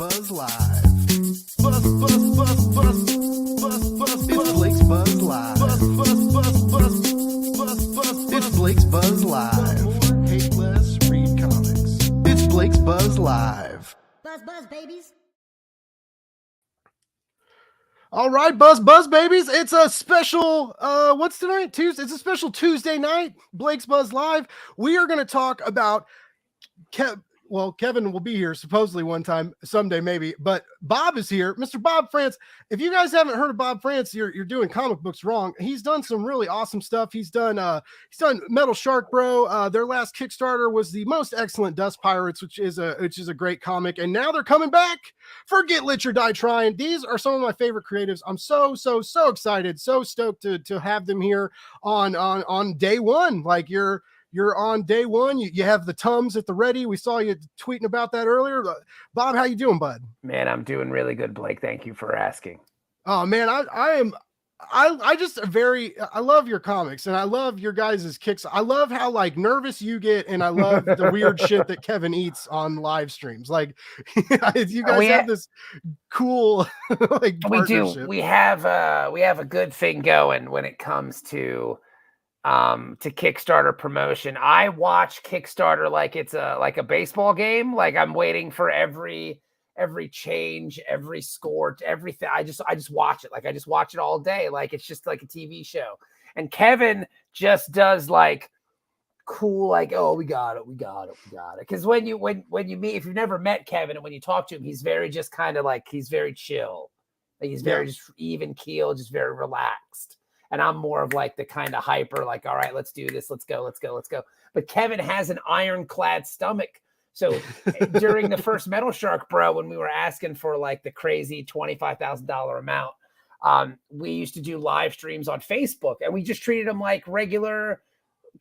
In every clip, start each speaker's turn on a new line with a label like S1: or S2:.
S1: Buzz Live. Buzz, buzz, buzz, buzz, buzz, buzz. It's Blake's Buzz Live. Buzz, buzz, buzz, buzz, buzz, buzz. It's Blake's Buzz Live. More, hate less, read comics. It's Blake's Buzz Live.
S2: Buzz, buzz, babies.
S1: All right, buzz babies. It's a special, what's tonight? Tuesday. It's a special Tuesday night, Blake's Buzz Live. We are going to talk about, Kevin will be here supposedly one time, someday maybe, but Bob is here. Mr. Bob Frantz. If you guys haven't heard of Bob Frantz, you're doing comic books wrong. He's done some really awesome stuff. He's done Metal Shark Bro. Their last Kickstarter was the Most Excellent Dust Pirates, which is a great comic. And now they're coming back for Get Lich or Die Tryin. These are some of my favorite creatives. I'm so excited, so stoked to have them here on day one. Like you're on day one. You have the Tums at the ready. We saw you tweeting about that earlier. Bob, how you doing, bud?
S3: Man, I'm doing really good, Blake. Thank you for asking.
S1: Oh man, I love your comics and I love your guys' kicks. I love how like nervous you get, and I love the weird shit that Kevin eats on live streams. Like you guys have this cool like partnership.
S3: We have a good thing going when it comes to Kickstarter promotion. I watch Kickstarter like it's a baseball game. Like I'm waiting for every change, every score, everything. I just watch it. Like I just watch it all day. Like it's just like a TV show. And Kevin just does like cool, like, oh, we got it. Because when you meet, if you've never met Kevin and when you talk to him, he's very just kind of like, he's very chill. Like he's very just even keel, just very relaxed. And I'm more of like the kind of hyper, like, all right, let's do this. Let's go. But Kevin has an ironclad stomach. So during the first Metal Shark Bro, when we were asking for like the crazy $25,000 amount, we used to do live streams on Facebook, and we just treated them like regular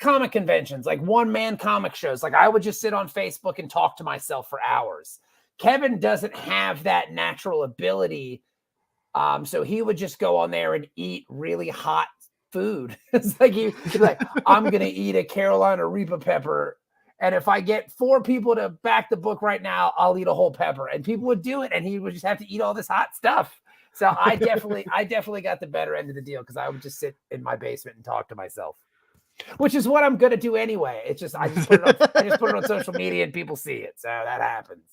S3: comic conventions, like one-man comic shows. Like I would just sit on Facebook and talk to myself for hours. Kevin doesn't have that natural ability. So he would just go on there and eat really hot food. It's like he's like, I'm going to eat a Carolina Reaper pepper. And if I get 4 people to back the book right now, I'll eat a whole pepper. And people would do it. And he would just have to eat all this hot stuff. So I definitely got the better end of the deal, because I would just sit in my basement and talk to myself, which is what I'm going to do anyway. It's just, I just put it on social media and people see it. So that happens.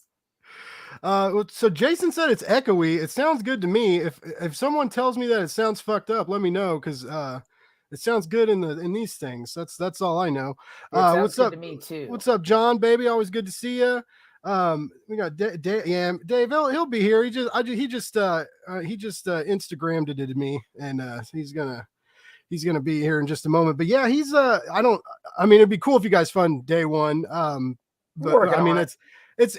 S1: So Jason said it's echoey. It sounds good to me. If someone tells me that it sounds fucked up, let me know, because it sounds good in these things. That's all I know. What's up to me too? What's up, John? Baby, always good to see you. We got Dave. He'll be here. He just Instagrammed it to me, and he's gonna be here in just a moment. But yeah, it'd be cool if you guys fund day one. But I mean, it's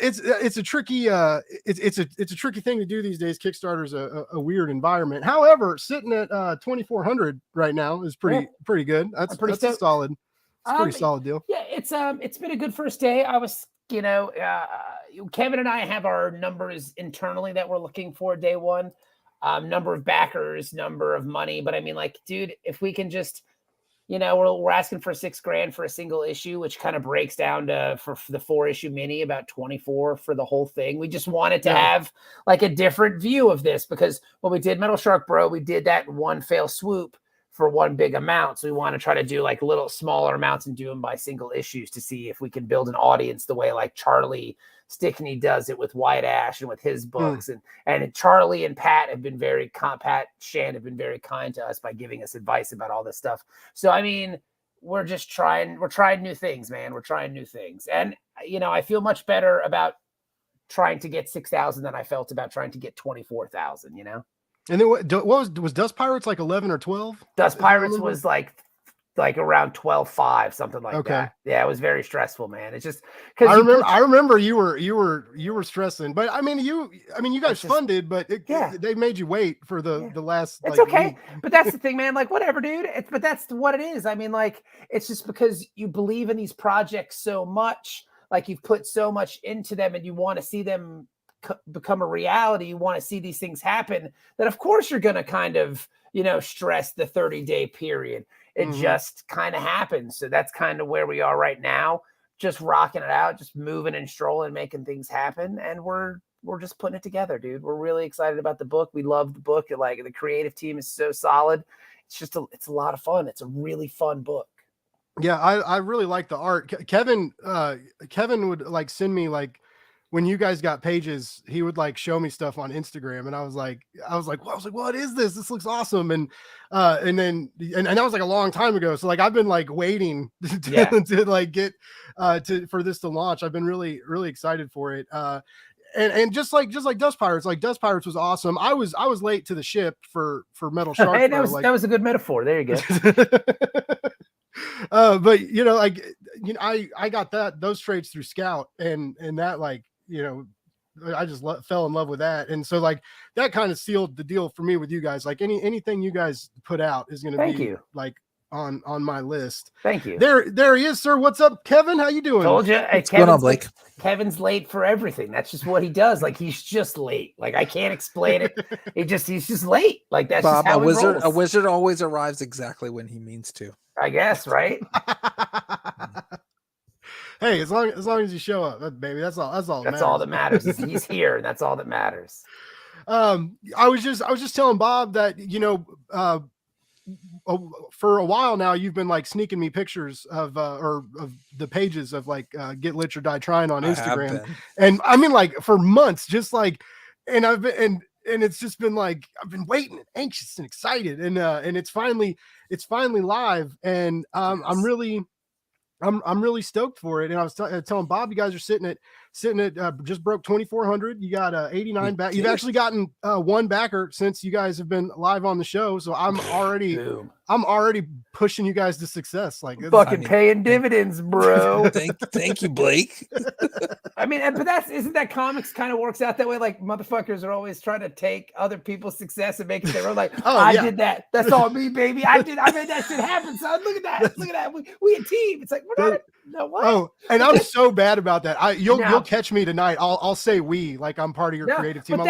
S1: a tricky it's a tricky thing to do these days. Kickstarter's a weird environment. However, sitting at 2,400 right now is pretty good. That's a solid. It's a pretty solid deal.
S3: Yeah, it's been a good first day. I was, Kevin and I have our numbers internally that we're looking for day one. Number of backers, number of money. But I mean, like, dude, if we can just, we're asking for $6,000 for a single issue, which kind of breaks down to, for the 4-issue mini, about 24 for the whole thing. We just wanted to have like a different view of this, because when we did Metal Shark Bro, we did that in one fell swoop for one big amount. So we want to try to do like little smaller amounts and do them by single issues to see if we can build an audience the way like Charlie Stickney does it with White Ash and with his books. And Charlie and Pat have been Pat Shan have been very kind to us by giving us advice about all this stuff. So, I mean, we're trying new things, man. We're trying new things. And, I feel much better about trying to get 6,000 than I felt about trying to get 24,000,
S1: And then what was Dust Pirates like 11 or 12?
S3: Dust Pirates was like around 12.5, something like that. Yeah, it was very stressful, man. It's just because
S1: I remember you were stressing, but I mean you guys funded, but they made you wait for the last.
S3: It's okay, week. But that's the thing, man. Like whatever, dude. But that's what it is. I mean, like it's just because you believe in these projects so much, like you've put so much into them, and you want to see them become a reality. You want to see these things happen. That of course you're going to kind of stress the 30-day period. It just kind of happens. So that's kind of where we are right now. Just rocking it out, just moving and strolling, making things happen. And we're putting it together, dude. We're really excited about the book. We love the book. Like the creative team is so solid. It's a lot of fun. It's a really fun book.
S1: Yeah, I really like the art. Kevin would like send me like when you guys got pages, he would like show me stuff on Instagram, and I was like, what is this? This looks awesome. And then that was like a long time ago. So like I've been like waiting to like get for this to launch. I've been really, really excited for it. And just like Dust Pirates, like Dust Pirates was awesome. I was late to the ship for Metal Shark.
S3: Hey, that was a good metaphor. There you go.
S1: But like I got those trades through Scout, and that like I just fell in love with that, and so like that kind of sealed the deal for me with you guys. Like anything you guys put out is going to be like on my list.
S3: Thank you.
S1: There he is, sir. What's up, Kevin? How you doing?
S3: Told you.
S2: What's going on, Blake?
S3: Kevin's late for everything. That's just what he does. Like he's just late. Like I can't explain it. He's just late. Like that's
S2: Bob,
S3: just how
S2: a wizard always arrives exactly when he means to.
S3: I guess, right?
S1: Hey, as long as you show up, baby, that's all. That's
S3: all that matters. He's here, and that's all that matters.
S1: I was just telling Bob that for a while now you've been like sneaking me pictures of the pages of like Get Lich or Die Tryin on Instagram, and I mean like for months, just like, and I've been and it's just been like I've been waiting, anxious and excited, and it's finally live, and I'm really stoked for it. And I was telling Bob, you guys are sitting at just broke 2,400. You got 89 back. You've actually gotten one backer since you guys have been live on the show. So I'm already pushing you guys to success. Like
S3: fucking paying dividends, bro.
S2: Thank you, Blake.
S3: I mean, but isn't that comics kind of works out that way? Like motherfuckers are always trying to take other people's success and make it their own. Like, I did that. That's all me, baby. I made that shit happen, son. Look at that. We a team. It's like we're not. No, what?
S1: Oh, and I'm so bad about that. You'll catch me tonight. I'll say we, like I'm part of your creative team. I'm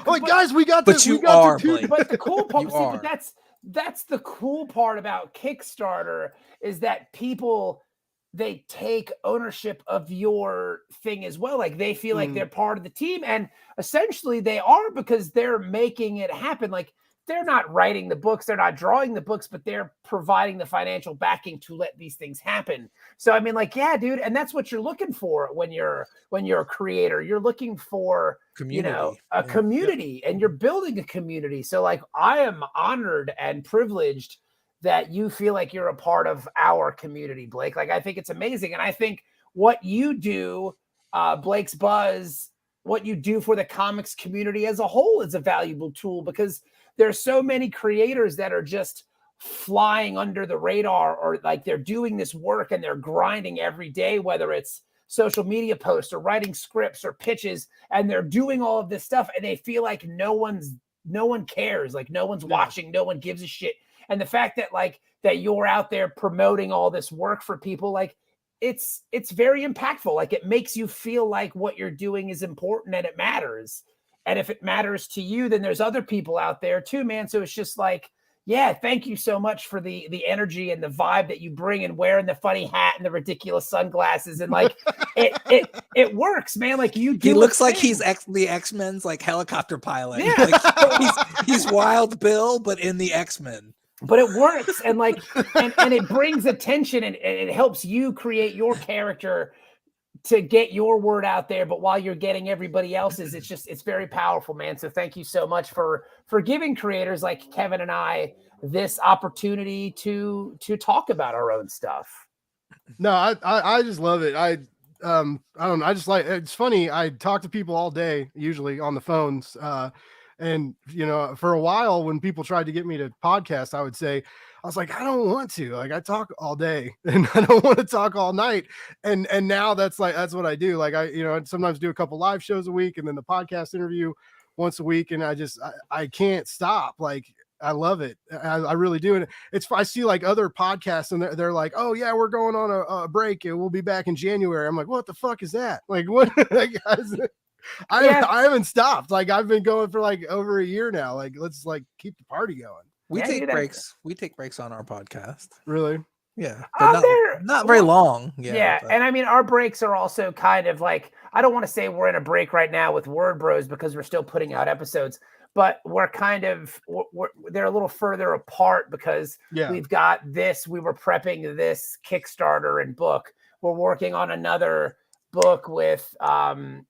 S1: like, guys, we got this.
S2: You are, Blake.
S3: But the cool part, but that's the cool part about Kickstarter is that people, they take ownership of your thing as well. Like they feel like they're part of the team, and essentially they are, because they're making it happen. Like they're not writing the books, they're not drawing the books, but they're providing the financial backing to let these things happen. So I mean, like, yeah, dude, and that's what you're looking for when you're a creator. You're looking for community, community, and you're building a community. So like, I am honored and privileged that you feel like you're a part of our community, Blake. Like, I think it's amazing, and I think what you do, Blake's Buzz, what you do for the comics community as a whole is a valuable tool, because there's so many creators that are just flying under the radar, or like they're doing this work and they're grinding every day, whether it's social media posts or writing scripts or pitches, and they're doing all of this stuff, and they feel like no one cares, like no one's watching, no one gives a shit. And the fact that that you're out there promoting all this work for people, like it's very impactful. Like it makes you feel like what you're doing is important and it matters. And if it matters to you, then there's other people out there too, man. So it's just like, yeah, thank you so much for the energy and the vibe that you bring, and wearing the funny hat and the ridiculous sunglasses, and like it works, man. Like you do.
S2: He looks like he's the X-Men's like helicopter pilot.
S3: Yeah.
S2: Like, he's Wild Bill, but in the X-Men.
S3: But it works, and like and it brings attention, and it helps you create your character to get your word out there, but while you're getting everybody else's, it's very powerful, man. So thank you so much for giving creators like Kevin and I this opportunity to talk about our own stuff.
S1: No, I just love it. I don't know. I just like, it's funny. I talk to people all day, usually on the phones. And for a while when people tried to get me to podcast, I would say, I was like, I don't want to. Like, I talk all day and I don't want to talk all night. And now that's what I do. Like I sometimes do a couple live shows a week, and then the podcast interview once a week. And I can't stop. Like, I love it. I really do. And I see like other podcasts, and they're like, oh yeah, we're going on a break and we'll be back in January. I'm like, what the fuck is that? Like, what? I haven't stopped. Like, I've been going for like over a year now. Like, let's like keep the party going.
S2: We take breaks. We take breaks on our podcast.
S1: Really?
S2: Yeah, but not very long.
S3: Yeah,
S2: but.
S3: and I mean, our breaks are also kind of like, I don't want to say we're in a break right now with Word Bros because we're still putting out episodes, but we're kind of they're a little further apart because we've got this. We were prepping this Kickstarter and book. We're working on another book with
S2: Kelly.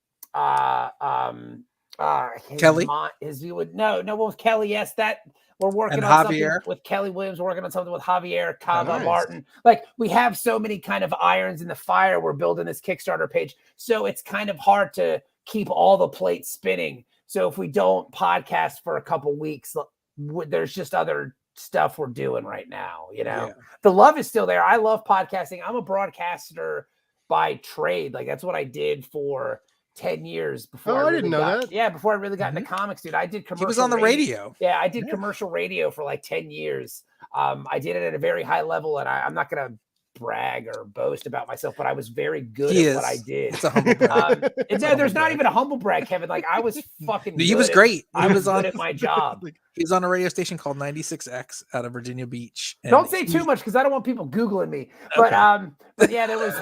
S3: With Kelly. Yes, that. We're working on something with Kelly Williams. We're working on something with Javier Cava Martin. Like, we have so many kind of irons in the fire. We're building this Kickstarter page. So it's kind of hard to keep all the plates spinning. So if we don't podcast for a couple weeks, there's just other stuff we're doing right now. The love is still there. I love podcasting. I'm a broadcaster by trade. Like, that's what I did for 10 years before.
S1: I didn't know that.
S3: Yeah, before I really got into comics, dude. I did commercial.
S2: He was on the radio.
S3: Yeah, I did commercial radio for like 10 years. I did it at a very high level, and I'm not gonna brag or boast about myself, but I was very good at what I did.
S2: It's a humble brag.
S3: There's not even a humble brag, Kevin. Like, I was fucking
S2: He was great.
S3: I was good at my job.
S2: He was on a radio station called 96X out of Virginia Beach.
S3: Don't say too much because I don't want people Googling me. But yeah, there was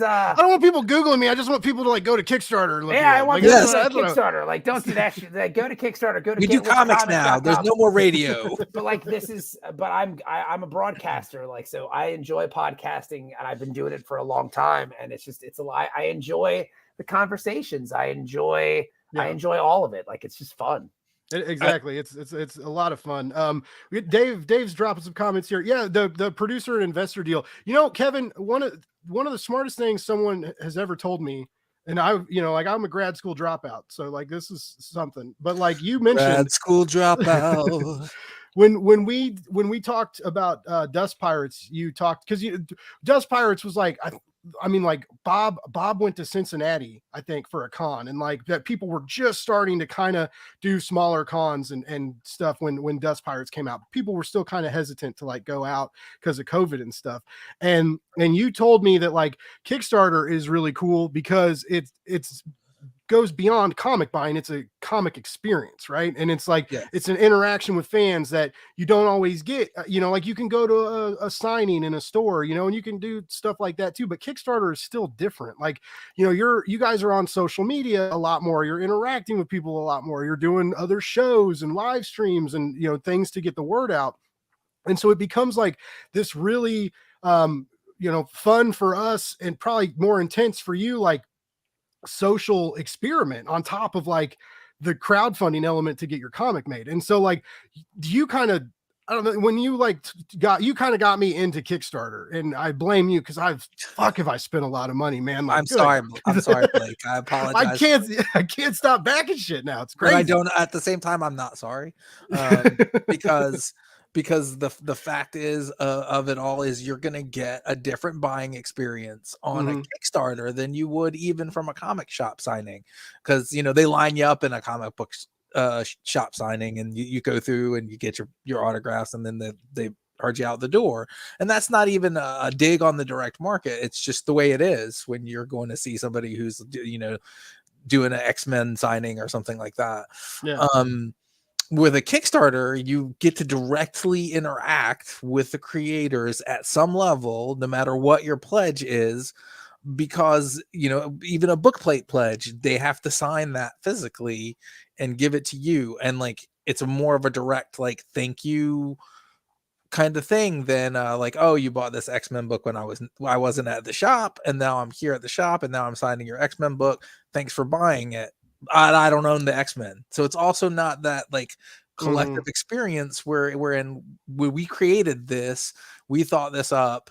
S1: I don't want people Googling me. I just want people to like go to Kickstarter and look.
S3: Yeah, I want people to go to Kickstarter. Like, don't do that shit. Like, go to Kickstarter. Go to.
S2: We do comics now. There's no more radio.
S3: But like, I'm a broadcaster. Like, so I enjoy podcasting, and I've been doing it for a long time. And it's a lot. I enjoy the conversations. I enjoy all of it. Like, it's just fun.
S1: Exactly. It's a lot of fun. Dave's dropping some comments here. Yeah, the producer and investor deal. Kevin, one of the smartest things someone has ever told me, and I'm a grad school dropout, so like this is something. But like you mentioned,
S2: grad school dropout.
S1: when we talked about Dust Pirates, you talked because Dust Pirates was like I mean, like Bob went to Cincinnati, I think, for a con, and like that people were just starting to kind of do smaller cons and stuff when Dust Pirates came out. People were still kind of hesitant to like go out because of COVID and stuff. And you told me that like Kickstarter is really cool because it's goes beyond comic buying. It's a comic experience, right? And it's like it's an interaction with fans that you don't always get. Like you can go to a signing in a store, and you can do stuff like that too. But Kickstarter is still different. Like, you guys are on social media a lot more. You're interacting with people a lot more. You're doing other shows and live streams and things to get the word out. And so it becomes like this really fun for us and probably more intense for you, like social experiment on top of like the crowdfunding element to get your comic made. And so like, do you kind of, I don't know, when you like got me into Kickstarter, and I blame you because have I spent a lot of money, man. Like,
S2: I'm sorry, Blake. I apologize.
S1: I can't stop backing shit now. It's crazy.
S2: But I don't, at the same time, I'm not sorry. Because the fact is of it all is you're going to get a different buying experience on a Kickstarter than you would even from a comic shop signing. Because, they line you up in a comic book shop signing, and you go through and you get your autographs, and then they charge you out the door. And that's not even a dig on the direct market. It's just the way it is when you're going to see somebody who's, doing an X-Men signing or something like that.
S1: Yeah.
S2: With a Kickstarter, you get to directly interact with the creators at some level, no matter what your pledge is, because, even a book plate pledge, they have to sign that physically and give it to you. And like, it's more of a direct, like, thank you kind of thing than like, oh, you bought this X-Men book when I wasn't at the shop, and now I'm here at the shop, and now I'm signing your X-Men book. Thanks for buying it. I don't own the X-Men. So it's also not that like collective experience where when we created this, we thought this up,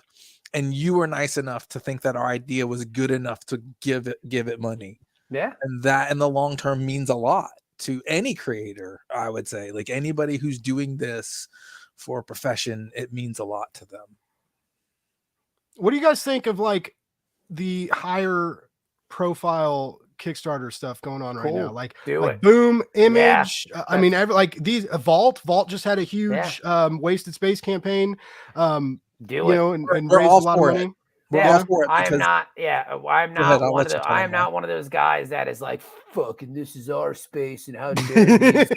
S2: and you were nice enough to think that our idea was good enough to give it money.
S3: Yeah.
S2: And that in the long term means a lot to any creator, I would say. Like anybody who's doing this for a profession, it means a lot to them.
S1: What do you guys think of like the higher profile Kickstarter stuff going on right now? Like Boom, Image.
S3: Yeah.
S1: I mean, these Vault just had a huge wasted space campaign. And raised a lot of money.
S2: We're
S3: Yeah,
S2: all for it
S3: I am
S2: because
S3: not. Yeah, I'm
S2: go ahead,
S3: not
S2: I'll
S3: one
S2: let
S3: of
S2: you
S3: the.
S2: tell
S3: I
S2: them
S3: am
S2: why.
S3: not one of those guys that is like, fucking, this is our space, and how dare these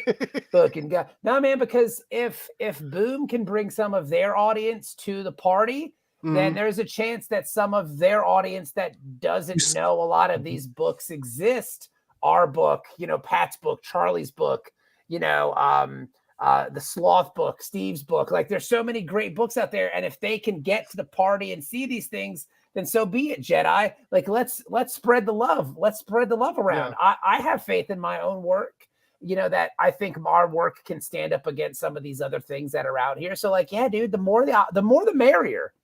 S3: fucking guy. No, man, because if Boom can bring some of their audience to the party, then there's a chance that some of their audience that doesn't know a lot of these books exist, our book, Pat's book, Charlie's book, the Sloth book, Steve's book. Like, there's so many great books out there, and if they can get to the party and see these things, then so be it, Jedi. Like, let's spread the love. Let's spread the love around. I have faith in my own work. That I think our work can stand up against some of these other things that are out here. So, like, yeah, dude, the more the merrier,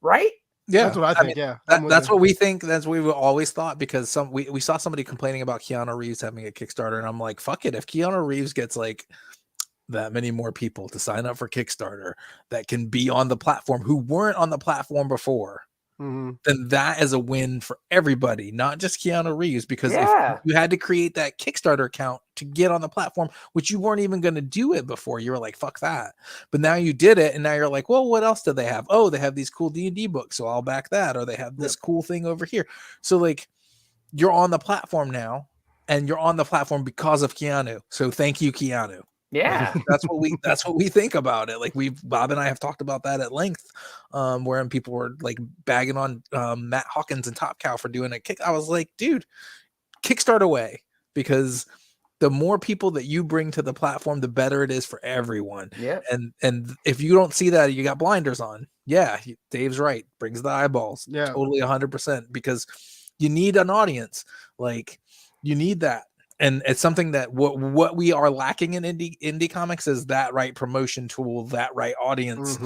S3: right?
S2: Yeah,
S1: that's what I think.
S2: mean,
S1: I'm with
S2: that's
S1: you.
S2: what we think. That's what we've always thought, because we saw somebody complaining about Keanu Reeves having a Kickstarter, and I'm like, fuck it. If Keanu Reeves gets like that many more people to sign up for Kickstarter that can be on the platform who weren't on the platform before, then that is a win for everybody, not just Keanu Reeves. Because if you had to create that Kickstarter account to get on the platform, which you weren't even going to do it before, you were like, fuck that. But now you did it, and now you're like, well, what else do they have? Oh, they have these cool D&D books, so I'll back that. Or they have this cool thing over here. So, like, you're on the platform now, and you're on the platform because of Keanu. So thank you, Keanu.
S3: Yeah,
S2: that's what we think about it. Like, Bob and I have talked about that at length, wherein people were like bagging on Matt Hawkins and Top Cow for doing a kick. I was like, dude, Kickstart away, because the more people that you bring to the platform, the better it is for everyone.
S3: Yeah.
S2: And if you don't see that, you got blinders on. Yeah, Dave's right. Brings the eyeballs.
S1: Yeah,
S2: totally 100%, because you need an audience. Like, you need that. And it's something that what we are lacking in indie comics is that right promotion tool, that right audience.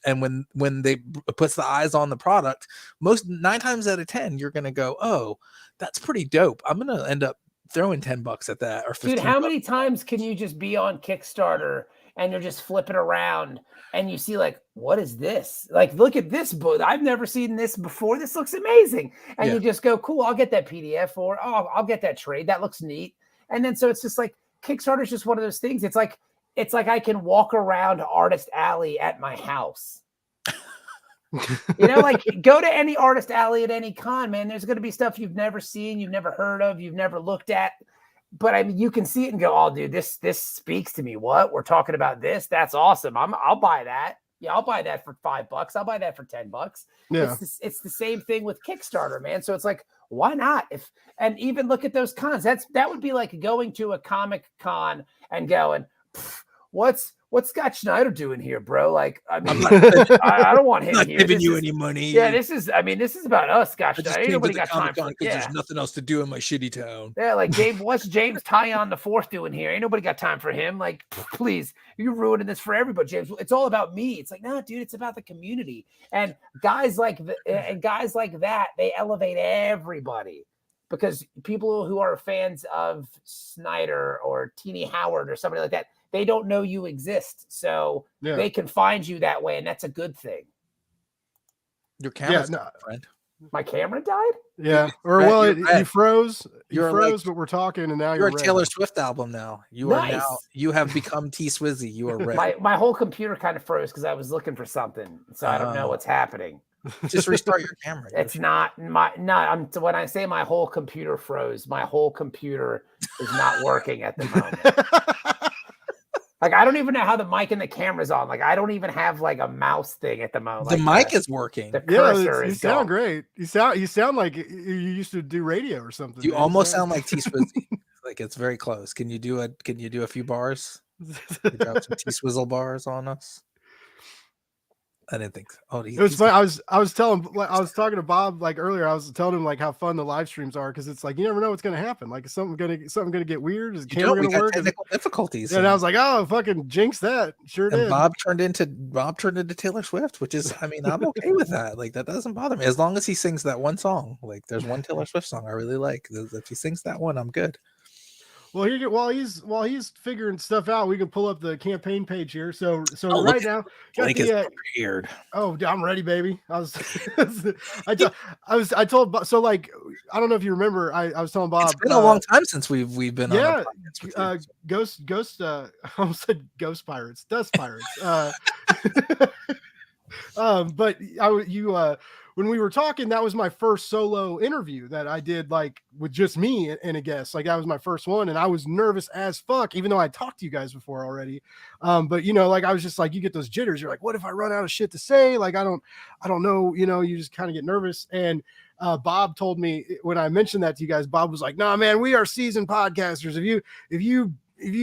S2: And when they puts the eyes on the product, 9 times out of 10, you're going to go, oh, that's pretty dope. I'm going to end up throwing $10 at that, or 15.
S3: Dude, how many times can you just be on Kickstarter and you're just flipping around and you see, like, what is this? Like, look at this book. I've never seen this before. This looks amazing. And you just go, cool, I'll get that PDF, or I'll get that trade. That looks neat. And then so it's just like, Kickstarter is just one of those things. It's like I can walk around Artist Alley at my house. Like, go to any Artist Alley at any con, man. There's going to be stuff you've never seen, you've never heard of, you've never looked at. But I mean, you can see it and go, oh, dude, this speaks to me. What? We're talking about this? That's awesome. I'll buy that. Yeah, I'll buy that for $5. I'll buy that for $10.
S1: Yeah.
S3: It's the same thing with Kickstarter, man. So it's like, why not? And even look at those cons. That would be like going to a comic con and going, what's Scott Schneider doing here, bro? Like, I mean, I don't want him
S2: not
S3: here.
S2: Giving you any money.
S3: Yeah, this is about us, Scott Schneider. Ain't nobody got time for it.
S2: Yeah, there's nothing else to do in my shitty town.
S3: Yeah, like, what's James Tryin the Fourth doing here? Ain't nobody got time for him. Like, please, you're ruining this for everybody, James. It's all about me. It's like, no, dude, it's about the community. And guys like that, they elevate everybody, because people who are fans of Snyder or Teeny Howard or somebody like that, they don't know you exist. So they can find you that way, and that's a good thing.
S2: Your camera's friend.
S3: My camera died?
S1: Yeah. Or
S2: Red,
S1: you froze. You froze,
S2: like,
S1: but we're talking, and now
S2: you're a
S1: red.
S2: Taylor Swift album now. You are now. You have become T Swizzy. You are red.
S3: My whole computer kind of froze because I was looking for something, so I don't know what's happening.
S2: Just restart your camera.
S3: It's not when I say my whole computer froze, my whole computer is not working at the moment. Like, I don't even know how the mic and the camera's on. Like, I don't even have like a mouse thing at the moment.
S2: The mic is working.
S3: The cursor is
S1: you sound great. You sound like you used to do radio or something.
S2: You almost sound like T Swizzy. Like, it's very close. Can you do a few bars? Drop some T Swizzle bars on us? I didn't think so. Oh,
S1: it was funny. I was talking to Bob like earlier. I was telling him like how fun the live streams are, because it's like you never know what's gonna happen. Like, is something gonna get weird? Is the camera gonna work?
S2: Technical difficulties.
S1: And I was like, oh, fucking jinx that. Sure did.
S2: Bob turned into Taylor Swift, which is, I mean, I'm okay with that. Like, that doesn't bother me as long as he sings that one song. Like, there's one Taylor Swift song I really like. If he sings that one, I'm good.
S1: Well, here, while he's figuring stuff out, we can pull up the campaign page here. So right now,
S2: got the prepared.
S1: Oh, I'm ready, baby. I told so, like, I don't know if you remember. I was telling Bob.
S2: It's been a long time since we've been
S1: on
S2: a
S1: Ghost. I almost said Ghost Pirates, Dust Pirates. But when we were talking, that was my first solo interview that I did like with just me and a guest. Like that was my first one, and I was nervous as fuck, even though I talked to you guys before already. But you know, like I was just like, you get those jitters. You're like, what if I run out of shit to say? Like I don't know. You know, you just kind of get nervous. And Bob told me when I mentioned that to you guys, Bob was like, "Nah, man, we are seasoned podcasters. If you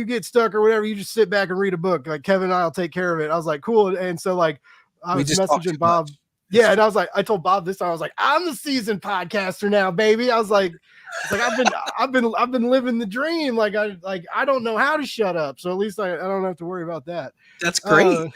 S1: get stuck or whatever, you just sit back and read a book. Like Kevin and I'll take care of it." I was like, "Cool." And so like I was messaging Bob. Yeah, and I told Bob this time, I was like, "I'm the seasoned podcaster now, baby." I was like I've been living the dream. Like I don't know how to shut up, so at least I don't have to worry about that.
S2: That's great.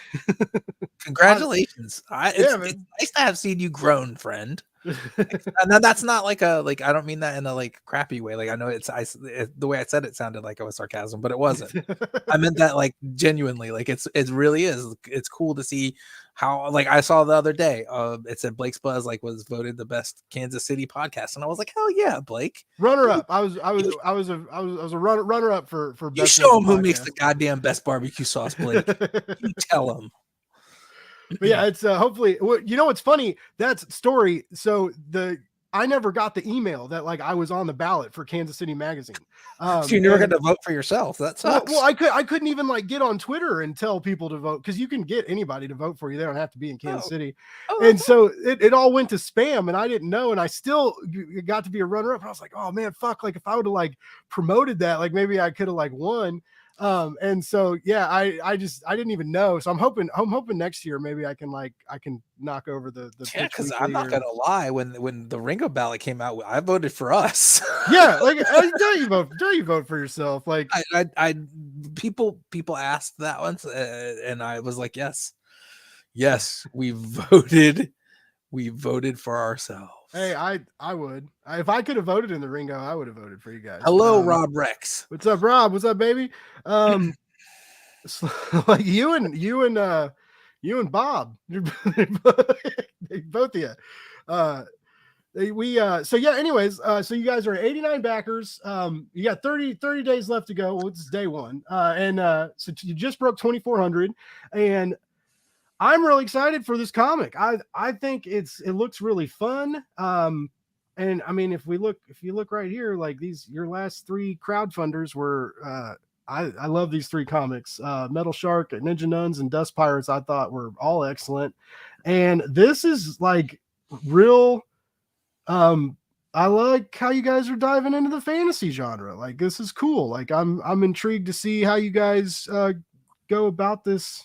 S2: Congratulations. It's nice to have seen you grown, friend. And that's not like I don't mean that in a like crappy way. Like I know the way I said it sounded like it was sarcasm, but it wasn't. I meant that like genuinely. Like it really is. It's cool to see how, like I saw the other day, it said Blake's Buzz like was voted the best Kansas City podcast, and I was like, hell yeah, Blake.
S1: Runner up. I was a runner up for
S2: You
S1: best.
S2: show him who makes the goddamn best barbecue sauce, Blake. You tell him.
S1: But yeah, it's hopefully, you know, what's funny, that's story. So I never got the email that like I was on the ballot for Kansas City Magazine.
S2: So you never got to vote for yourself. That sucks.
S1: Well, I couldn't even like get on Twitter and tell people to vote, because you can get anybody to vote for you. They don't have to be in Kansas City. And so it all went to spam, and I didn't know, and I still got to be a runner up. And I was like, oh man, fuck, like if I would have like promoted that, like maybe I could have like won. And so yeah, I didn't even know. So I'm hoping next year maybe I can knock over the
S2: yeah, because I'm not gonna lie, when the Ringo ballot came out, I voted for us.
S1: Yeah, like don't you vote for yourself? Like
S2: I people asked that once, and I was like, yes, we voted for ourselves.
S1: Hey, I would. If I could have voted in the Ringo, I would have voted for you guys.
S2: Hello, Rob Rex.
S1: What's up, Rob? What's up, baby? So, like you and Bob, both of you. So yeah, anyways, so you guys are 89 backers. You got 30 days left to go. Well, it's day one. So you just broke 2,400, and I'm really excited for this comic. I think it looks really fun. And I mean, if you look right here, like your last three crowdfunders were, I love these three comics, Metal Shark, Ninja Nuns, and Dust Pirates. I thought were all excellent. And this is like real. I like how you guys are diving into the fantasy genre. Like this is cool. Like I'm intrigued to see how you guys, go about this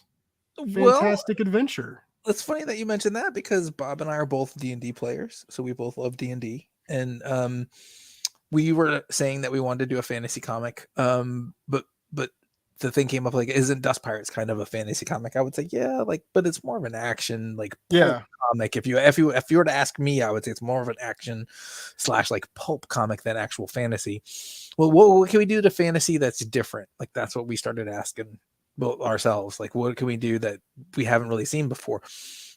S1: fantastic adventure.
S2: It's funny that you mentioned that, because Bob and I are both D&D players, so we both love D&D, and we were saying that we wanted to do a fantasy comic, but the thing came up, like, isn't Dust Pirates kind of a fantasy comic? I would say yeah, like, but it's more of an action like pulp comic. If you were to ask me, I would say it's more of an action / like pulp comic than actual fantasy. Well, what can we do to fantasy that's different? Like that's what we started asking ourselves, like what can we do that we haven't really seen before?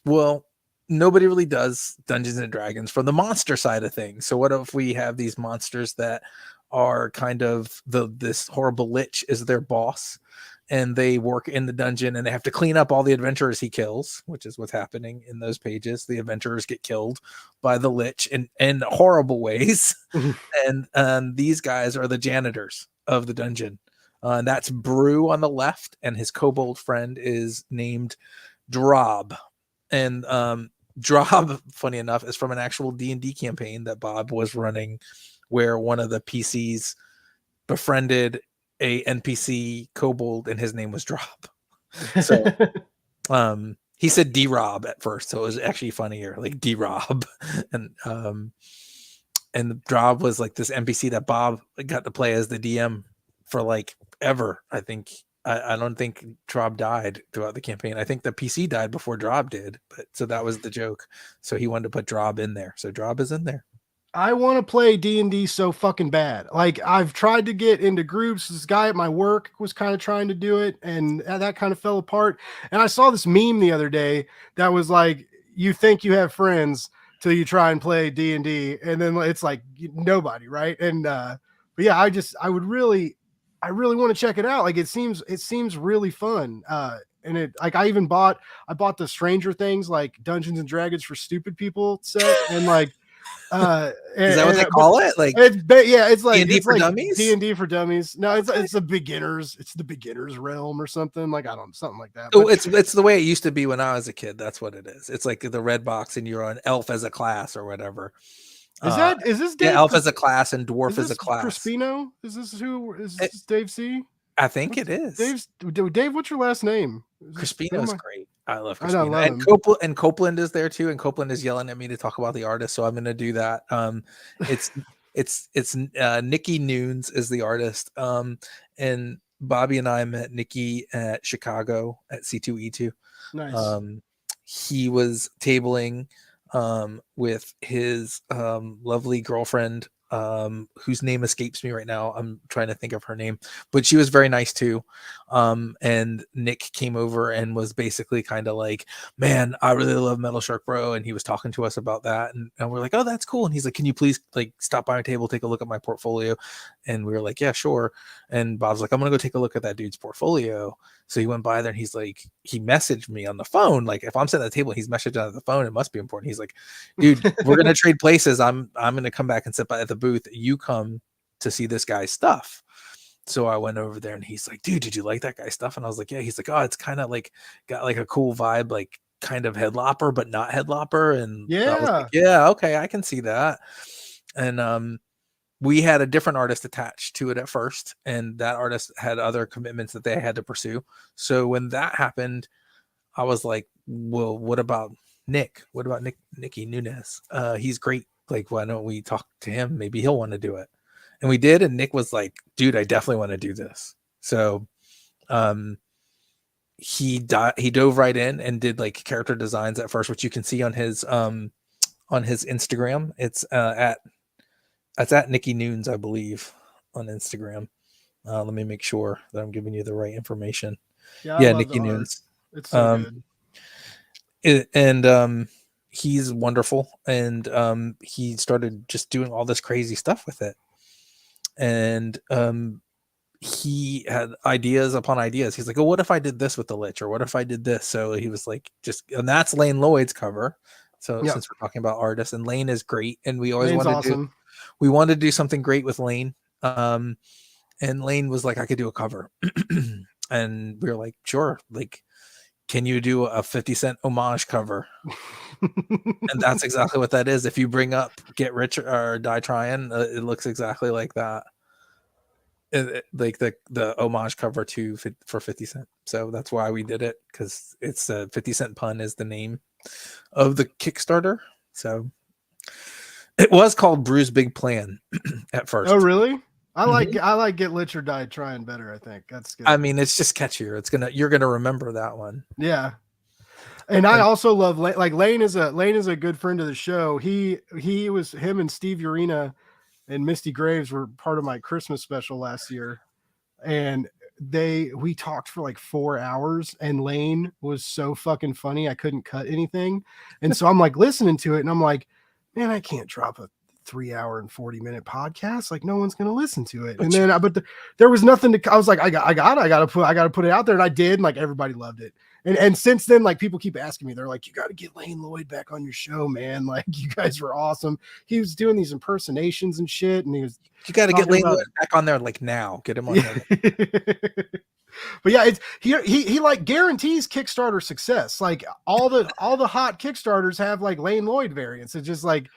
S2: Well, nobody really does Dungeons and Dragons from the monster side of things. So what if we have these monsters that are kind of this horrible Lich is their boss, and they work in the dungeon, and they have to clean up all the adventurers he kills, which is what's happening in those pages. The adventurers get killed by the Lich in horrible ways. And these guys are the janitors of the dungeon. And that's Brew on the left, and his kobold friend is named Drob. And Drob, funny enough, is from an actual D&D campaign that Bob was running, where one of the PCs befriended a NPC kobold, and his name was Drob. So he said D-Rob at first, so it was actually funnier, like D-Rob. And Drob was like this NPC that Bob got to play as the DM for like ever. I think I don't think Drob died throughout the campaign. I think the PC died before Drob did, but so that was the joke. So he wanted to put Drob in there. So Drob is in there.
S1: I want to play D&D so fucking bad. Like I've tried to get into groups. This guy at my work was kind of trying to do it, and that kind of fell apart. And I saw this meme the other day that was like, you think you have friends till you try and play D&D, and then it's like nobody, right? And but yeah, I really want to check it out. Like it seems really fun. and it like I bought the Stranger Things like Dungeons and Dragons for stupid people set, and like
S2: is that what they call it? Like
S1: it's like
S2: D&D
S1: it's
S2: for
S1: like
S2: dummies?
S1: D&D for dummies. No,
S2: Okay.
S1: it's the beginners realm or something, like I don't know, something like that.
S2: Oh,
S1: But
S2: it's the way it used to be when I was a kid. That's what it is. It's like the red box and you're an elf as a class or whatever.
S1: is this Dave?
S2: Yeah, elf as a class and dwarf
S1: is
S2: as a
S1: this
S2: class.
S1: Crispino? Is this Dave C?
S2: I think it is.
S1: Dave, what's your last name?
S2: Crispino's great. I love
S1: I know,
S2: Crispino.
S1: love
S2: And
S1: him.
S2: Copeland is there too, and Copeland is yelling at me to talk about the artist, so I'm going to do that. It's Nikki Nunes is the artist. And Bobby and I met Nikki at Chicago at C2E2.
S1: Nice.
S2: He was tabling with his lovely girlfriend, whose name escapes me right now. I'm trying to think of her name, but she was very nice too. And Nick came over and was basically kind of like, man, I really love Metal Shark Bro. And he was talking to us about that. And we're like, oh, that's cool. And he's like, can you please like stop by my table, take a look at my portfolio? And we were like, yeah, sure. And Bob's like, I'm going to go take a look at that dude's portfolio. So he went by there and he's like, he messaged me on the phone. Like if I'm sitting at the table and he's messaging on the phone, it must be important. He's like, dude, we're going to trade places. I'm going to come back and sit by at the booth. You come to see this guy's stuff. So I went over there and he's like, dude, did you like that guy's stuff? And I was like, yeah. He's like, oh, it's kind of like got like a cool vibe, like kind of headlopper, but not headlopper. And I was like, yeah, okay, I can see that. And we had a different artist attached to it at first, and that artist had other commitments that they had to pursue. So when that happened, I was like, well, what about Nick? What about Nicky Nunes? He's great. Like, why don't we talk to him? Maybe he'll want to do it. And we did. And Nick was like, dude, I definitely want to do this. So he dove right in and did like character designs at first, which you can see on his Instagram. It's at Nikki Nunes, I believe, on Instagram. Let me make sure that I'm giving you the right information. Yeah, Nikki Nunes.
S1: It's so good.
S2: And he's wonderful. And he started just doing all this crazy stuff with it. And he had ideas upon ideas. He's like, oh, what if I did this with the Lich? Or what if I did this? So he was like, and that's Lane Lloyd's cover. So since we're talking about artists, and Lane is great. And we always wanted to do something great with Lane. And Lane was like, I could do a cover. And we were like, sure. Like, can you do a 50 Cent homage cover? And that's exactly what that is. If you bring up Get Rich or Die Tryin', it looks exactly like that. Like the homage cover for 50 Cent. So that's why we did it, because it's 50 Cent pun is the name of the Kickstarter. So it was called Bruce Big Plan at first.
S1: Oh, really? I like Get Lich or Die Tryin' better. I think that's good.
S2: I mean, it's just catchier. You're gonna remember that one.
S1: Yeah. And I also love Lane is a good friend of the show. Him and Steve Urena and Misty Graves were part of my Christmas special last year. And we talked for like 4 hours, and Lane was so fucking funny. I couldn't cut anything. And so I'm like listening to it and I'm like, man, I can't drop a 3 hour and 40-minute podcast. Like no one's going to listen to it. There was nothing I was like, I got to put it out there. And I did. And like, everybody loved it. And since then, like people keep asking me, they're like, you got to get Lane Lloyd back on your show, man. Like you guys were awesome. He was doing these impersonations and shit. And
S2: you got to get Lane Lloyd back on there. Like now, get him on there.
S1: But yeah, he like guarantees Kickstarter success. Like all the hot Kickstarters have like Lane Lloyd variants. It's just like,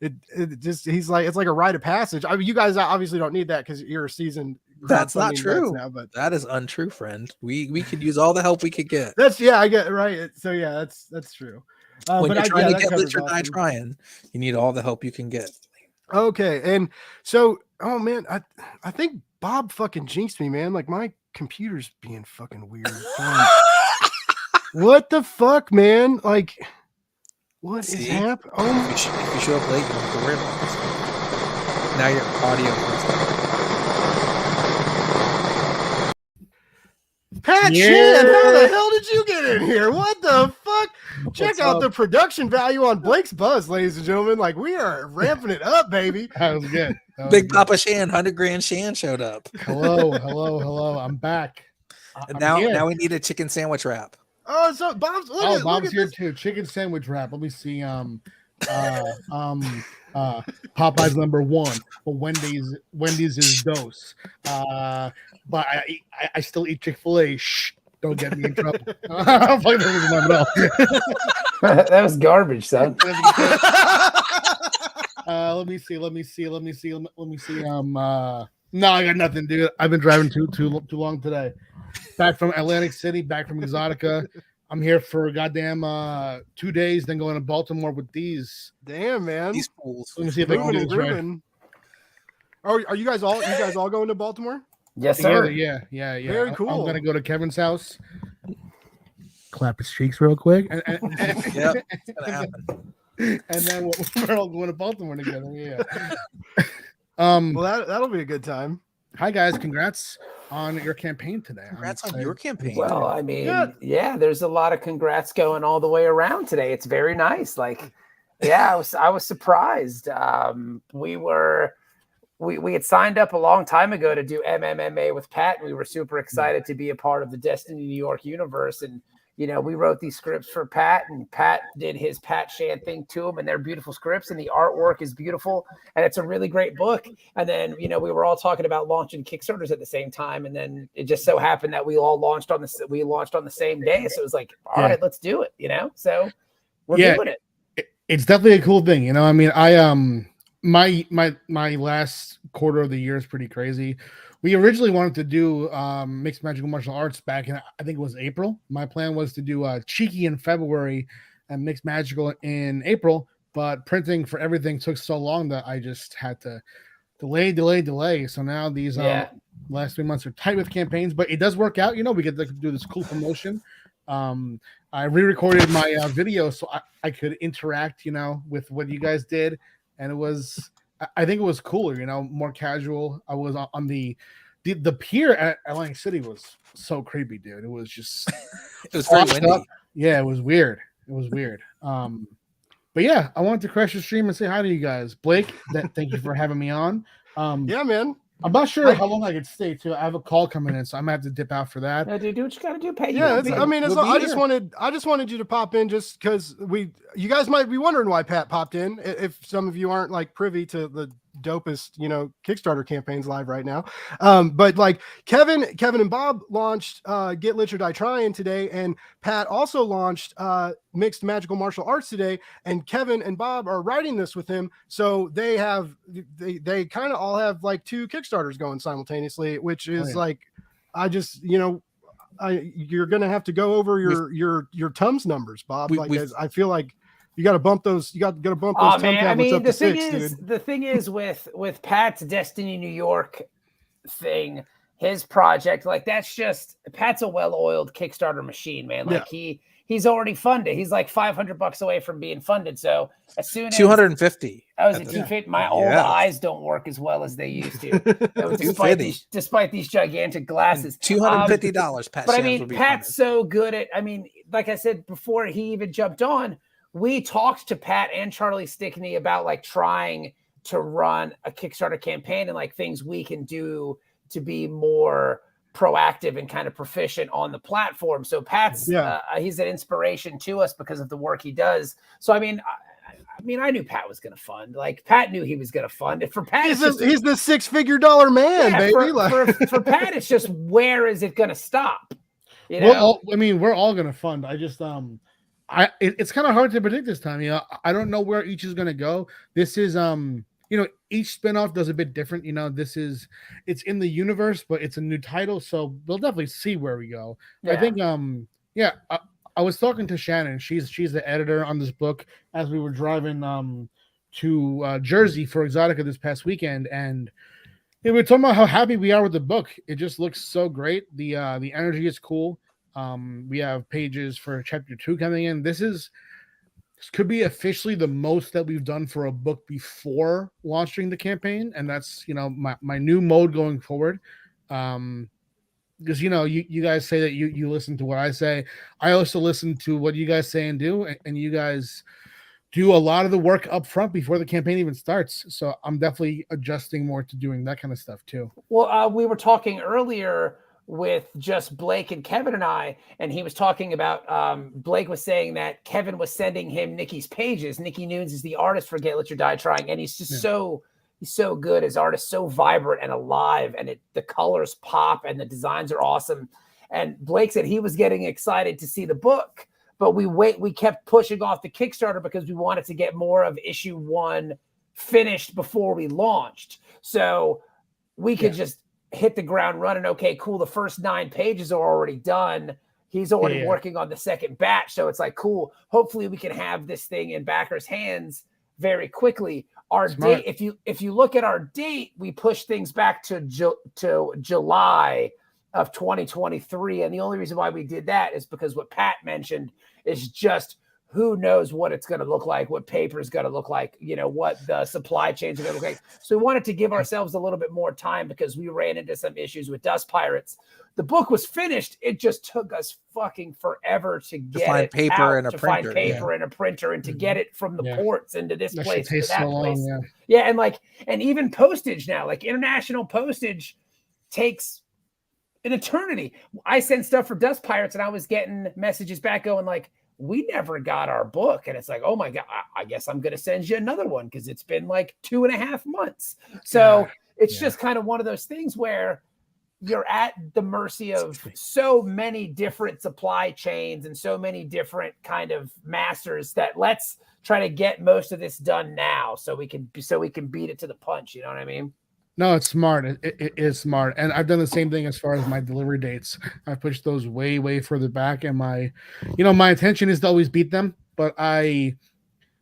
S1: he's like, it's like a rite of passage. I mean, you guys obviously don't need that because you're a seasoned.
S2: That's not true. Now, but that is untrue, friend. We could use all the help we could get.
S1: I get right. So yeah, that's true.
S2: When you're trying to get Lich or Die Tryin', you need all the help you can get.
S1: Okay, and so, oh man, I think Bob fucking jinxed me, man. Like my computer's being fucking weird. What the fuck, man? Like, what is happening? Oh,
S2: if you show up late, you don't have to worry about this. Now your audio.
S1: Pat Chan, how the hell did you get in here? What the fuck? Check out the production value on Blake's Buzz, ladies and gentlemen. Like we are ramping it up, baby.
S4: That was good.
S2: Big Papa Shan, 100 grand Shan showed up.
S4: Hello. I'm back.
S2: And
S4: I'm here.
S2: now we need a chicken sandwich wrap.
S1: Oh, so Bob's
S4: Bob's here
S1: this.
S4: too. Chicken sandwich wrap. Let me see. Popeye's number one, but Wendy's is dose. But I still eat Chick-fil-A. Shh, don't get me in trouble. I'm fucking with my mouth.
S3: That was garbage, son.
S4: Let me see. No, I got nothing, dude. I've been driving too long today. Back from Atlantic City, back from Exotica. I'm here for goddamn 2 days, then going to Baltimore with these.
S1: Damn, man.
S2: These fools.
S4: Let me see if I can do this right.
S1: Oh, are you guys all going to Baltimore?
S3: Yes, sir.
S4: Yeah.
S1: Very cool.
S4: I'm gonna go to Kevin's house, clap his cheeks real quick, and
S2: Yep, it's gonna happen.
S4: And then we're all going to Baltimore together. Yeah.
S1: Well, that'll be a good time.
S4: Hi guys, congrats on your campaign today.
S2: Congrats on your campaign.
S3: Well, I mean, yeah, there's a lot of congrats going all the way around today. It's very nice. Like, yeah, I was surprised. We had signed up a long time ago to do MMMA with Pat, and we were super excited to be a part of the Destiny New York universe. And we wrote these scripts for Pat, and Pat did his Pat Shan thing to them, and they're beautiful scripts, and the artwork is beautiful, and it's a really great book. And then, we were all talking about launching Kickstarters at the same time, and then it just so happened that we launched on the same day. So it was like, all right, let's do it, So we're doing it.
S4: It's definitely a cool thing, I mean, my last quarter of the year is pretty crazy. We originally wanted to do mixed magical martial arts back in, I think it was April. My plan was to do Cheeky in February and mixed magical in April, but printing for everything took so long that I just had to delay. So now these last 3 months are tight with campaigns, but it does work out. We get to do this cool promotion. I re-recorded my video so I could interact, with what you guys did, and I think it was cooler, more casual. I was on the pier at Atlantic City was so creepy, dude. It was just
S2: it was very windy.
S4: Up. Yeah, it was weird. But yeah, I wanted to crash the stream and say hi to you guys. Blake, thank you for having me on.
S1: Yeah, man.
S4: I'm not sure how long I could stay too. I have a call coming in, so I'm gonna have to dip out for that.
S3: Yeah, dude, do what you gotta do. Pay you.
S1: Yeah, I just wanted you to pop in just because you guys might be wondering why Pat popped in if some of you aren't like privy to the dopest Kickstarter campaigns live right now. But like Kevin and Bob launched Get Lich or Die Tryin today, and Pat also launched Mixed Magical Martial Arts today, and Kevin and Bob are writing this with him, so they kind of all have like 2 Kickstarters going simultaneously, which is like, I just you're gonna have to go over your Tums numbers, Bob. I feel like you got to bump those. You got to bump those.
S3: Man, I mean,
S1: up to 6, dude.
S3: The thing is with Pat's Destiny New York thing, his project, like Pat's a well-oiled Kickstarter machine, man. Like he's already funded. He's like $500 away from being funded. So as soon as
S2: 250,
S3: I was at 250. My old eyes don't work as well as they used to. despite these gigantic glasses,
S2: $250. Pat,
S3: but I mean, Pat's so good at. I mean, like I said before, he even jumped on. We talked to Pat and Charlie Stickney about like trying to run a Kickstarter campaign and like things we can do to be more proactive and kind of proficient on the platform. So Pat's he's an inspiration to us because of the work he does. So I mean, I knew Pat was going to fund. Like Pat knew he was going to fund it. For Pat, he's the
S1: $6-figure man, baby.
S3: For Pat, it's just where is it going to stop?
S4: We're all going to fund. I just it's kind of hard to predict this time. I don't know where each is going to go. This is each spinoff does a bit different. It's in the universe, but it's a new title, so we'll definitely see where we go. I think I was talking to Shannon. She's the editor on this book as we were driving to Jersey for Exotica this past weekend, and we were talking about how happy we are with the book. It just looks so great. The energy is cool. We have pages for chapter 2 coming in. This could be officially the most that we've done for a book before launching the campaign, and that's my new mode going forward. Because you guys say that you listen to what I say. I also listen to what you guys say and do, and you guys do a lot of the work up front before the campaign even starts. So I'm definitely adjusting more to doing that kind of stuff too.
S3: Well, we were talking earlier. with just Blake and Kevin and I, and he was talking about Blake was saying that Kevin was sending him Nikki's pages. Nikki Nunes is the artist for Get Lit or Die Trying, and he's just he's so good. His art is so vibrant and alive, and the colors pop and the designs are awesome. And Blake said he was getting excited to see the book, but we kept pushing off the Kickstarter because we wanted to get more of issue 1 finished before we launched. So we could just hit the ground running. Okay, cool. The first 9 pages are already done. He's already working on the second batch. So it's like, cool. Hopefully we can have this thing in backers' hands very quickly. Our date, if you look at our date, we pushed things back to July of 2023. And the only reason why we did that is because what Pat mentioned is just who knows what it's going to look like, what paper is going to look like, what the supply chains are going to look like. So we wanted to give ourselves a little bit more time because we ran into some issues with Dust Pirates. The book was finished. It just took us fucking forever to find
S2: paper and a printer.
S3: Find paper and a printer and to get it from the ports into this place to that place.
S4: Long,
S3: and even postage now, like international postage takes an eternity. I sent stuff for Dust Pirates and I was getting messages back going like, we never got our book. And it's like, oh my God, I guess I'm going to send you another one because it's been like 2.5 months. So it's just kind of one of those things where you're at the mercy of so many different supply chains and so many different kind of masters that let's try to get most of this done now so we can beat it to the punch. You know what I mean?
S4: No, it's smart. It is smart. And I've done the same thing as far as my delivery dates. I've pushed those way, way further back. And my intention is to always beat them. But I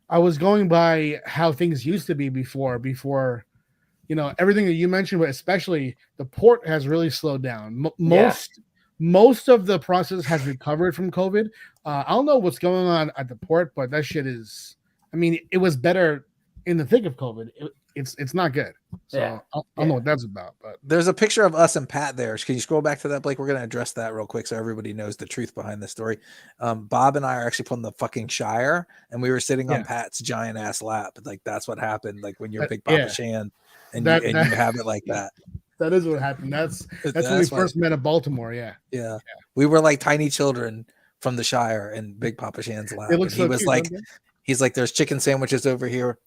S4: was going by how things used to be before, everything that you mentioned, but especially the port has really slowed down. Most of the process has recovered from COVID. I don't know what's going on at the port, but that shit is, it was better in the thick of COVID. It's not good. So I don't know what that's about. But
S2: there's a picture of us and Pat there. Can you scroll back to that, Blake? We're going to address that real quick so everybody knows the truth behind the story. Bob and I are actually from the fucking Shire, and we were sitting on Pat's giant ass lap. Like that's what happened. Like when you're Big Papa Shan and you have it like that.
S4: That is what happened. That's when we first met at Baltimore. Yeah.
S2: We were like tiny children from the Shire in Big Papa Shan's lap.
S4: It looks
S2: he was like, he's like, there's chicken sandwiches over here.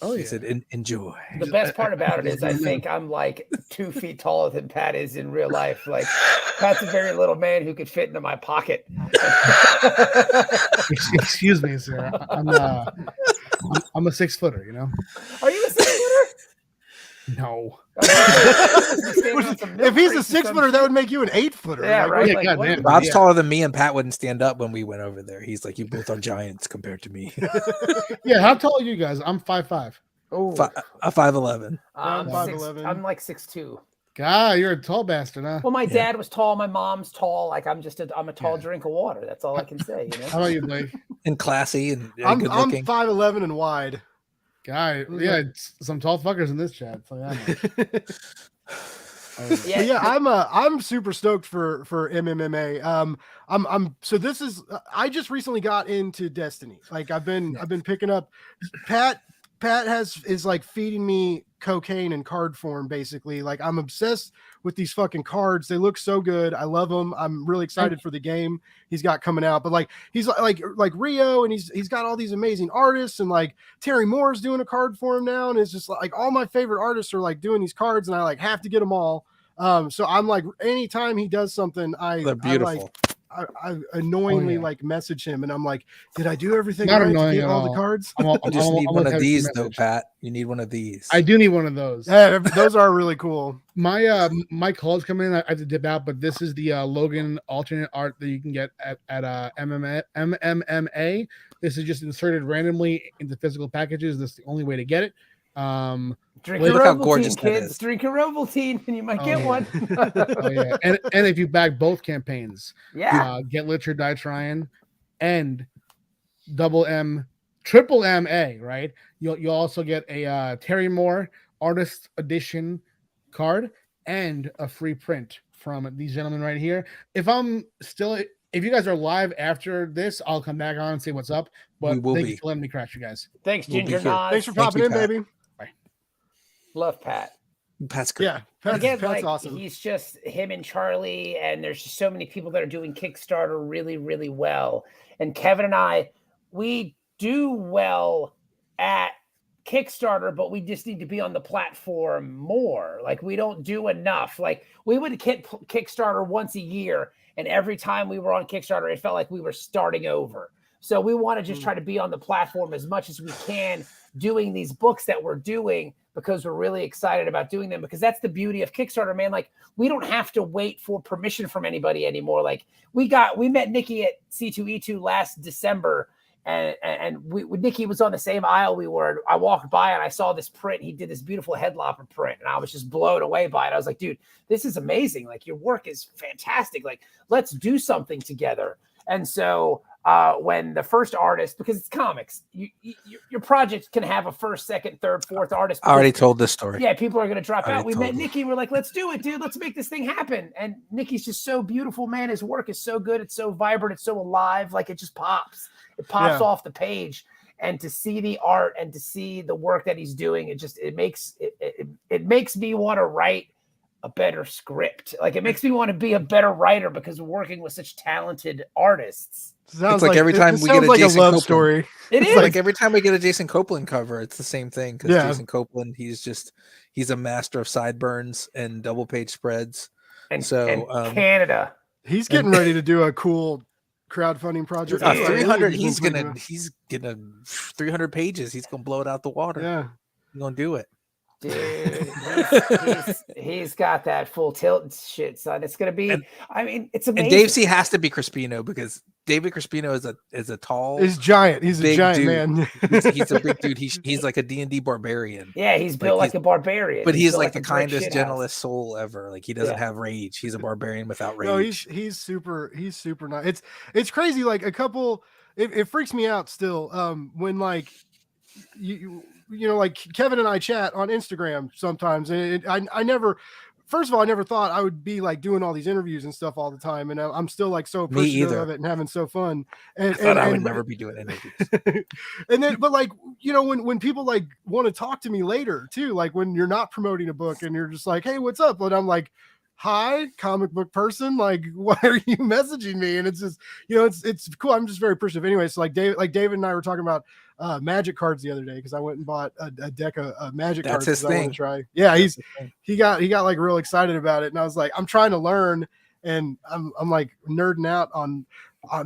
S4: Oh,
S2: he said, enjoy.
S3: The best part about it is I think I'm like 2 feet taller than Pat is in real life. Like Pat's a very little man who could fit into my pocket.
S4: Excuse me, sir. I'm a 6-footer,
S3: Are you a 6-footer?
S4: No.
S1: If he's a 6-footer, that would make you an 8-footer.
S3: Yeah, right.
S4: Like,
S2: Bob's taller than me, and Pat wouldn't stand up when we went over there. He's like, you both are giants compared to me.
S4: Yeah, how tall are you guys? I'm 5'5".
S3: Oh,
S2: 5'11".
S3: I'm
S1: 5'11".
S3: I'm like 6'2".
S4: God, you're a tall bastard, huh?
S3: Well, my dad was tall. My mom's tall. Like I'm a tall drink of water. That's all I can say.
S4: How about you, Blake?
S2: And classy and
S1: I'm
S2: good looking.
S1: 5'11" and wide.
S4: Guy, it's some tall fuckers in this chat. So
S1: I'm super stoked for MMMA. So this is I just recently got into Destiny. Like I've been picking up. Pat is like feeding me cocaine in card form, basically. Like I'm obsessed with these fucking cards. They look so good. I love them. I'm really excited for the game he's got coming out. But like he's like Rio, and he's got all these amazing artists, and like Terry Moore's doing a card for him now, and it's just like all my favorite artists are like doing these cards, and I like have to get them all. So I'm like, anytime he does something,
S2: they're beautiful.
S1: I annoyingly like message him, and I'm like, did I do everything
S4: Not
S1: right
S4: annoying
S1: to get
S4: at
S1: all
S4: all.
S1: the cards?
S2: You just need one of these though, Pat. You need one of these.
S4: I do need one of those.
S1: Yeah, those are really cool.
S4: My calls come in. I have to dip out, but this is the Logan alternate art that you can get at MMMA. This is just inserted randomly into physical packages. That's the only way to get it.
S3: Drink your Ovaltine, kids. Drink your Ovaltine, and you might get one.
S4: And if you back both campaigns, Get Lit or Die Tryin and Triple MA, right? You'll also get a Terry Moore Artist Edition card and a free print from these gentlemen right here. If you guys are live after this, I'll come back on and say what's up. But thank you for letting me crash, you guys.
S3: Thanks, Ginger Nas.
S1: Thanks for popping in, baby.
S3: Love Pat.
S2: Pat's great.
S1: Yeah, Pat's,
S3: Again,
S1: Pat's
S3: like
S1: awesome.
S3: he's just him and Charlie, and there's just so many people that are doing Kickstarter really, really well. And Kevin and I, we do well at Kickstarter, but we just need to be on the platform more. Like we don't do enough. Like we would hit Kickstarter once a year, and every time we were on Kickstarter, it felt like we were starting over. So we want to just try to be on the platform as much as we can, doing these books that we're doing, because we're really excited about doing them, because that's the beauty of Kickstarter, man. Like we don't have to wait for permission from anybody anymore. Like we met Nikki at C2E2 last December, and Nikki was on the same aisle we were. I walked by and I saw this print. He did this beautiful headlopper print, and I was just blown away by it. I was like, dude, this is amazing. Like your work is fantastic. Like let's do something together. And so when the first artist, because it's comics, your project can have a first, second, third, fourth artist.
S2: I already told this story.
S3: Yeah, people are going to drop out. We met Nikki. We're like, let's do it, dude. Let's make this thing happen. And Nikki's just so beautiful, man. His work is so good. It's so vibrant. It's so alive. Like it just pops. It pops off the page. And to see the art and to see the work that he's doing, it makes me want to write a better script. Like it makes me want to be a better writer, because we're working with such talented artists.
S1: Sounds
S2: it's like every time we get a
S1: like
S2: Jason
S1: a love
S2: Copeland
S1: story.
S3: It is
S2: like every time we get a Jason Copeland cover, it's the same thing. Because
S1: Yeah.
S2: Jason Copeland, he's a master of sideburns and double page spreads.
S3: and
S2: Canada.
S1: He's getting ready to do a cool crowdfunding project.
S2: 300. He's gonna 300 pages. He's gonna blow it out the water.
S1: Yeah,
S2: He's gonna do it.
S3: Dude, he's got that full tilt shit, son. It's gonna be. It's amazing.
S2: And Dave C has to be Crispino, because David Crispino is a tall.
S1: he's giant. He's a giant
S2: dude.
S1: man.
S2: he's a big dude. He's like a D&D barbarian.
S3: Yeah, he's built like a barbarian.
S2: But he's
S3: built
S2: like the
S3: a brick
S2: kindest,
S3: shithouse.
S2: gentlest soul ever. Like he doesn't have rage. He's a barbarian without rage.
S1: No, he's super nice. It's crazy. Like it freaks me out still. When like you know, like Kevin and I chat on Instagram sometimes, and I never. First of all, I never thought I would be like doing all these interviews and stuff all the time, and I'm still like so appreciative of it and having so fun. And
S2: I would never be doing interviews.
S1: And then, but like, you know, when people like want to talk to me later too, like when you're not promoting a book and you're just like, hey, what's up? And I'm like, hi, comic book person. Like, why are you messaging me? And it's just, you know, it's cool. I'm just very appreciative. Anyway, so like David and I were talking about magic cards the other day, because I went and bought a deck of magic cards.
S2: That's his thing.
S1: I want to try. Yeah, he got like real excited about it, and I was like, I'm trying to learn, and I'm like nerding out on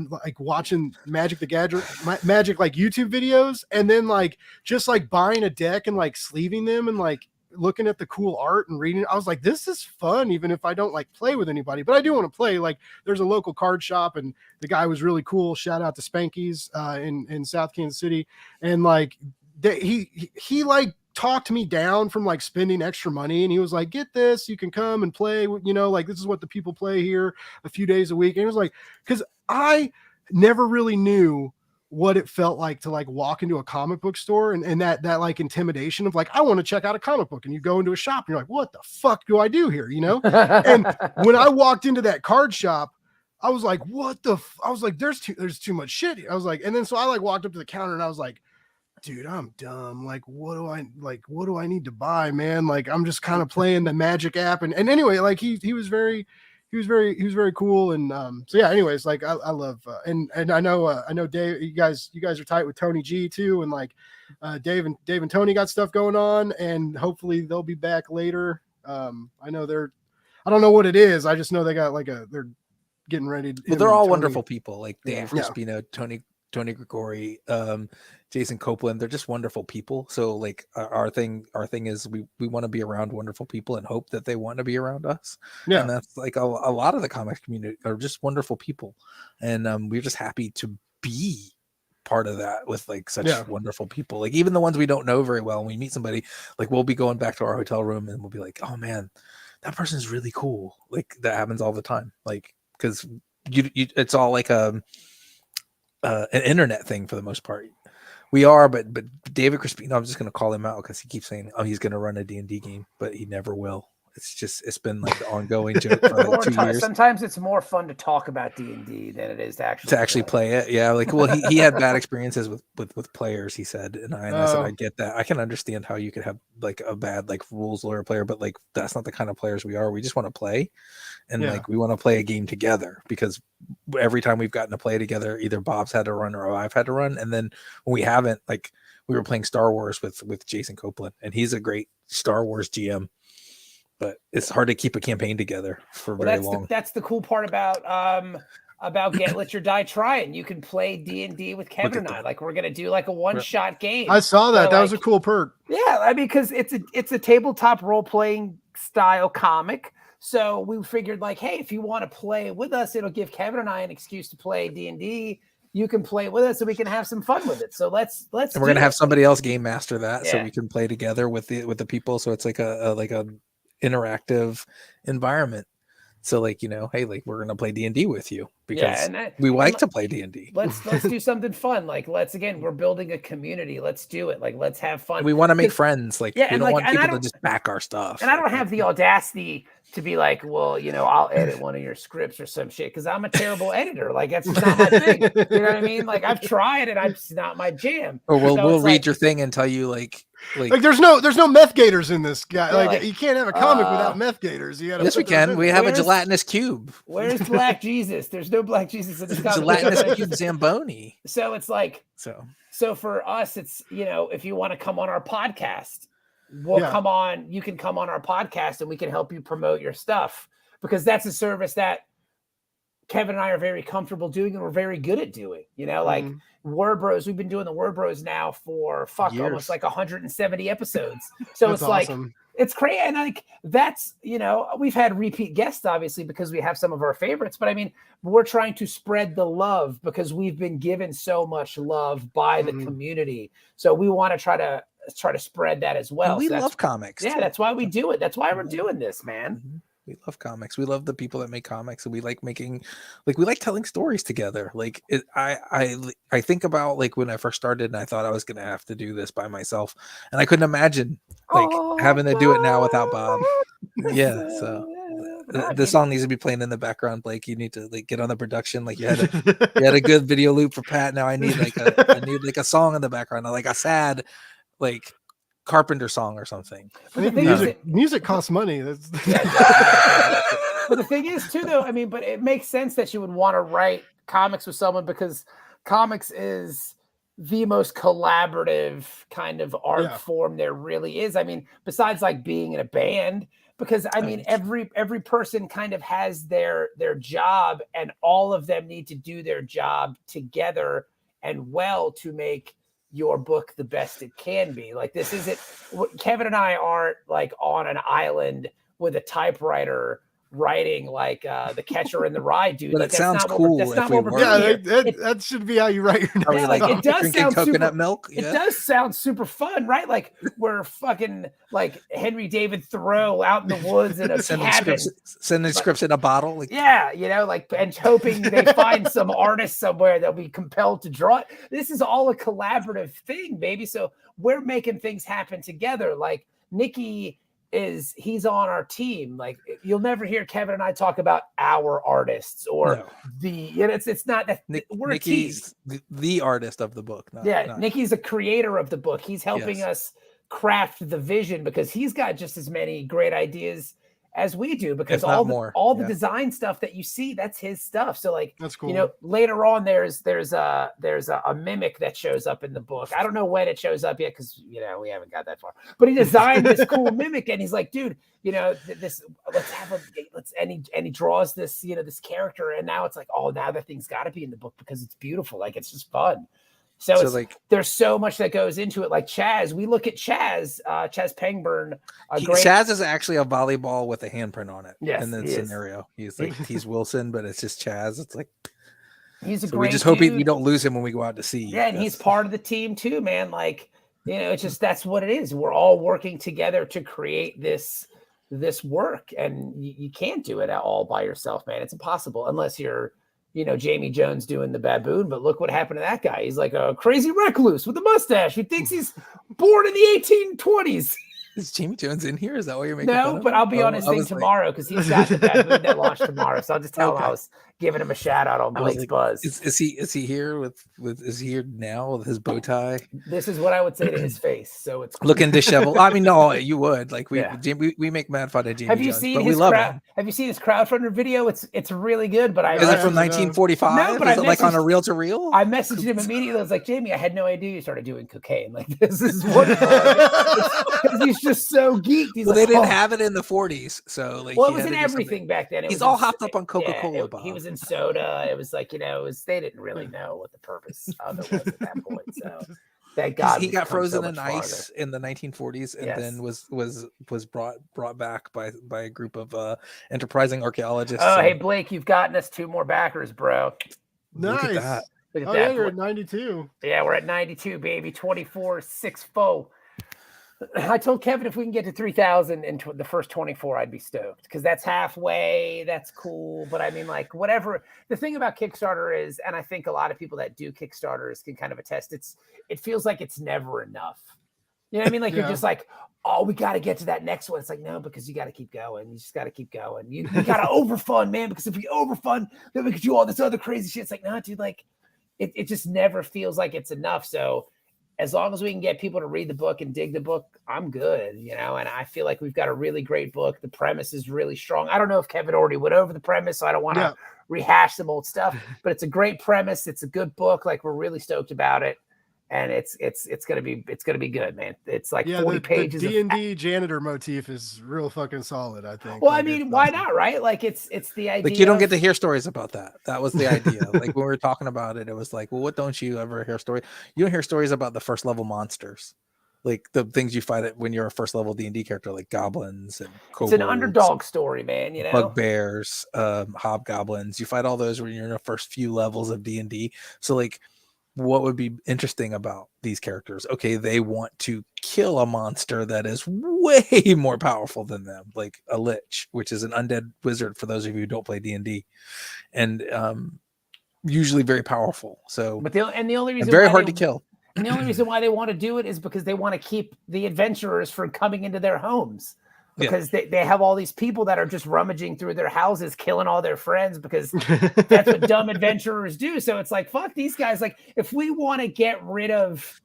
S1: like watching Magic the Gathering, Magic like YouTube videos, and then like just like buying a deck and like sleeving them and like looking at the cool art and reading it. I was like, this is fun, even if I don't like play with anybody, but I do want to play. Like there's a local card shop, and the guy was really cool. Shout out to Spanky's in South Kansas City. And like he like talked me down from like spending extra money, and he was like, get this, you can come and play, you know, like this is what the people play here a few days a week. And it was like, because I never really knew what it felt like to like walk into a comic book store and that like intimidation of like, I want to check out a comic book, and you go into a shop and you're like, what the fuck do I do here, you know? And when I walked into that card shop, I was like, what the I was like, there's too much shit. I was like, and then so I like walked up to the counter and I was like, dude, I'm dumb. Like, what do I need to buy, man? Like, I'm just kind of playing the Magic app. And anyway, like he was very cool. And so yeah, anyways, like I love and I know Dave, you guys are tight with Tony G too, and like Dave and Tony got stuff going on, and hopefully they'll be back later. I know I don't know what it is. I just know they got like they're getting ready.
S2: Well, they're all wonderful people, like Dave Crispino, Tony Grigori, Jason Copeland. They're just wonderful people. So like our thing is we want to be around wonderful people and hope that they want to be around us. Yeah. And that's like a lot of the comics community are just wonderful people. And we're just happy to be part of that with like such wonderful people. Like even the ones we don't know very well, when we meet somebody, like we'll be going back to our hotel room and we'll be like, oh man, that person's really cool. Like that happens all the time. Like, cause you it's all like an internet thing for the most part. We are, but David Crispino, I'm just going to call him out because he keeps saying, oh, he's going to run a D&D game, but he never will. it's been like the ongoing joke for like 2 years.
S3: Sometimes it's more fun to talk about D&D than it is to actually
S2: play it. Yeah, like, well, he had bad experiences with players, he said, and I said I get that. I can understand how you could have like a bad like rules lawyer player, but like that's not the kind of players we are. We just want to play, and like we want to play a game together, because every time we've gotten to play together, either Bob's had to run or I've had to run, and then when we haven't, like we were playing Star Wars with Jason Copeland, and he's a great Star Wars GM. But it's hard to keep a campaign together for very long.
S3: That's the cool part about Get Lit or Die Tryin. You can play D&D with Kevin and I. Like, we're gonna do like a one-shot game.
S1: I saw that. That was a cool perk.
S3: Yeah, I mean, because it's a tabletop role-playing style comic. So we figured, like, hey, if you want to play with us, it'll give Kevin and I an excuse to play D&D. You can play with us, so we can have some fun with it. So let's. And
S2: we're gonna have somebody else game master that, so we can play together with the people. So it's like a interactive environment. So like, you know, hey, like we're gonna play D&D with you because we like to play D&D.
S3: Let's do something fun. Like, we're building a community. Let's do it. Like, let's have fun.
S2: We want to make friends. Like, we don't want people to just back our stuff.
S3: And I don't have the audacity to be like, well, you know, I'll edit one of your scripts or some shit, because I'm a terrible editor. Like, that's not my thing. You know what I mean? Like, I've tried and it's not my jam.
S2: Or we'll read your thing and tell you like
S1: there's no meth gators in this guy. Like, you can't have a comic without meth gators. You gotta
S2: yes, we can. We have a gelatinous cube.
S3: Where's Black Jesus? There's no Black Jesus in this comic.
S2: Gelatinous cube Zamboni.
S3: So it's like so for us, it's, you know, if you want to come on our podcast, come on. You can come on our podcast and we can help you promote your stuff, because that's a service that Kevin and I are very comfortable doing and we're very good at doing. You know, like Word Bros. We've been doing the Word Bros now for almost like 170 episodes. So it's awesome. Like, it's crazy. And like, that's, you know, we've had repeat guests, obviously, because we have some of our favorites, but I mean, we're trying to spread the love because we've been given so much love by the community. So we want to try to spread that as well.
S2: And we love comics.
S3: Yeah, that's why we do it. That's why we're doing this, man.
S2: We love comics. We love the people that make comics, and we like making, like, we like telling stories together. Like, I think about like when I first started, and I thought I was gonna have to do this by myself, and I couldn't imagine like having to do it now without Bob. Yeah, so the song needs to be playing in the background. Blake, you need to like get on the production. Like, you had a good video loop for Pat. Now I need like a song in the background, like a sad like Carpenter song or something.
S1: I think music costs money. That's
S3: but the thing is too, though, I mean, but it makes sense that you would want to write comics with someone, because comics is the most collaborative kind of art form there really is. I mean, besides like being in a band, because I mean, every person kind of has their job, and all of them need to do their job together and well to make your book the best it can be. Like, this isn't, Kevin and I aren't like on an island with a typewriter writing like The Catcher in the Rye, dude.
S2: But
S3: like,
S2: it sounds cool.
S1: That should be how you write your
S3: novel. Like, it does
S2: drinking
S3: sound
S2: coconut
S3: super,
S2: milk.
S3: It does sound super fun, right? Like, we're fucking like Henry David Thoreau out in the woods in a cabin,
S2: sending scripts in a bottle. Like,
S3: yeah, you know, like, and hoping they find some artist somewhere that'll be compelled to draw it. This is all a collaborative thing, baby. So we're making things happen together. Like, Nikki he's on our team. Like, you'll never hear Kevin and I talk about our artists or it's not that we're
S2: Nikki's the artist of the book.
S3: Nikki's a creator of the book. He's helping us craft the vision, because he's got just as many great ideas as we do, because all the design stuff that you see, that's his stuff. So like,
S1: that's cool.
S3: You know, later on there's a mimic that shows up in the book. I don't know when it shows up yet, because, you know, we haven't got that far, but he designed this cool mimic, and he's like, dude, you know, and he draws this, you know, this character, and now it's like, oh, now that thing's got to be in the book because it's beautiful. Like, it's just fun. So it's like, there's so much that goes into it. Like Chaz, we look at Chaz Pangburn.
S2: Chaz is actually a volleyball with a handprint on it.
S3: Yes,
S2: in the scenario, he's like he's Wilson, but it's just Chaz. It's like
S3: he's a
S2: so
S3: great.
S2: We just hope we don't lose him when we go out to sea.
S3: Yeah, and he's part of the team too, man. Like, you know, it's just that's what it is. We're all working together to create this work, and you can't do it all by yourself, man. It's impossible unless you're, you know, Jamie Jones doing the baboon. But look what happened to that guy. He's like a crazy recluse with a mustache who thinks he's born in the 1820s.
S2: Is Jamie Jones in here? Is that why you're making fun
S3: No,
S2: of
S3: but
S2: him?
S3: I'll be on
S2: Oh,
S3: his
S2: I
S3: thing
S2: was like-
S3: tomorrow because he's got the bad mood that launched tomorrow. So I'll just tell him I
S2: Okay.
S3: was giving him a shout out on
S2: I was
S3: Blake's
S2: like,
S3: Buzz.
S2: is he here with is he here now with his bow tie?
S3: This is what I would say to his face. So it's cool.
S2: Looking disheveled. I mean, no, you would. Like
S3: Yeah.
S2: we make mad fun of Jamie
S3: Have you
S2: Jones,
S3: seen
S2: but we
S3: his
S2: love
S3: crowd?
S2: him.
S3: Have you seen his crowdfunder video? It's really good. But I
S2: Is it from
S1: No.
S2: 1945?
S3: No, but
S2: is
S3: I
S2: it like on a
S3: messaged-
S2: reel to reel?
S3: I messaged him immediately. I was like, Jamie, I had no idea you started doing cocaine. Like this is wonderful. Because he's just so geeked. He's
S2: Well,
S3: like,
S2: they didn't
S3: "Oh."
S2: have it in the 40s, so like
S3: Well, it
S2: he
S3: was
S2: had
S3: in
S2: to do something.
S3: everything back then. It
S2: He's
S3: was
S2: all
S3: in-
S2: hopped up on
S3: yeah,
S2: Coca-Cola, Bob.
S3: he was in soda. It was like, they didn't really know what the purpose of it was at that point. So thank God
S2: He
S3: we've
S2: got
S3: come so
S2: frozen in
S3: much
S2: ice in the 1940s, and
S3: Yes.
S2: then was brought back by a group of enterprising archaeologists.
S3: farther. Oh, hey
S2: and
S3: Blake, you've gotten us 2 more backers, bro.
S2: look at
S1: Nice.
S2: that.
S3: Look at
S1: Oh yeah,
S3: that.
S1: you're at 92.
S3: Yeah, we're at 92, baby. 24-6-4. I told Kevin if we can get to 3,000 in the first 24, I'd be stoked because that's halfway. That's cool. But I mean, like, whatever. The thing about Kickstarter is, and I think a lot of people that do Kickstarters can kind of attest, it feels like it's never enough. You know what I mean? Like,
S1: Yeah.
S3: you're just like, oh, we got to get to that next one. It's like, no, because you got to keep going. You just got to keep going. You got to overfund, man, because if we overfund, then we could do all this other crazy shit. It's like, no, dude, like, it just never feels like it's enough. So, as long as we can get people to read the book and dig the book, I'm good, and I feel like we've got a really great book. The premise is really strong. I don't know if Kevin already went over the premise, so I don't want to rehash some old stuff, but it's a great premise. It's a good book. Like, we're really stoked about it. And it's gonna be good, man. It's like 40 pages.
S1: The D&D janitor motif is real fucking solid, I think.
S3: Well, I
S1: Like,
S3: mean,
S1: it's
S3: why
S1: awesome.
S3: not, right? Like, it's the idea.
S2: Like, you don't get to hear stories about that. That was the idea. Like, when we were talking about it, it was like, well, what don't you ever hear story? You don't hear stories about the first level monsters, like the things you fight when you're a first level D&D character, like goblins and kobolds.
S3: It's an underdog story, man.
S2: Bugbears, hobgoblins. You fight all those when you're in the first few levels of D&D. So, like, what would be interesting about these characters? Okay, they want to kill a monster that is way more powerful than them, like a Lich, which is an undead wizard for those of you who don't play D&D, and usually very powerful. So,
S3: But the only reason
S2: very
S3: why
S2: hard to kill.
S3: And the only reason why they want to do it is because they want to keep the adventurers from coming into their homes. Because they have all these people that are just rummaging through their houses, killing all their friends because that's what dumb adventurers do. So it's like, fuck these guys. Like, if we want to get rid of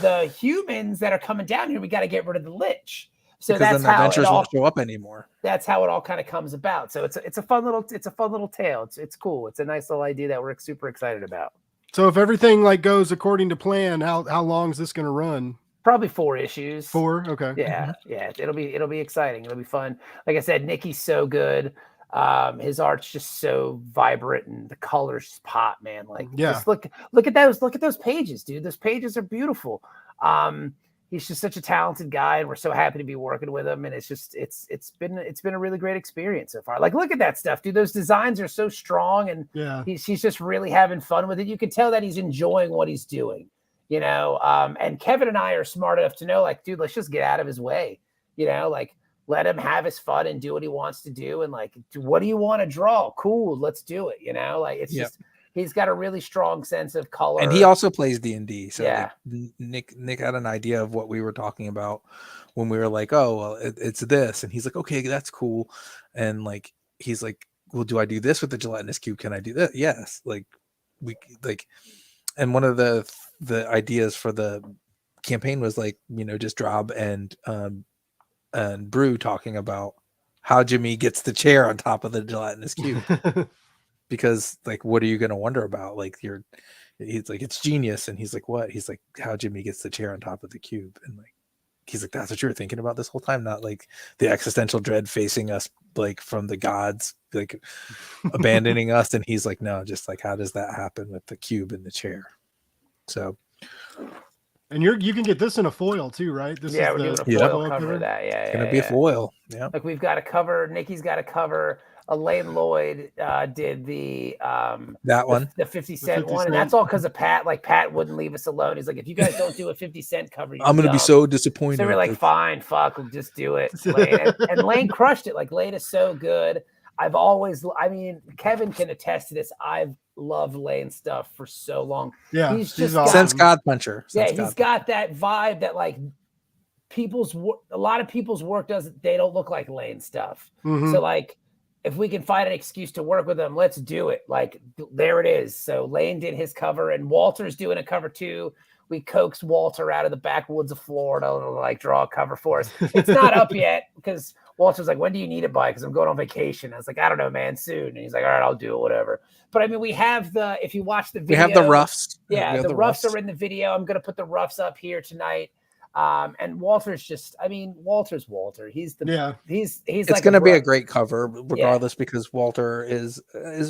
S3: the humans that are coming down here, we got to get rid of the Lich. So
S2: because
S3: that's
S2: then the
S3: how
S2: adventures
S3: it all
S2: won't show up anymore.
S3: That's how it all kind of comes about. So it's a fun little tale. It's cool. It's a nice little idea that we're super excited about.
S1: So if everything like goes according to plan, how long is this going to run?
S3: Probably 4 issues.
S1: 4? Okay.
S3: Yeah. It'll be exciting. It'll be fun. Like I said, Nikki's so good. His art's just so vibrant and the colors just pop, man. Like, just look at those pages, dude. Those pages are beautiful. He's just such a talented guy, and we're so happy to be working with him. And it's been a really great experience so far. Like, look at that stuff, dude. Those designs are so strong, and he's just really having fun with it. You can tell that he's enjoying what he's doing. And Kevin and I are smart enough to know, like, dude, let's just get out of his way, like, let him have his fun and do what he wants to do. And like, what do you want to draw? Cool. Let's do it. Like, it's just, he's got a really strong sense of color.
S2: And he also plays D&D. So
S3: Yeah.
S2: like, Nick had an idea of what we were talking about when we were like, oh, well, it's this. And he's like, okay, that's cool. And like, he's like, well, do I do this with the gelatinous cube? Can I do that? Yes. Like, and one of the ideas for the campaign was like, just Drob and Brew talking about how Jimmy gets the chair on top of the gelatinous cube. Because like, what are you going to wonder about? Like, he's like, it's genius. And he's like, what? He's like, how Jimmy gets the chair on top of the cube. And like, he's like, that's what you were thinking about this whole time, not like the existential dread facing us, like from the gods, like abandoning us. And he's like, no, just like, how does that happen with the cube and the chair? So,
S1: and you can get this in a foil too, right? This
S3: we're doing a foil cover of that. Yeah,
S2: it's gonna be a foil. Yeah,
S3: like we've got a cover. Nikki's got a cover. Elaine Lloyd did the
S2: that one,
S3: the 50 cent one, and that's all because of Pat. Like, Pat wouldn't leave us alone. He's like, if you guys don't do a 50 cent cover,
S2: I'm gonna be so disappointed.
S3: So we're like, fine, fuck, we'll just do it. Lane. And Lane crushed it. Like, Lane is so good. Kevin can attest to this. I've loved Lane stuff for so long.
S1: Yeah,
S3: he's just
S1: awesome.
S2: Since God Puncher.
S3: He's got that vibe that, like, a lot of people's work they don't look like Lane stuff.
S1: Mhm.
S3: So like, if we can find an excuse to work with them, let's do it. Like, there it is. So Lane did his cover, and Walter's doing a cover too. We coaxed Walter out of the backwoods of Florida to like draw a cover for us. It's not up yet because Walter's like, when do you need it by? Because I'm going on vacation. I was like, I don't know, man, soon. And he's like, all right, I'll do it, whatever. But I mean, we have if you watch the video,
S2: we have the roughs.
S3: Yeah, the roughs are in the video. I'm going to put the roughs up here tonight. And Walter's Walter's Walter. He's
S2: It's
S3: like
S2: going to be a great cover regardless, because Walter is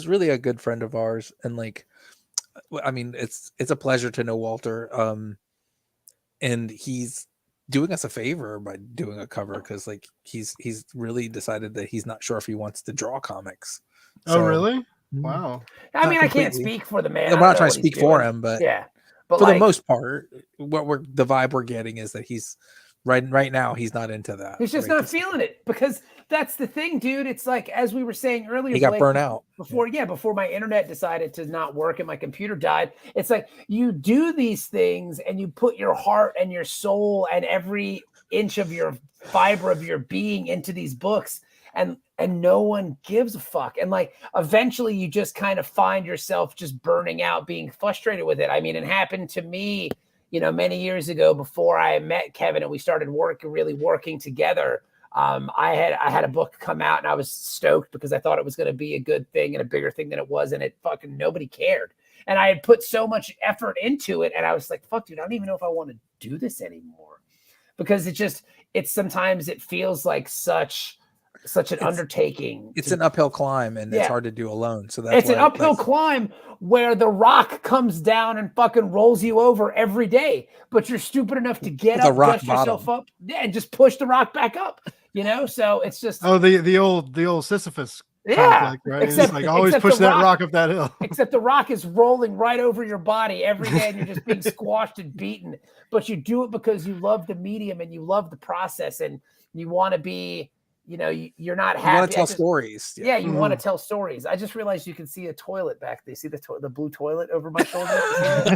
S2: really a good friend of ours. And like, I mean, it's a pleasure to know Walter. And he's doing us a favor by doing a cover, because like he's really decided that he's not sure if he wants to draw comics.
S1: Oh, really? Wow.
S3: I mean, I can't speak for the man.
S2: I'm not trying to speak for him, but
S3: yeah. But
S2: for
S3: like,
S2: the most part, the vibe we're getting is that he's right now he's not into that.
S3: He's just not feeling it, because that's the thing, dude. It's like, as we were saying earlier,
S2: he got burnt out
S3: before my internet decided to not work and my computer died. It's like, you do these things and you put your heart and your soul and every inch of your fiber of your being into these books, and no one gives a fuck. And like, eventually you just kind of find yourself just burning out, being frustrated with it. I mean, it happened to me, many years ago before I met Kevin and we started really working together. I had a book come out and I was stoked because I thought it was going to be a good thing and a bigger thing than it was. And it fucking nobody cared. And I had put so much effort into it. And I was like, fuck, dude, I don't even know if I want to do this anymore, because sometimes it feels like such an undertaking.
S2: It's an uphill climb, and it's hard to do alone. So
S3: it's an uphill climb where the rock comes down and fucking rolls you over every day, but you're stupid enough to get up, dust yourself up, and just push the rock back up. So it's just
S1: the old Sisyphus. Conflict, right? Except like always push that rock up that hill.
S3: Except the rock is rolling right over your body every day, and you're just being squashed and beaten. But you do it because you love the medium and you love the process, and you want to be. You're not happy.
S2: You want to tell stories.
S3: Yeah, you want to tell stories. I just realized you can see a toilet back there. See the blue toilet over my shoulder?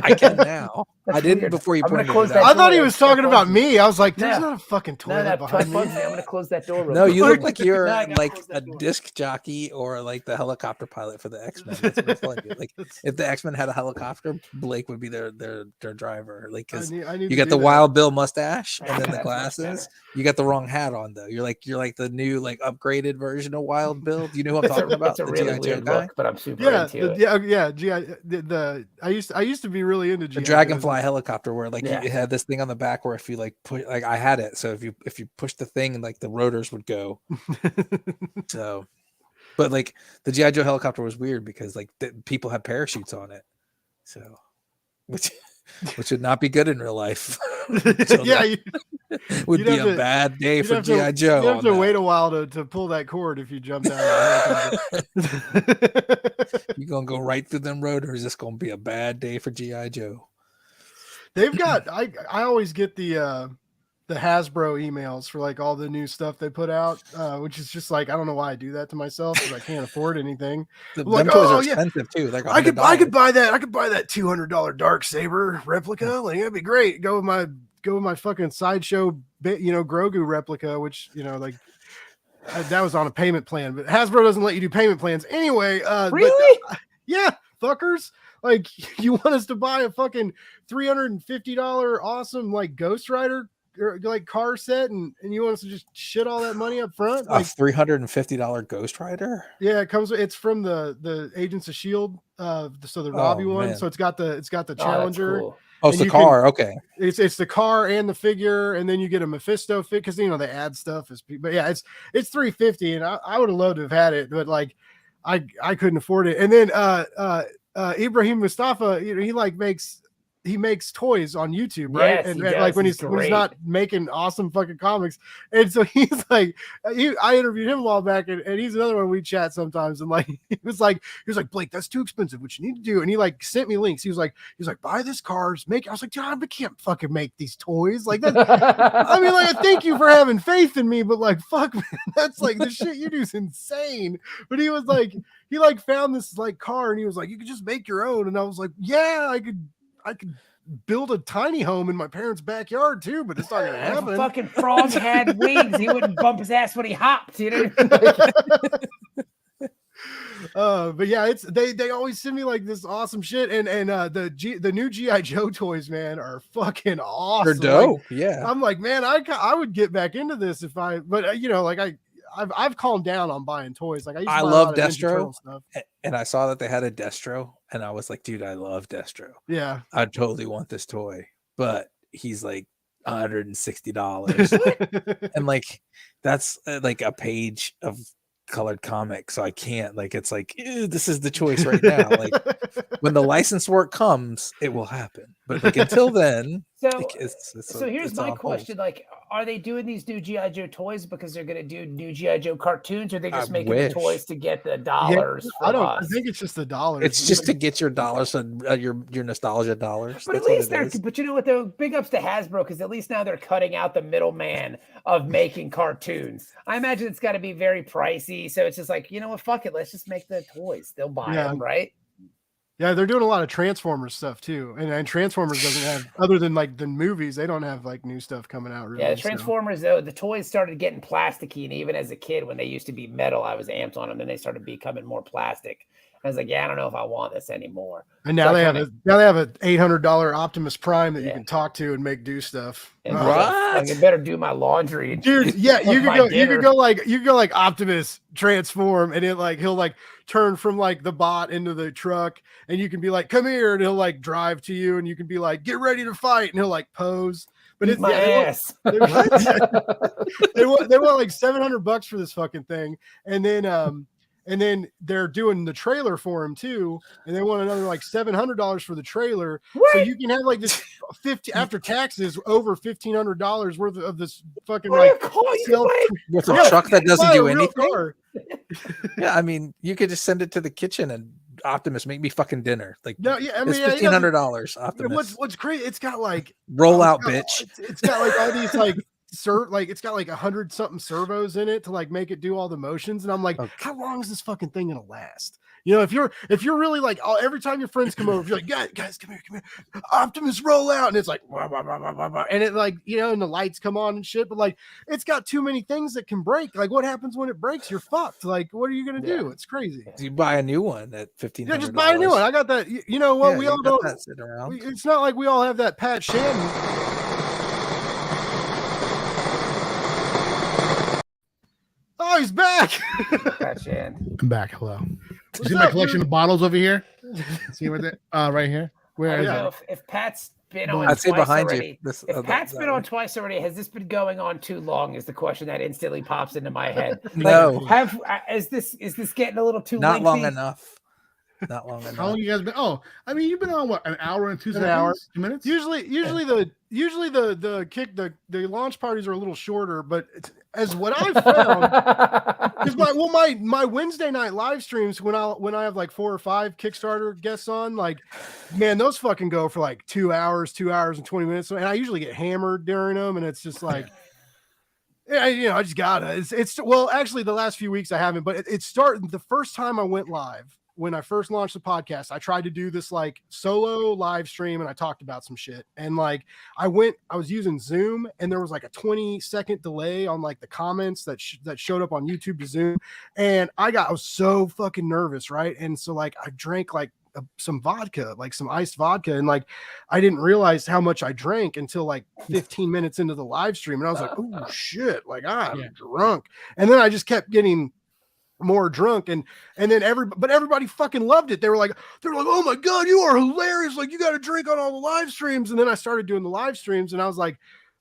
S2: I can now. I didn't weird. Before you pointed it out.
S1: I thought he was talking about me. I was like, there's not a fucking toilet behind me.
S3: I'm going to close that door.
S2: No, you look like you're like a disc jockey or like the helicopter pilot for the X-Men. That's what it's like if the X-Men had a helicopter, Blake would be their driver. Like, because you got the Wild Bill mustache and then the glasses. You got the wrong hat on though. You're like the new like upgraded version of Wild Bill. Do you know what I'm talking about?
S3: It's a really weird look, but I'm super into
S1: it. I used to be really into
S2: the Dragonfly helicopter, where like you had this thing on the back where if you like put, like I had it, so if you push the thing, like the rotors would go. So, but like the G.I. Joe helicopter was weird because like people had parachutes on it, so which would not be good in real life. So would be a bad day for G.I. Joe.
S1: You have to wait a while to pull that cord if you jump down.
S2: You're gonna go right through them rotors. It's gonna be a bad day for G.I. Joe.
S1: They've got I always get the Hasbro emails for like all the new stuff they put out, which is just like, I don't know why I do that to myself because I can't afford anything.
S2: Them toys are expensive too. Like
S1: I could buy that. I could buy that $200 Darksaber replica. Like that'd be great. Go with my fucking Sideshow, Grogu replica, which like that was on a payment plan, but Hasbro doesn't let you do payment plans anyway.
S3: Really?
S1: Yeah, fuckers. Like, you want us to buy a fucking $350 awesome like Ghost Rider like car set, and you want us to just shit all that money up front?
S2: Like $350 Ghost Rider?
S1: Yeah, it's from the Agents of Shield, so the Robbie one. Man. So it's got the Challenger.
S3: Cool.
S2: Oh, it's the car. Okay,
S1: it's the car and the figure, and then you get a Mephisto fit because they add stuff. But yeah, it's $350, and I would have loved to have had it, but like I couldn't afford it. And then Ibrahim Mustafa, he makes toys on YouTube, right?
S3: Yes,
S1: and like when he's not making awesome fucking comics, and so he's like, I interviewed him a while back, and he's another one we chat sometimes, and like he was like Blake, that's too expensive. What you need to do, and he like sent me links. He was like buy this cars, make. I was like, John, we can't fucking make these toys like that. I mean, like, thank you for having faith in me, but like, fuck, man, that's like the shit you do is insane. But he was like, he like found this like car, and he was like, you could just make your own, and I was like, yeah, I could build a tiny home in my parents' backyard too, but it's not gonna
S3: If a
S1: happen.
S3: fucking frog had wings, he wouldn't bump his ass when he hopped. You know what I mean?
S1: But yeah, it's they always send me like this awesome shit, and the new GI Joe toys, man, are fucking awesome.
S2: They're dope.
S1: Like,
S2: Yeah.
S1: I'm like, man, I would get back into this if I, but you know, like I've calmed down on buying toys. Like
S2: I
S1: buy a
S2: love
S1: lot of Ninja
S2: Destro,
S1: Turtle stuff.
S2: and I saw that they had a Destro, and I was like, dude, I love Destro.
S1: Yeah,
S2: I totally want this toy, but he's like $160, and like that's like a page of colored comic, so I can't, like, it's like, this is the choice right now. Like when the license work comes, it will happen, but like until then,
S3: So,
S2: like,
S3: so here's my question: like, are they doing these new GI Joe toys because they're going to do new GI Joe cartoons, or are they just making the toys to get the dollars?
S1: I don't.
S3: us?
S1: I think it's just the dollars.
S2: It's just to get your dollars and your nostalgia dollars.
S3: But
S2: That's
S3: at least
S2: what it
S3: they're.
S2: is.
S3: But you know what? Though, big ups to Hasbro, because at least now they're cutting out the middleman of making cartoons. I imagine it's got to be very pricey, so it's just like, you know what? Fuck it. Let's just make the toys. They'll buy them, right?
S1: Yeah, they're doing a lot of Transformers stuff too, and Transformers doesn't have, other than like the movies, they don't have like new stuff coming out. Really,
S3: Yeah, Transformers though, the toys started getting plasticky, and even as a kid, when they used to be metal, I was amped on them. Then they started becoming more plastic. I was like, yeah, I don't know if I want this anymore.
S1: And now they have an $800 Optimus Prime that you can talk to and make do stuff.
S3: And like, it better do my laundry,
S1: dude. Yeah, you could go like Optimus transform, and it like he'll like turn from like the bot into the truck, and you can be like, come here, and he'll like drive to you, and you can be like, get ready to fight, and he'll like pose. But it's
S3: my ass.
S1: They want like $700 for this fucking thing, and then they're doing the trailer for him too, and they want another like $700 for the trailer.
S3: What?
S1: So you can have like this 50 after taxes over $1,500 worth of this fucking
S3: with a
S2: truck that doesn't do anything.
S1: Car.
S2: Yeah, I mean, you could just send it to the kitchen and Optimus, make me fucking dinner. Like,
S1: no, yeah, I mean,
S2: it's $1,500. Optimus.
S1: What's great? It's got like
S2: roll out, bitch.
S1: It's got like all these like. Like it's got like 100 something servos in it to like make it do all the motions, and I'm like, how long is this fucking thing gonna last? You know, if you're really like, every time your friends come over, you're like, guys, come here, Optimus, roll out, and it's like, wah, wah, wah, wah, wah, wah. And it like, you know, and the lights come on and shit, but like, it's got too many things that can break. Like, what happens when it breaks? You're fucked. Like, what are you gonna do? It's crazy.
S2: You buy a new one at $1,500.
S1: Yeah, just buy a new one. I got that. You know what? We all don't. It's not like we all have that Pat Shannon. Oh, he's back.
S4: I'm back. Hello. You see my collection of bottles over here? See where they right here? Where is it?
S3: If Pat's been on
S2: I'd say
S3: twice
S2: behind
S3: already,
S2: you.
S3: If Pat's been on twice already, has this been going on too long? Is the question that instantly pops into my head.
S2: No.
S3: Is this getting a little too
S2: not
S3: lengthy?
S2: long enough? Not long enough.
S4: How long you guys been? Oh, I mean, you've been on what, an hour and 2 seconds?
S1: Hour.
S4: 2 minutes?
S1: Usually the launch parties are a little shorter, but as what I found is my Wednesday night live streams when I have like 4 or 5 Kickstarter guests on, like, man, those fucking go for like 2 hours and 20 minutes, and I usually get hammered during them, and it's just like. Yeah, you know, I just gotta. It's well, actually, the last few weeks I haven't, but it started the first time I went live. When I first launched the podcast, I tried to do this like solo live stream, and I talked about some shit. And like I was using Zoom, and there was like a 20-second delay on like the comments that showed up on YouTube to Zoom, and I was so fucking nervous, right? And so like I drank like some vodka, like some iced vodka, and like I didn't realize how much I drank until like 15 minutes into the live stream, and I was like, oh shit, like I'm drunk. And then I just kept getting more drunk, and then everybody fucking loved it. They were like, oh my god, you are hilarious, like you got to drink on all the live streams. And then I started doing the live streams, and I was like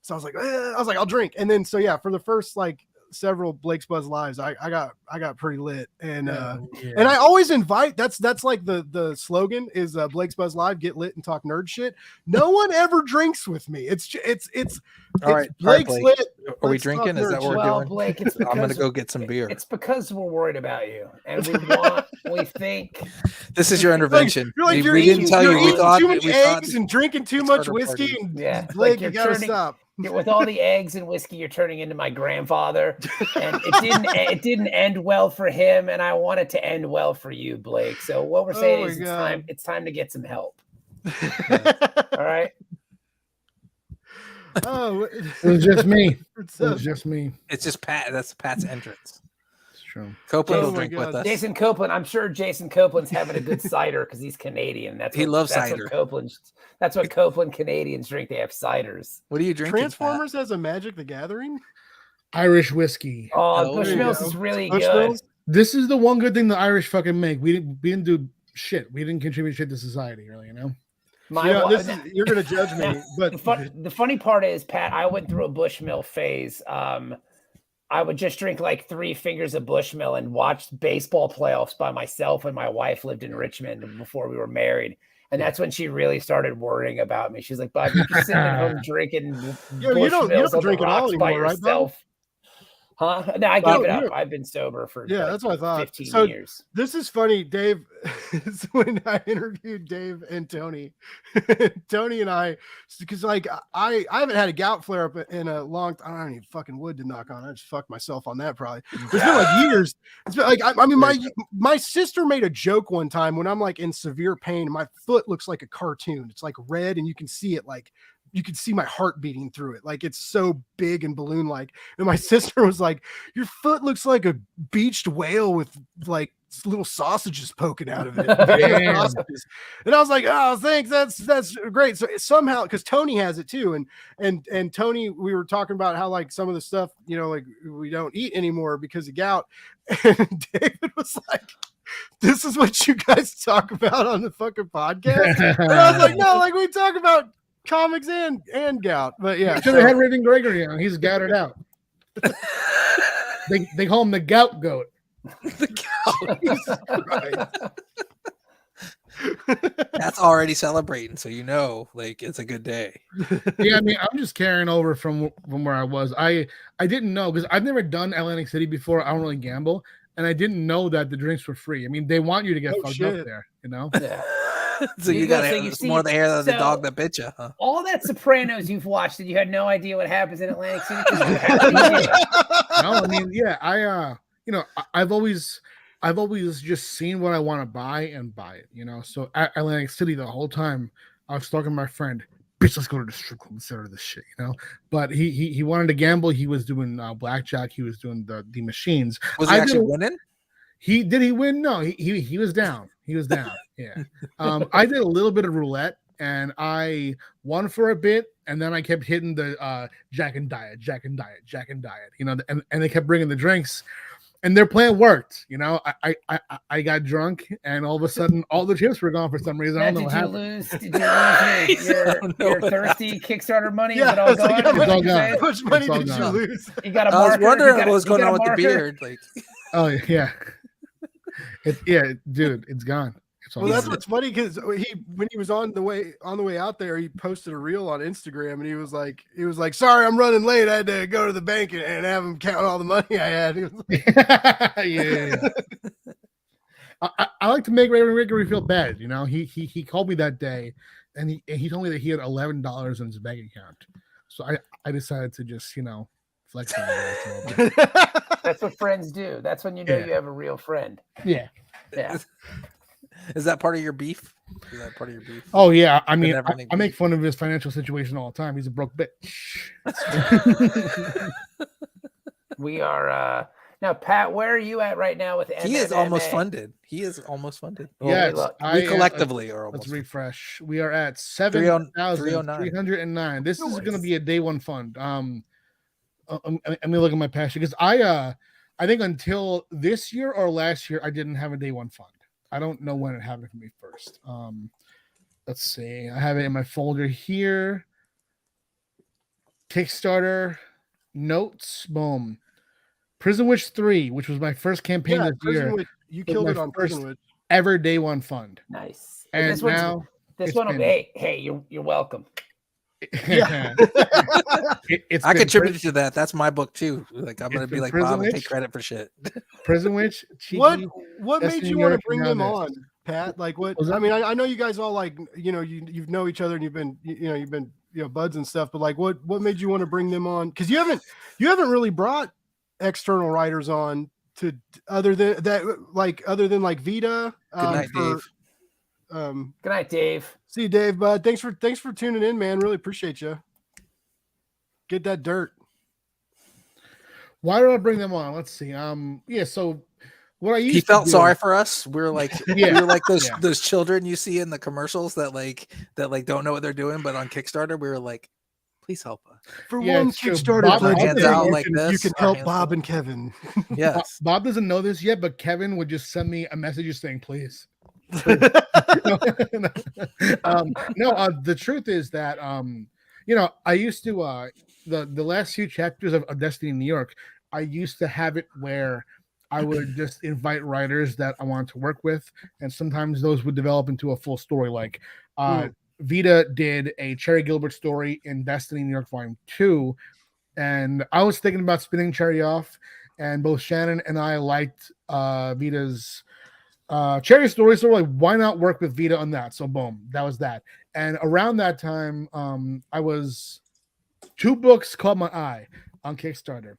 S1: I'll drink. And then so yeah, for the first like several Blake's Buzz lives, I got pretty lit, and and I always invite, that's like the slogan is Blake's Buzz Live, get lit and talk nerd shit. No one ever drinks with me. It's
S2: all right,
S1: Blake's
S2: Blake.
S1: lit.
S2: Are we drinking? Is that what we're doing?
S3: Blake, it's because
S2: I'm gonna go get some beer.
S3: It's because we're worried about you, and we think
S2: this is your intervention.
S1: We didn't tell you. We thought too much eggs and drinking too much whiskey. And Blake, you gotta stop.
S3: With all the eggs and whiskey, you're turning into my grandfather, and it didn't end well for him, and I want it to end well for you, Blake. So what we're saying is it's time to get some help. All right.
S1: Oh,
S4: It was just me.
S1: It's,
S4: It was just me.
S2: It's just Pat. That's Pat's entrance.
S4: It's true.
S2: Copeland
S1: Oh
S2: will
S1: my
S2: drink with
S1: God.
S2: us.
S3: Jason Copeland. I'm sure Jason Copeland's having a good cider because he's Canadian.
S2: He loves
S3: that's
S2: cider.
S3: That's what Copeland Canadians drink. They have ciders.
S2: What are you drinking?
S1: Transformers has a Magic the Gathering.
S4: Irish whiskey.
S3: Oh,
S2: Oh, there you
S3: Bushmills
S1: go.
S3: is really
S1: Bushmills?
S3: good.
S4: This is the one good thing the Irish fucking make. We didn't do shit. We didn't contribute shit to society, really, you know?
S1: You're gonna judge me, but
S3: the funny part is, Pat, I went through a Bushmill phase. I would just drink like 3 fingers of Bushmill and watch baseball playoffs by myself when my wife lived in Richmond before we were married. And that's when she really started worrying about me. She's like, "Bob, you're just sitting at home drinking
S1: you don't
S3: Bushmills on
S1: drink
S3: the
S1: it all
S3: rocks by
S1: anymore, right, Bob?
S3: yourself." Huh? No, I gave it up.
S1: you're-
S3: I've been sober for
S1: Yeah,
S3: like
S1: that's what I thought.
S3: 15
S1: So
S3: years.
S1: this is funny, Dave. It's when I interviewed Dave and Tony. Tony and I, because like I haven't had a gout flare up in a long time. I don't need fucking wood to knock on. I just fucked myself on that probably. It's been like years. It's been like I mean my sister made a joke one time when I'm like in severe pain. My foot looks like a cartoon. It's like red, and you can see it like. You could see my heart beating through it. Like it's so big and balloon like. And my sister was like, your foot looks like a beached whale with like little sausages poking out of it. And I was like, oh, thanks. That's great. So somehow, because Tony has it too. And Tony, we were talking about how like some of the stuff, you know, like we don't eat anymore because of gout. And David was like, this is what you guys talk about on the fucking podcast. And I was like, no, like we talk about comics and gout, but yeah.
S4: Should have had Raven Gregory on. He's gouted out. they call him the gout goat.
S2: That's already celebrating, so you know, like it's a good day.
S4: Yeah, I mean, I'm just carrying over from where I was. I didn't know because I've never done Atlantic City before. I don't really gamble, and I didn't know that the drinks were free. I mean, they want you to get fucked up there, you know.
S3: Yeah.
S2: So you got more the hair of the dog that bit you, huh?
S3: All that Sopranos you've watched, and you had no idea what happens in Atlantic City.
S4: No, I mean, yeah, I've always just seen what I want to buy and buy it, you know. So at Atlantic City, the whole time I was talking to my friend, bitch, let's go to the strip club instead of this shit, you know. But he wanted to gamble. He was doing blackjack. He was doing the machines.
S2: Was he actually winning?
S4: Did he win? No, he was down. He was down. Yeah. I did a little bit of roulette and I won for a bit, and then I kept hitting the Jack and Diet, you know, and they kept bringing the drinks, and their plan worked. You know, I got drunk, and all of a sudden, all the chips were gone for some reason. I don't know what happened.
S3: Did you lose your thirsty Kickstarter money?
S1: Yeah,
S3: Is it all gone?
S4: It's all gone.
S1: How much money
S4: It's all
S1: did you
S4: gone.
S1: lose?
S3: You got a
S2: I was
S3: marker?
S2: wondering
S3: You
S2: what was
S3: got
S2: going
S3: a
S2: on with the
S3: marker?
S2: beard. Like,
S4: Oh yeah, dude, it's gone. It's all
S1: Well, that's
S4: gone.
S1: what's funny because when he was on the way out there, he posted a reel on Instagram, and he was like, sorry, I'm running late. I had to go to the bank and have him count all the money I had. He was like,
S4: yeah. I like to make Raven Gregory feel bad. You know, he called me that day, and he told me that he had $11 in his bank account. So I decided to just, you know, flex on that a little bit.
S3: That's what friends do. That's when you know you have a real friend.
S4: Yeah.
S3: Yeah.
S2: is that part of your beef? Is that part of your beef?
S4: Oh yeah. I mean,
S2: Never-ending
S4: I make
S2: beef.
S4: fun of his financial situation all the time. He's a broke bitch.
S3: We are now, Pat. Where are you at right now with
S2: He is almost
S3: MMA?
S2: funded. He is almost funded.
S4: Yeah,
S2: we collectively are
S4: Let's
S2: almost.
S4: refresh. We are at
S2: 309.
S4: 7,309. This is going to be a day one fund. Let me look at my past because I think until this year or last year I didn't have a day one fund. I don't know when it happened for me first. Let's see. I have it in my folder here. Kickstarter notes. Boom. Prison Witch 3, which was my first campaign this year.
S1: You
S4: was
S1: killed
S4: my
S1: it on Prison
S4: first
S1: Witch.
S4: Ever day one fund.
S3: Nice.
S4: And
S3: this
S4: now
S3: this one will be. Hey, you're welcome.
S1: Yeah.
S4: It's
S2: I
S4: been
S2: contributed to that. That's my book too. Like I'm gonna
S4: It's
S2: be
S4: been
S2: like
S4: Prison
S2: Bob and take
S4: Witch.
S2: credit for shit.
S4: Prison Witch. Cheeky,
S1: What made
S4: Destiny
S1: you want to
S4: Europe,
S1: bring
S4: and
S1: them
S4: now
S1: on,
S4: this.
S1: Pat? Like what?
S4: Was
S1: I
S4: it-
S1: mean, I know you guys all like you know each other and you've been buds and stuff. But like, what made you want to bring them on? Because you haven't really brought external writers on to other than like Vita.
S2: Good night, Dave.
S1: Good
S3: night, Dave.
S1: See you, Dave. Bud. Thanks for tuning in, man. Really appreciate you. Get that dirt.
S4: Why did I bring them on? Let's see. So what I used
S2: he
S4: to
S2: felt
S4: do,
S2: sorry for us. We're like,
S4: Yeah.
S2: we were like those
S4: Yeah.
S2: those children you see in the commercials that don't know what they're doing, but on Kickstarter we were like, please help us.
S1: For
S4: Yeah,
S1: one
S4: it's true.
S1: Kickstarter
S4: Bob-
S1: pledge,
S2: Bob
S1: you
S2: doesn't know
S1: can
S2: this. Our
S1: help
S2: hands
S1: Bob
S2: up.
S1: and Kevin.
S2: Yes.
S4: Bob doesn't know this yet, but Kevin would just send me a message just saying, please. The truth is that I used to the last few chapters of Destiny in New York, I used to have it where I would just invite writers that I wanted to work with, and sometimes those would develop into a full story. Like Vita did a Cherry Gilbert story in Destiny New York Volume 2, and I was thinking about spinning Cherry off, and both Shannon and I liked Vita's Cherry story, so we're like, why not work with Vita on that? So boom, that was that. And around that time, I was 2 books caught my eye on Kickstarter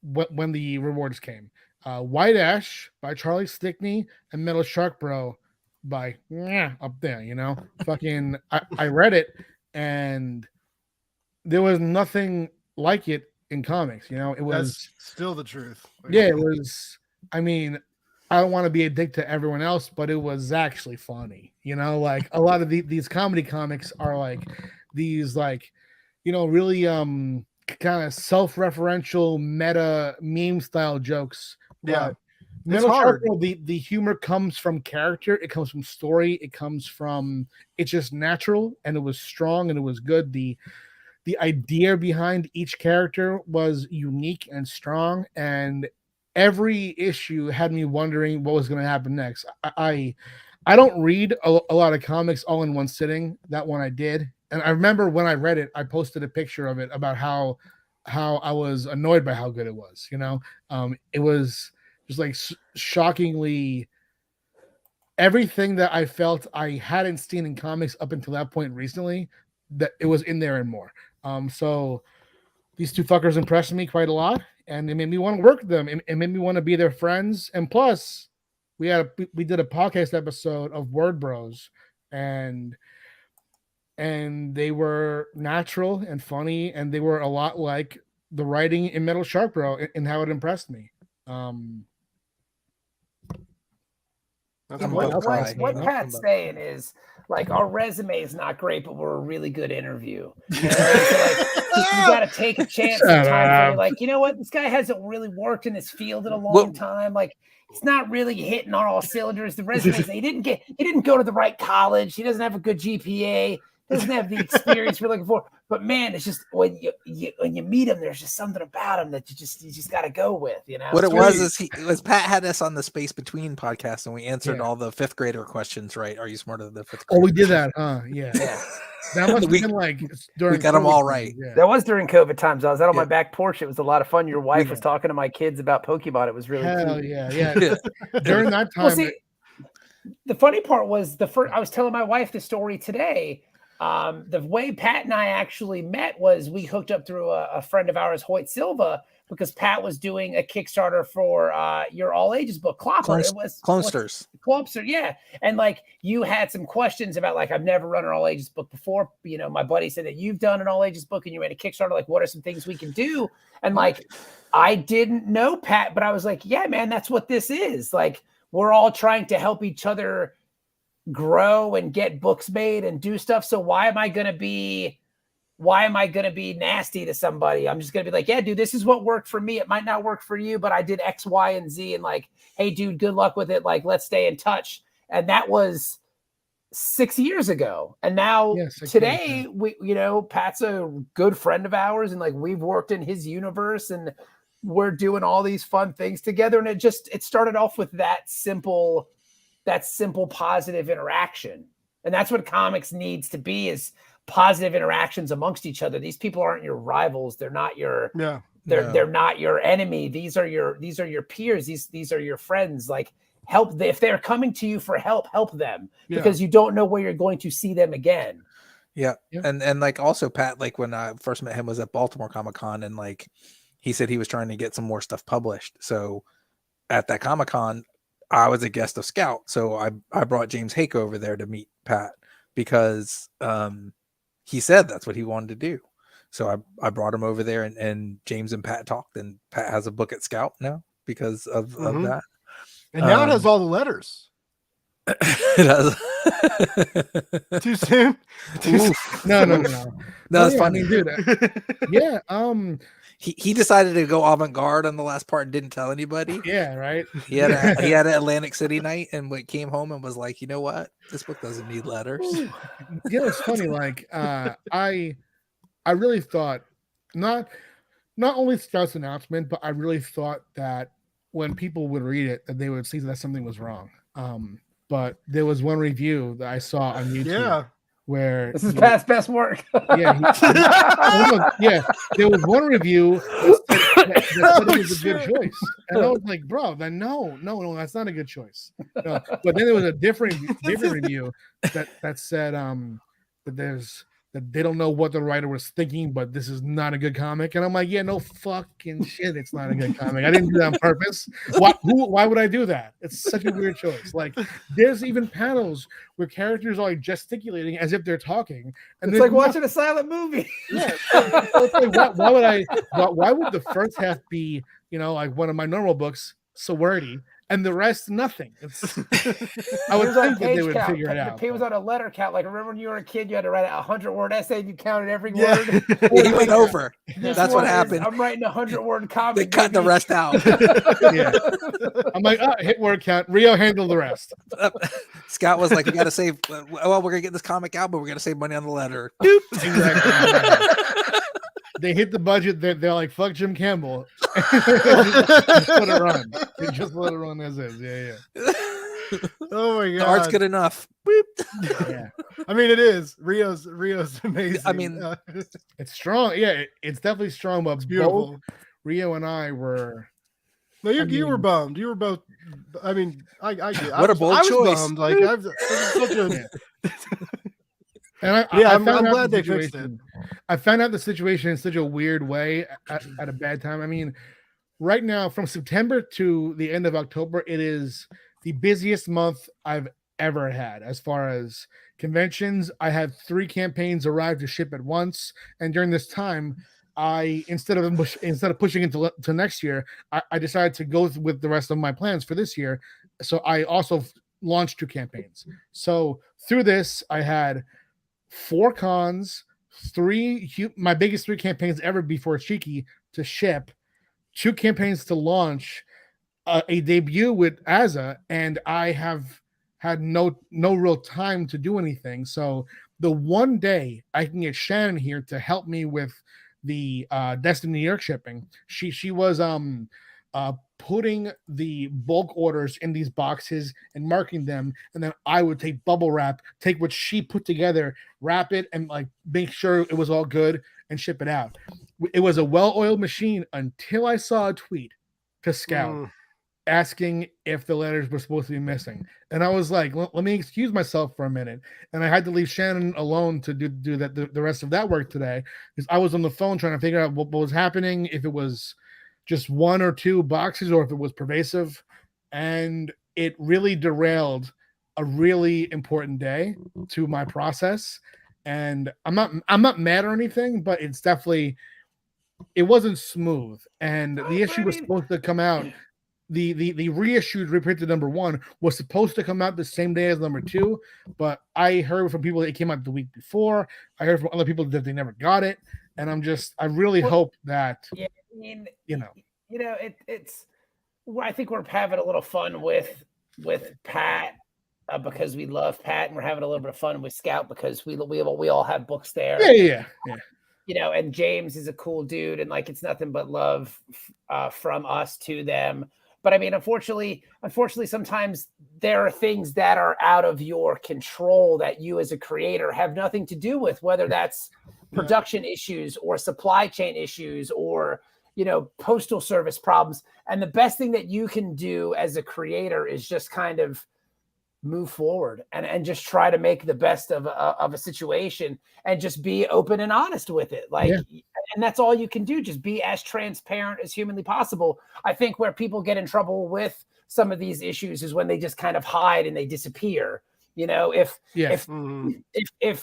S4: when the rewards came. White Ash by Charlie Stickney and Metal Shark Bro by up there, fucking I read it and there was nothing like it in comics, it was
S1: That's still the truth.
S4: it was. I mean, I don't want to be a dick to everyone else, but it was actually funny. Like a lot of these comedy comics are like these, like, really kind of self-referential meta meme style jokes.
S1: Yeah.
S4: But Metal Shark Bro, the humor comes from character, it comes from story, it's just natural, and it was strong and it was good. The idea behind each character was unique and strong, and every issue had me wondering what was going to happen next. I don't read a lot of comics all in one sitting. That one I did, and I remember when I read it, I posted a picture of it about how I was annoyed by how good it was. It was just like shockingly everything that I felt I hadn't seen in comics up until that point recently, that it was in there and more. So these 2 fuckers impressed me quite a lot, and it made me want to work with them. It made me want to be their friends. And plus, we did a podcast episode of Word Bros, and they were natural and funny, and they were a lot like the writing in Metal Shark Bro and how it impressed me.
S3: What Pat's saying is, like, our resume is not great, but we're a really good interview. You got to take a chance sometimes. You're like, you know what? This guy hasn't really worked in this field in a long time. Like, he's not really hitting on all cylinders. The resume, he didn't go to the right college. He doesn't have a good GPA. Doesn't have the experience we're looking for. But man, it's just when you meet him, there's just something about him that you just got to go with.
S2: What it was is Pat had us on the Space Between podcast, and we answered all the 5th grader questions. Right? Are you smarter than the 5th grader?
S4: Oh, we did that, huh? Yeah. That must have been like during.
S2: We got them all right.
S3: Yeah. That was during COVID times. I was out on my back porch. It was a lot of fun. Your wife was talking to my kids about Pokemon. It was really cute.
S4: Yeah. During that time.
S3: Well, see, the funny part was I was telling my wife the story today. The way Pat and I actually met was we hooked up through a friend of ours, Hoyt Silva, because Pat was doing a Kickstarter for your all ages book, Clopper. It was
S2: Clonsters.
S3: Clopster, yeah. And like you had some questions about, like, I've never run an all ages book before. My buddy said that you've done an all ages book and you made a Kickstarter. Like, what are some things we can do? And like, I didn't know Pat, but I was like, yeah, man, that's what this is. Like, we're all trying to help each other grow and get books made and do stuff. So why am I going to be nasty to somebody? I'm just going to be like, yeah, dude, this is what worked for me. It might not work for you, but I did X, Y, and Z. And like, hey, dude, good luck with it. Like, let's stay in touch. And that was 6 years ago. And now today we, Pat's a good friend of ours. And like, we've worked in his universe and we're doing all these fun things together. And it started off with that simple positive interaction. And that's what comics needs to be, is positive interactions amongst each other. These people aren't your rivals. They're not your, they're not your enemy. These are your peers. These are your friends. Like, help. If they're coming to you for help them, because you don't know where you're going to see them again.
S2: Yeah. And like, also Pat, like when I first met him was at Baltimore Comic-Con, and like, he said he was trying to get some more stuff published. So at that Comic-Con, I was a guest of Scout, so I brought James Hake over there to meet Pat because he said that's what he wanted to do. So I brought him over there, and James and Pat talked, and Pat has a book at Scout now because of that.
S1: And now it has all the letters.
S2: It has.
S1: Too soon?
S4: No.
S2: That's funny.
S4: I mean, dude, yeah.
S2: He decided to go avant-garde on the last part and didn't tell anybody.
S4: Yeah, right.
S2: He had an Atlantic City night and came home and was like, you know what? This book doesn't need letters.
S4: It's funny. Like, I really thought not only Scout's announcement, but I really thought that when people would read it, that they would see that something was wrong. But there was one review that I saw on YouTube where
S3: this is Pat's best work.
S4: There was one review that said it was a good choice, and I was like, bro, then no, that's not a good choice. No. But then there was a different review that said that they don't know what the writer was thinking, but this is not a good comic. And I'm like, yeah, no fucking shit, it's not a good comic. I didn't do that on purpose. Why would I do that? It's such a weird choice. Like, there's even panels where characters are like gesticulating as if they're talking, and
S3: it's like watching a silent movie.
S4: Yeah, like, why would the first half be, like one of my normal books, so wordy, and the rest nothing? I would think that they would figure it out.
S3: The page was on a letter count. Like, remember when you were a kid, you had to write a 100-word essay and you counted every word.
S2: He went over. That's what happened.
S3: I'm writing a 100-word comic.
S2: They cut the rest out.
S4: Yeah. I'm like, hit word count. Rio handled the rest.
S2: Scout was like, we got to save. Well, we're gonna get this comic out, but we're gonna save money on the letter.
S4: Exactly. They hit the budget. They're like, fuck Jim Campbell. Just let it run. They just let it run as is. Yeah.
S1: Oh my god,
S2: the art's good enough.
S4: Yeah.
S1: I mean, it is. Rio's amazing.
S2: I mean,
S4: it's strong. Yeah, it's definitely strong. But
S1: it's beautiful.
S4: Both Rio and I were.
S1: No, you were bummed. You were both. I mean, I
S2: what a bold choice.
S1: Bummed. Like, I've such a.
S4: And
S1: I'm glad they fixed it.
S4: I found out the situation in such a weird way at a bad time. I mean, right now, from September to the end of October, it is the busiest month I've ever had as far as conventions. I had 3 campaigns arrive to ship at once, and during this time, instead of pushing into next year, I decided to go with the rest of my plans for this year. So I also launched 2 campaigns. So through this, I had 4 cons, 3 my biggest 3 campaigns ever before Cheeky to ship, 2 campaigns to launch, a debut with Azza, and I have had no real time to do anything. So the one day I can get Shannon here to help me with the Destiny New York shipping, she was putting the bulk orders in these boxes and marking them, and then I would take bubble wrap, take what she put together, wrap it, and like make sure it was all good and ship it out. It was a well-oiled machine until I saw a tweet to Scout asking if the letters were supposed to be missing, and I was like, let me excuse myself for a minute, and I had to leave Shannon alone to do that the rest of that work today, because I was on the phone trying to figure out what was happening, if it was just 1 or 2 boxes or if it was pervasive, and it really derailed a really important day to my process. And I'm not mad or anything, but it's definitely, it wasn't smooth, and the issue was supposed to come out, the reissued reprinted number 1 was supposed to come out the same day as number 2, but I heard from people that it came out the week before. I heard from other people that they never got it, and I really hope that
S3: I mean, it's. I think we're having a little fun with Pat because we love Pat, and we're having a little bit of fun with Scout because we all have books there.
S4: Yeah.
S3: And James is a cool dude, and like it's nothing but love from us to them. But I mean, unfortunately, sometimes there are things that are out of your control that you as a creator have nothing to do with, whether that's production issues or supply chain issues or postal service problems. And the best thing that you can do as a creator is just kind of move forward and just try to make the best of a situation and just be open and honest with it. And that's all you can do. Just be as transparent as humanly possible. I think where people get in trouble with some of these issues is when they just kind of hide and they disappear. You know, if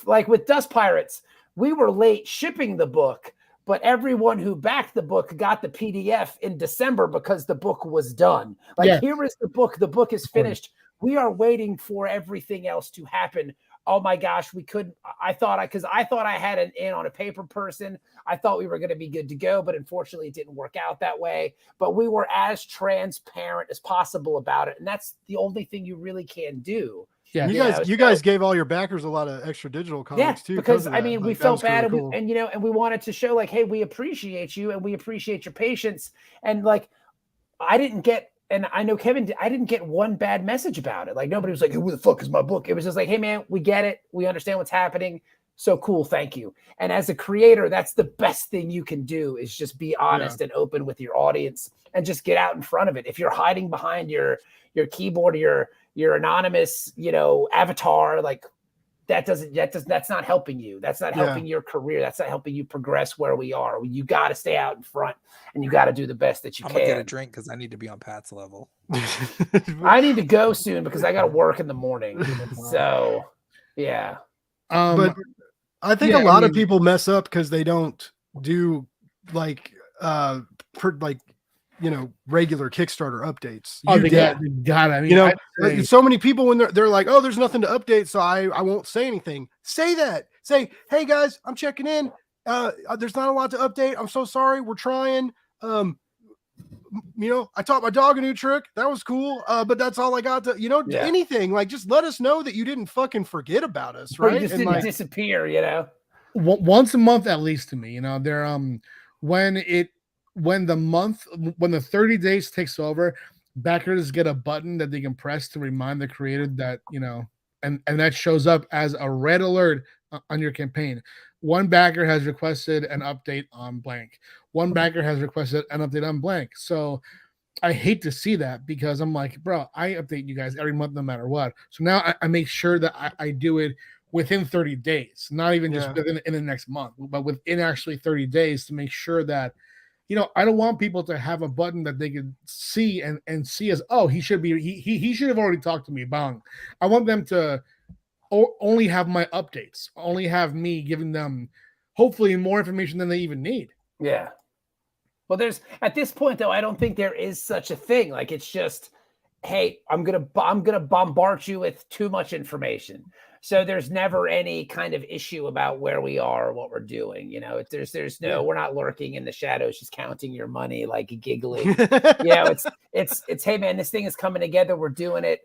S3: like with Dust Pirates, we were late shipping the book, but everyone who backed the book got the PDF in December because the book was done. Like, here is the book. The book is finished. We are waiting for everything else to happen. Oh my gosh, we couldn't. I thought I had an in on a paper person. I thought we were going to be good to go, but unfortunately it didn't work out that way. But we were as transparent as possible about it. And that's the only thing you really can do.
S1: Yeah, you guys gave all your backers a lot of extra digital comics too.
S3: Because I mean, we felt bad, really cool. and we wanted to show like, hey, we appreciate you and we appreciate your patience. And like, I didn't get, and I know Kevin, I didn't get one bad message about it. Like, nobody was like, who the fuck is my book? It was just like, hey man, we get it, we understand what's happening. So cool, thank you. And as a creator, that's the best thing you can do, is just be honest and open with your audience and just get out in front of it. If you're hiding behind your keyboard or your anonymous, avatar, like that's not helping you. That's not helping your career. That's not helping you progress where we are. You got to stay out in front and you got to do the best that you can.
S2: I'm gonna get a drink because I need to be on Pat's level.
S3: I need to go soon because I got to work in the morning. So yeah.
S1: But I think a lot of people mess up because they don't do regular Kickstarter updates.
S4: I mean,
S1: so many people when they're like, oh, there's nothing to update, so I won't say anything. Say that. Say, hey guys, I'm checking in. There's not a lot to update. I'm so sorry. We're trying. I taught my dog a new trick. That was cool. But that's all I got to, anything. Like, just let us know that you didn't fucking forget about us, right?
S3: You just didn't disappear,
S4: Once a month at least to me, they're when the 30 days takes over, backers get a button that they can press to remind the creator that, and that shows up as a red alert on your campaign. One backer has requested an update on blank. One backer has requested an update on blank. So I hate to see that because I'm like, bro, I update you guys every month no matter what. So now I make sure that I do it within 30 days, not even just in the next month, but within actually 30 days to make sure that, I don't want people to have a button that they can see and see as, oh, he should have already talked to me. Bang. I want them to only have my updates, only have me giving them hopefully more information than they even need.
S3: Yeah. Well, at this point though, I don't think there is such a thing. Like, it's just, hey, I'm gonna bombard you with too much information. So there's never any kind of issue about where we are or what we're doing. There's no, we're not lurking in the shadows, just counting your money, like giggling. It's, hey man, this thing is coming together. We're doing it.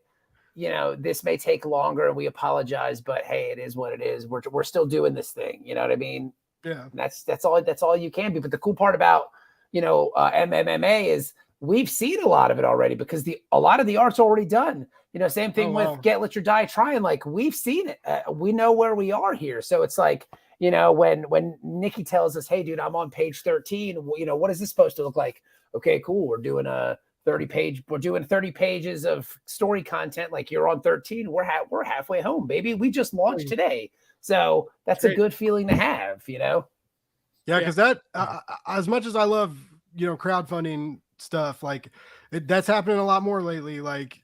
S3: This may take longer and we apologize, but hey, it is what it is. We're still doing this thing. You know what I mean?
S1: Yeah.
S3: And that's all you can be. But the cool part about, MMMA is we've seen a lot of it already because a lot of the art's already done. Same thing with Get Lit or Die Tryin. Like, we've seen it. We know where we are here. So it's like, when Nikki tells us, hey, dude, I'm on page 13. What is this supposed to look like? Okay, cool. We're doing 30 pages of story content. Like, you're on 13. We're halfway home, baby. We just launched today. So that's a good feeling to have, Yeah,
S1: because that, as much as I love, crowdfunding stuff, like that's happening a lot more lately. Like,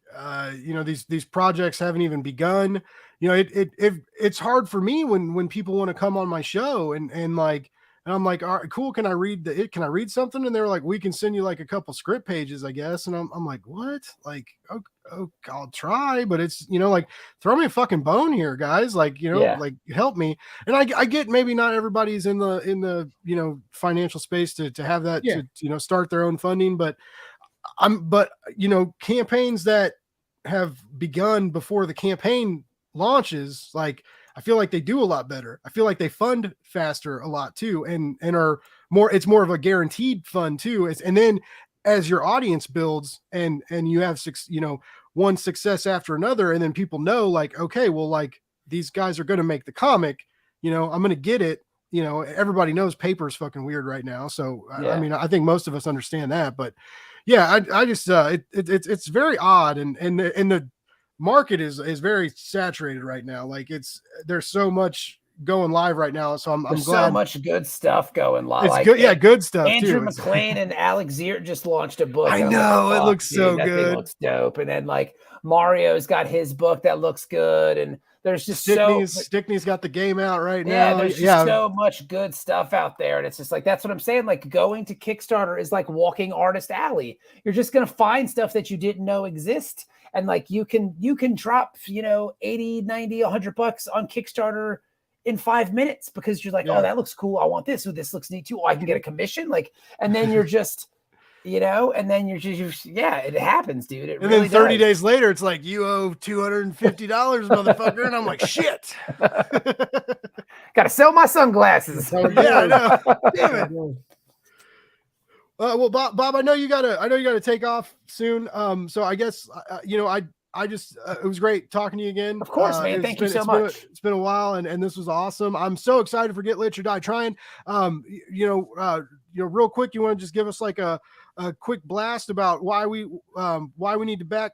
S1: these projects haven't even begun. It's hard for me when people want to come on my show and I'm like, all right, cool. Can I read something? And they were like, we can send you like a couple script pages, I guess. And I'm like, what? Like, okay, I'll try, but it's, like, throw me a fucking bone here, guys. Like, like, help me. And I get maybe not everybody's in the financial space to have that, to, start their own funding, but campaigns that have begun before the campaign launches, like, I feel like they do a lot better. I feel like they fund faster a lot too, and are more. It's more of a guaranteed fund too. And then as your audience builds and you have one success after another, and then people know, like, okay, well, like, these guys are going to make the comic. I'm going to get it. Everybody knows paper is fucking weird right now. So I mean, I think most of us understand that. But yeah, I just it's very odd, and the market is very saturated right now. Like, there's so much going live right now. So I'm
S3: There's
S1: glad.
S3: so much good stuff going live.
S1: It's good. Yeah, good stuff
S3: Andrew
S1: too.
S3: McLean and Alex Ziert just launched a book.
S1: I
S3: I'm
S1: know,
S3: like,
S1: it looks
S3: dude,
S1: so
S3: that
S1: good.
S3: thing looks dope. And then like Mario's got his book that looks good. And there's just
S1: Stickney's got the game out right now.
S3: Yeah, there's just so much good stuff out there. And it's just like, that's what I'm saying. Like going to Kickstarter is like walking Artist Alley. You're just going to find stuff that you didn't know exist. And like, you can drop, 80, 90, $100 on Kickstarter in 5 minutes because you're like, oh, that looks cool. I want this. Or this looks neat too. Oh, I can get a commission. Like, and then you're just, and then you're just, it happens, dude. It
S1: and
S3: really
S1: then 30
S3: does.
S1: days later, it's like, you owe $250, motherfucker. And I'm like, shit.
S3: Got to sell my sunglasses.
S1: Yeah, I know. Damn it. Well, Bob, I know you gotta take off soon. So I guess, I just, it was great talking to you again.
S3: Of course, man. Thank you so much.
S1: It's been a while and this was awesome. I'm so excited for Get Lich or Die Tryin. Real quick, you want to just give us like a quick blast about why we need to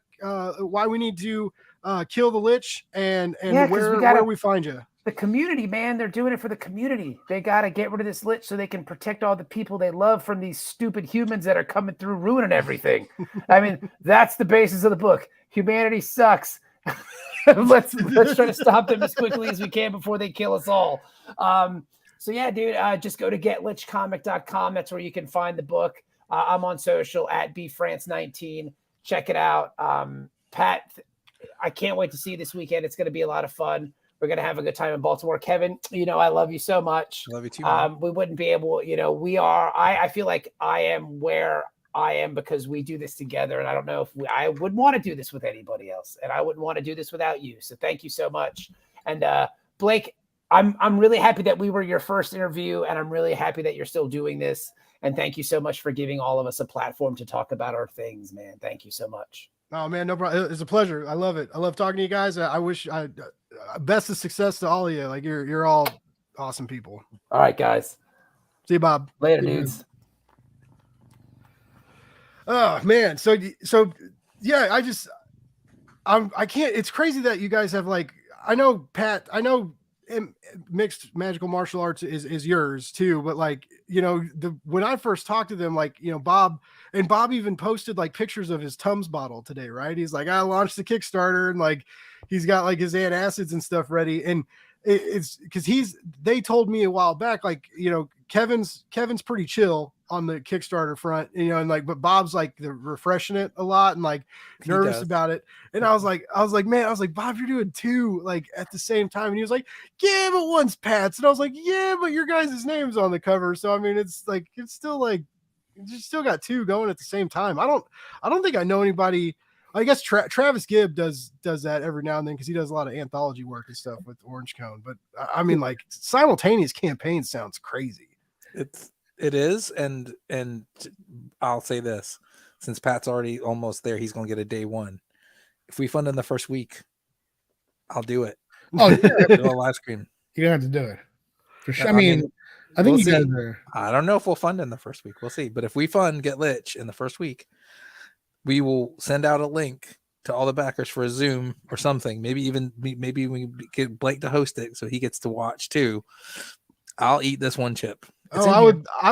S1: kill the Lich and where we find you.
S3: The community, man, they're doing it for the community. They got to get rid of this Lich so they can protect all the people they love from these stupid humans that are coming through ruining everything. I mean, that's the basis of the book. Humanity sucks. let's try to stop them as quickly as we can before they kill us all. So yeah, dude, just go to getlichcomic.com. That's where you can find the book. I'm on social at bfrance19. Check it out. Pat, I can't wait to see you this weekend. It's going to be a lot of fun. We're going to have a good time in Baltimore. Kevin, I love you so much.
S2: I love you too.
S3: We wouldn't be able, I feel like I am where I am because we do this together. And I don't know if I would want to do this with anybody else. And I wouldn't want to do this without you. So thank you so much. And Blake, I'm really happy that we were your first interview. And I'm really happy that you're still doing this. And thank you so much for giving all of us a platform to talk about our things, man. Thank you so much.
S1: Oh man, no problem. It's a pleasure. I love it. I love talking to you guys. I wish best of success to all of you. Like you're all awesome people.
S3: All right, guys.
S1: See you, Bob.
S3: Later, dudes.
S1: Oh man. So yeah, I can't, it's crazy that you guys have I know Pat, mixed magical martial arts is yours too, but when I first talked to them, Bob even posted pictures of his Tums bottle today, right? He's like, I launched the Kickstarter and he's got his antacids and stuff ready. And it's because they told me a while back, Kevin's pretty chill on the Kickstarter front, but Bob's refreshing it a lot and nervous about it. And I was like, Bob, you're doing two at the same time. And he was like, yeah, but one's Pat's. And I was like, yeah, but your guys' name's on the cover. So I mean, it's still you still got two going at the same time. I don't think I know anybody. I guess Travis Gibb does that every now and then because he does a lot of anthology work and stuff with Orange Cone. But I mean, simultaneous campaigns sounds crazy.
S2: It is, and I'll say this: since Pat's already almost there, he's going to get a day one. If we fund in the first week, I'll do it.
S4: Oh, yeah.
S2: Do a live stream.
S4: You're gonna have to do it for sure. I mean I think
S2: we'll
S4: you guys are.
S2: I don't know if we'll fund in the first week. We'll see. But if we fund Get Lich in the first week, we will send out a link to all the backers for a Zoom or something. Maybe we get Blake to host it so he gets to watch too. I'll eat this one chip.
S1: I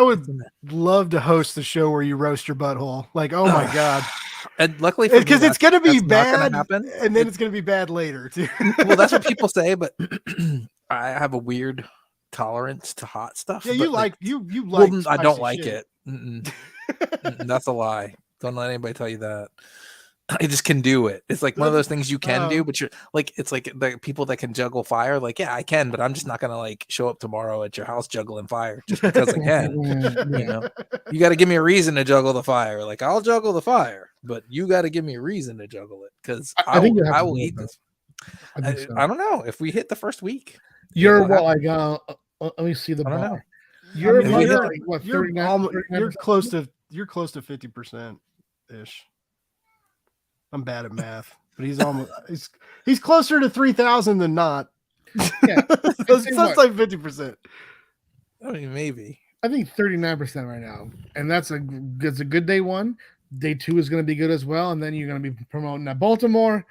S1: would love to host the show where you roast your butthole. Oh my God.
S2: And luckily
S1: because it's going to be bad
S2: happen.
S1: And then it's going to be bad later too.
S2: Well, that's what people say, but I have a weird tolerance to hot stuff.
S1: Yeah, you like.
S2: Well, I don't like it. That's a lie. Don't let anybody tell you that. I just can do it. It's one of those things you can do, but you're it's like the people that can juggle fire. Yeah, I can, but I'm just not gonna show up tomorrow at your house juggling fire just because I can. You got to give me a reason to juggle the fire. I'll juggle the fire, but you got to give me a reason to juggle it because I will eat this. I don't know if we hit the first week.
S4: You're let me see the bar. You're 39.
S1: You're close to 50% ish. I'm bad at math, but he's almost he's closer to 3,000 than not.
S4: Yeah,
S1: that's 50%.
S2: I mean, maybe.
S4: I think 39% right now, and that's a good day one. Day two is going to be good as well, and then you're going to be promoting at Baltimore.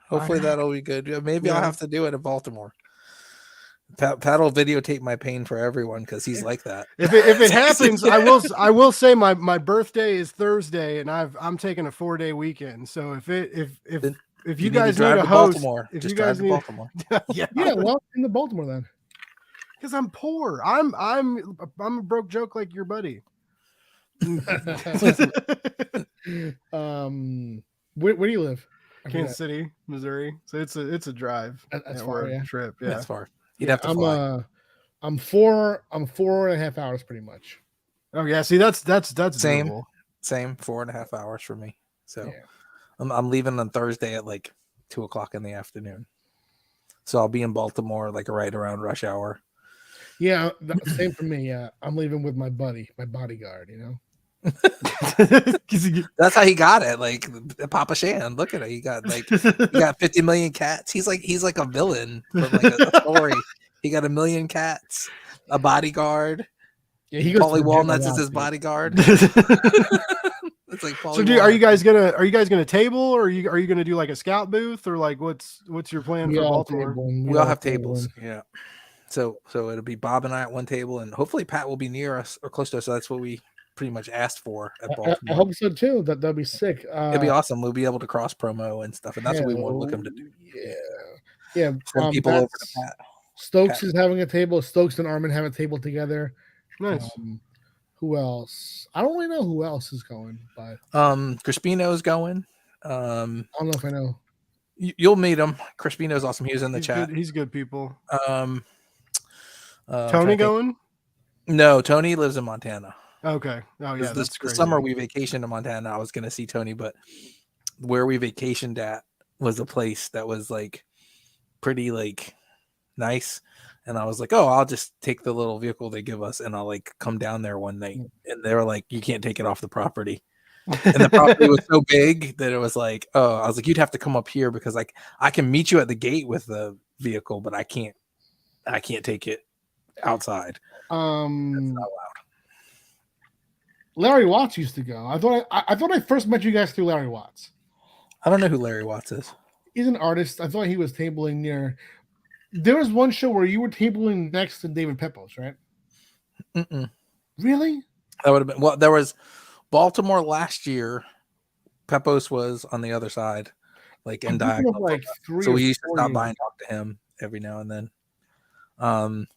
S2: Hopefully that'll be good. Maybe I'll have to do it in Baltimore. Pat will videotape my pain for everyone because he's like that.
S1: If it happens, I will say my birthday is Thursday, and I'm taking a 4-day weekend. So if you guys need a host,
S2: Baltimore,
S1: if
S2: just
S1: you guys
S2: drive to
S1: need,
S2: Baltimore.
S1: yeah,
S4: Well, in the Baltimore then.
S1: because I'm poor. I'm a broke joke like your buddy.
S4: Where do you live?
S1: Kansas City, Missouri. So it's a drive.
S4: That's far, yeah.
S1: Trip. Yeah,
S2: That's far. You'd have to fly.
S4: I'm 4.5 hours pretty much.
S1: Oh yeah, see that's
S2: Same.
S1: doable.
S2: Same 4.5 hours for me. So
S4: Yeah.
S2: I'm leaving on Thursday at like 2:00 in the afternoon. So I'll be in Baltimore like right around rush hour.
S4: Yeah, same for me. Yeah, I'm leaving with my buddy, my bodyguard. You know.
S2: That's how he got it. Like Papa Shan, look at it. He got 50 million cats. He's like a villain from like a story. He got 1 million cats, a bodyguard.
S4: Yeah, he goes
S2: Paulie
S4: to
S2: Walnuts is his bodyguard. It's like Paulie
S1: So are you guys gonna table, or are you gonna do like a scout booth, or like what's your plan for Baltimore?
S2: We all have tables. Yeah. So it'll be Bob and I at one table, and hopefully Pat will be near us or close to us. So that's what we pretty much asked for at Baltimore.
S4: I hope so too. That'd be sick.
S2: It'd be awesome. We'll be able to cross promo and stuff, and that's what we want to look him to do.
S4: Yeah.
S2: Send people over to Pat.
S4: Stokes is having a table. Stokes and Armin have a table together.
S1: Nice.
S4: Who else? I don't really know who else is going, but
S2: Crispino's going.
S4: I don't know if I know.
S2: You'll meet him. Crispino's awesome. He was in the chat.
S1: He's good people.
S2: Tony
S1: going?
S2: No, Tony lives in Montana.
S1: Okay. Oh yeah,
S2: this summer we vacationed to Montana. I was gonna see Tony, but where we vacationed at was a place that was like pretty like nice, and I was like, oh, I'll just take the little vehicle they give us, and I'll like come down there one night, and they were like, you can't take it off the property. And the property was so big that it was like, oh, I was like, you'd have to come up here because like I can meet you at the gate with the vehicle, but I can't take it outside. That's not allowed.
S4: Larry Watts used to go. I thought I first met you guys through Larry Watts.
S2: I don't know who Larry Watts is.
S4: He's an artist. I thought he was tabling near. There was one show where you were tabling next to David Pepos, right?
S2: Mm-mm.
S4: Really?
S2: That would have been there was Baltimore last year. Pepos was on the other side, like in diagonal.
S4: Like
S2: so we used to stop by and talk to him every now and then. And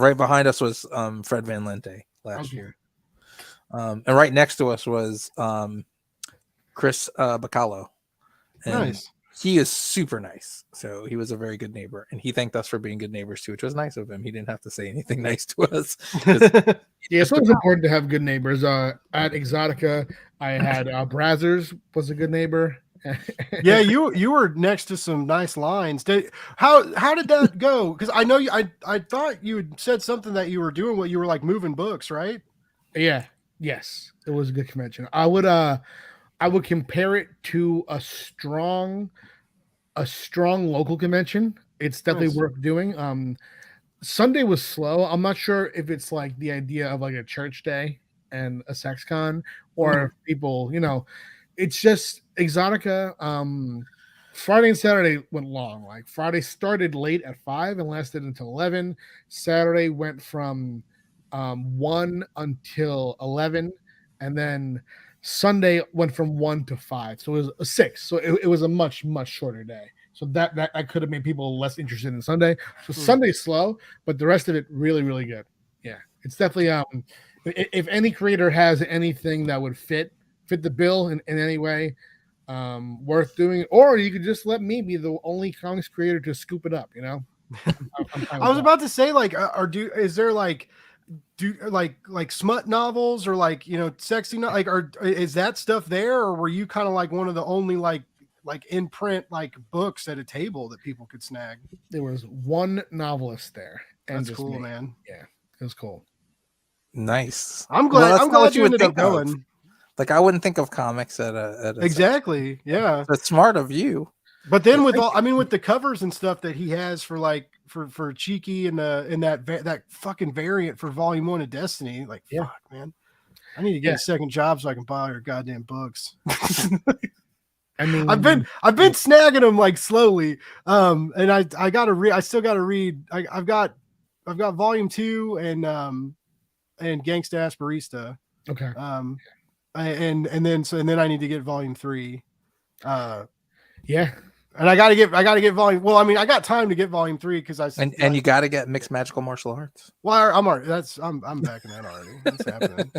S2: right behind us was Fred Van Lente last year. And right next to us was Chris Bacallo.
S1: Nice.
S2: He is super nice. So he was a very good neighbor. And he thanked us for being good neighbors too, which was nice of him. He didn't have to say anything nice to us.
S4: Yeah, it's always important to have good neighbors. At Exotica, I had Brazzers was a good neighbor.
S1: Yeah, you were next to some nice lines. How did that go? Because I know I thought you had said something that you were doing what you were like moving books, right?
S4: Yeah. Yes, it was a good convention. I would compare it to a strong local convention. It's definitely worth doing. Sunday was slow. I'm not sure if it's like the idea of like a church day and a sex con, or people, it's just Exotica. Friday and Saturday went long. Like Friday started late at 5 and lasted until 11. Saturday went from 1 until 11, and then Sunday went from 1 to 5. So it was a 6. So it was a much shorter day. So that could have made people less interested in Sunday. So Sunday's slow, but the rest of it really, really good. Yeah, it's definitely if any creator has anything that would fit the bill in any way, worth doing, or you could just let me be the only comics creator to scoop it up.
S1: I was about to say, like, is there like smut novels or like sexy is that stuff there, or were you kind of like one of the only like in print like books at a table that people could snag?
S4: There was one novelist there, and
S1: that's cool, man.
S4: Yeah, it was cool.
S2: Nice.
S1: I'm glad you ended up going.
S2: Like I wouldn't think of comics at a
S1: exactly
S2: section.
S1: Yeah,
S2: that's smart of you.
S1: But then with the covers and stuff that he has for like for Cheeky and that fucking variant for Volume 1 of Destiny, like fuck, man, I need to get a second job so I can buy all your goddamn books. I mean, I've been snagging them like slowly, and I still gotta read. I've got volume 2 and Gangsta Ass Barista.
S4: Okay.
S1: And then I need to get volume 3.
S4: Yeah.
S1: And I gotta get volume. Well, I mean, I got time to get volume 3 because
S2: and you got to get mixed magical martial arts.
S1: Well, I'm already. I'm backing that already. That's happening.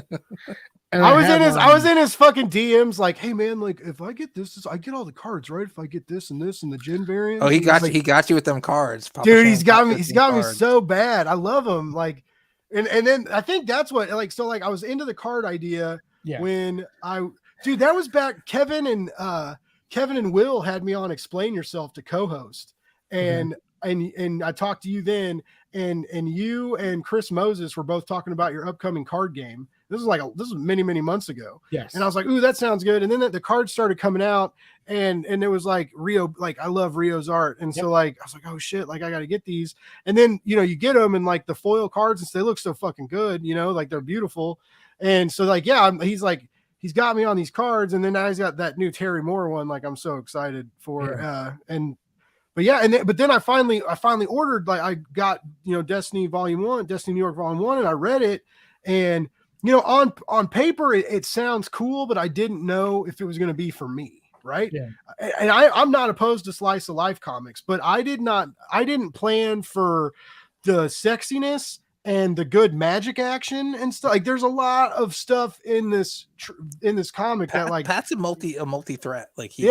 S4: And
S1: I was in his fucking DMs like, hey man, like if I get this, I get all the cards, right? If I get this and this and the gin variant.
S2: Oh, he got you with them cards. Papa
S1: Dude,
S2: Shan
S1: he's got me
S2: cards.
S1: so bad. I love him. Like, and then I think that's what like so like I was into the card idea when that was back. Kevin and Will had me on Explain Yourself to co-host, and I talked to you then, and you and Chris Moses were both talking about your upcoming card game. This was many months ago.
S4: Yes,
S1: and I was like, ooh, that sounds good. And then the cards started coming out, and it was like Rio, like I love Rio's art, and so like I was like, oh shit, like I got to get these. And then you get them, and like the foil cards, and they look so fucking good, like they're beautiful. And so like he's got me on these cards, and then now he's got that new Terry Moore one. Like I'm so excited for, but then I finally ordered, like I got, Destiny Volume 1, Destiny New York Volume 1, and I read it, and on paper it sounds cool, but I didn't know if it was going to be for me. Right.
S4: Yeah.
S1: And I'm not opposed to slice of life comics, but I didn't plan for the sexiness and the good magic action and stuff. Like there's a lot of stuff in this comic that like
S2: Pat's a multi threat. Like he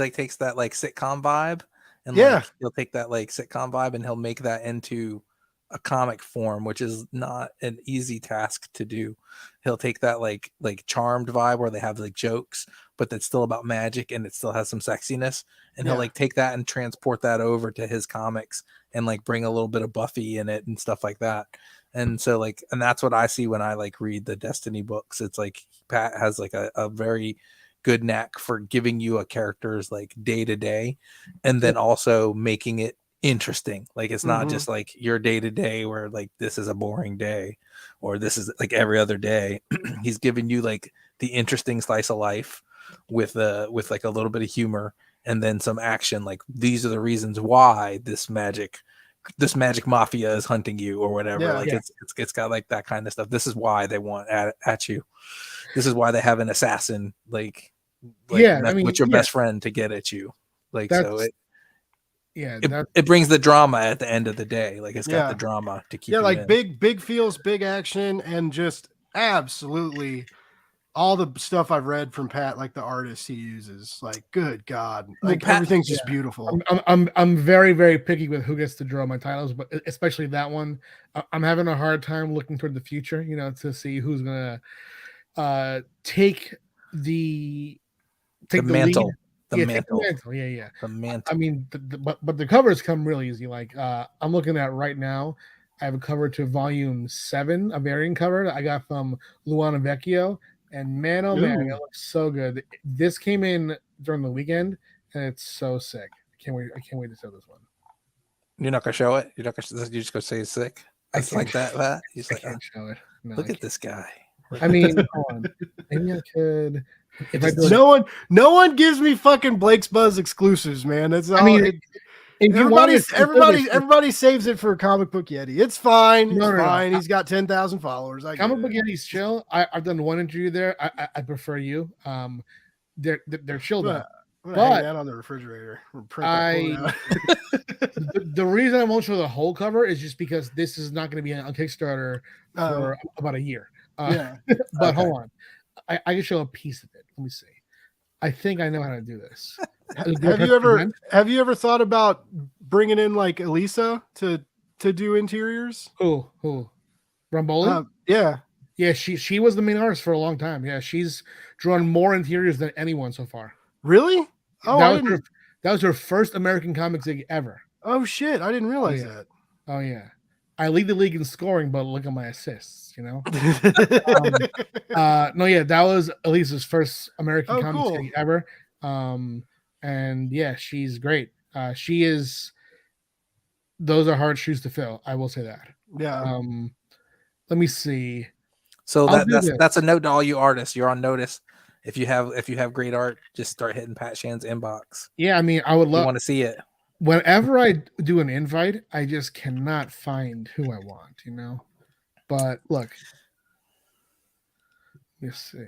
S2: takes that like sitcom vibe, and he'll take that like sitcom vibe and he'll make that into a comic form, which is not an easy task to do. He'll take that like Charmed vibe where they have like jokes, but that's still about magic and it still has some sexiness, and he'll like take that and transport that over to his comics and like bring a little bit of Buffy in it and stuff like that. And so like, and that's what I see when I like read the Destiny books. It's like Pat has like a very good knack for giving you a character's like day to day, and then also making it interesting. Like it's not just like your day to day where like this is a boring day or this is like every other day. He's giving you like the interesting slice of life with like a little bit of humor and then some action. Like these are the reasons why this magic mafia is hunting you or whatever. It's got like that kind of stuff. This is why they want at you. This is why they have an assassin like with your best friend to get at you. Like so it brings the drama at the end of the day. Like it's got the drama to keep. Yeah,
S1: like
S2: in.
S1: big feels, big action, and just absolutely all the stuff I've read from Pat, like the artists he uses. Like, good God, like Pat, everything's just beautiful.
S4: I'm very, very picky with who gets to draw my titles, but especially that one. I'm having a hard time looking toward the future, to see who's gonna take the
S2: mantle.
S4: Lead.
S2: The mantle.
S4: The mantle. I mean, but the covers come really easy. Like I'm looking at right now, I have a cover to volume 7, a variant cover that I got from Luana Vecchio, and man, oh man, it looks so good. This came in during the weekend, and it's so sick. I can't wait to show this one.
S2: You're not gonna show it. You're just gonna say it's sick. It's like that. He's like,
S4: can't show it. No,
S2: look at this guy.
S4: I mean, hold on. Maybe I could.
S1: No one gives me fucking Blake's Buzz exclusives, man. That's all. I mean, everybody saves it for Comic Book Yeti. It's fine. It's fine. He's got 10,000 followers.
S4: Comic Book Yeti's chill. I've done one interview there. I prefer you. They're chill though.
S1: But hang that on the refrigerator.
S4: The reason I won't show the whole cover is just because this is not going to be on Kickstarter for about a year. But hold on. I can show a piece of it. Let me see. I think I know how to do this.
S1: Have you ever thought about bringing in like Elisa to do interiors?
S4: Who? Ramboli?
S1: Yeah.
S4: She was the main artist for a long time. Yeah, she's drawn more interiors than anyone so far.
S1: Really? Oh,
S4: that was her first American Comics gig ever.
S1: Oh shit! I didn't realize that.
S4: Oh yeah. I lead the league in scoring, but look at my assists, that was Elisa's first American Comics gig ever. And yeah, she's great. Those are hard shoes to fill. I will say that.
S1: Yeah.
S4: Let me see.
S2: So that's a note to all you artists. You're on notice. If you have great art, just start hitting Pat Shan's inbox.
S4: Yeah, I mean, I would love.
S2: You want to see it.
S4: whenever I do an invite, I just cannot find who I want, you know. But look, let's see.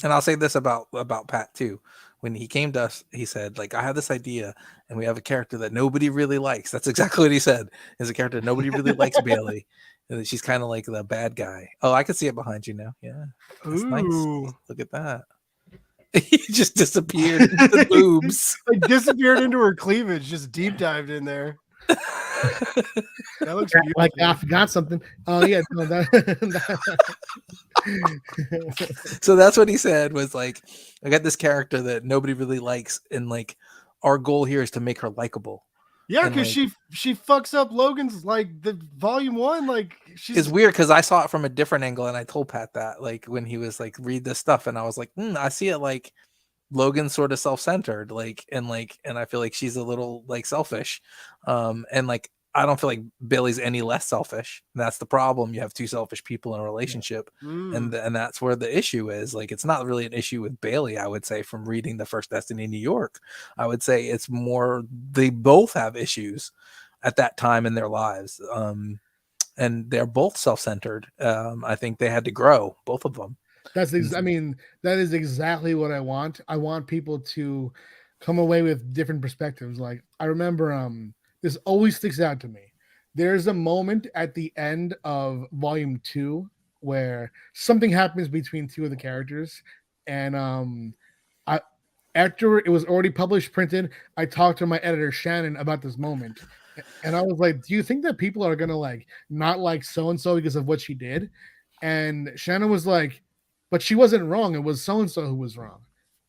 S2: And I'll say this about Pat too. When he came to us, he said, like, I have this idea and we have a character that nobody really likes. That's exactly what he said. Is a character nobody really likes, Bailey. And she's kind of like the bad guy. Oh, I can see it behind you now. Yeah. That's nice. Look at that. He just disappeared into the boobs.
S1: Like disappeared into her cleavage, just deep dived in there. That looks beautiful.
S4: Like I forgot something. Oh yeah, no,
S2: So that's what he said was like, I got this character that nobody really likes, and like our goal here is to make her likable.
S1: Yeah, because like, she fucks up Logan's like the volume 1. Like
S2: it's weird because I saw it from a different angle, and I told Pat that like when he was like read this stuff, and I was like, I see it like Logan's sort of self-centered, and I feel like she's a little like selfish, and like I don't feel like Bailey's any less selfish. That's the problem. You have two selfish people in a relationship, and that's where the issue is. Like it's not really an issue with Bailey, I would say, from reading the first Destiny New York. I would say it's more they both have issues at that time in their lives, and they're both self-centered. I think they had to grow, both of them.
S4: I mean, that is exactly what I want. I want people to come away with different perspectives. Like I remember, this always sticks out to me. There's a moment at the end of volume 2 where something happens between two of the characters, and after it was already published, printed, I talked to my editor Shannon about this moment, and I was like, "Do you think that people are gonna like not like so and so because of what she did?" And Shannon was like, "But she wasn't wrong. It was so and so who was wrong."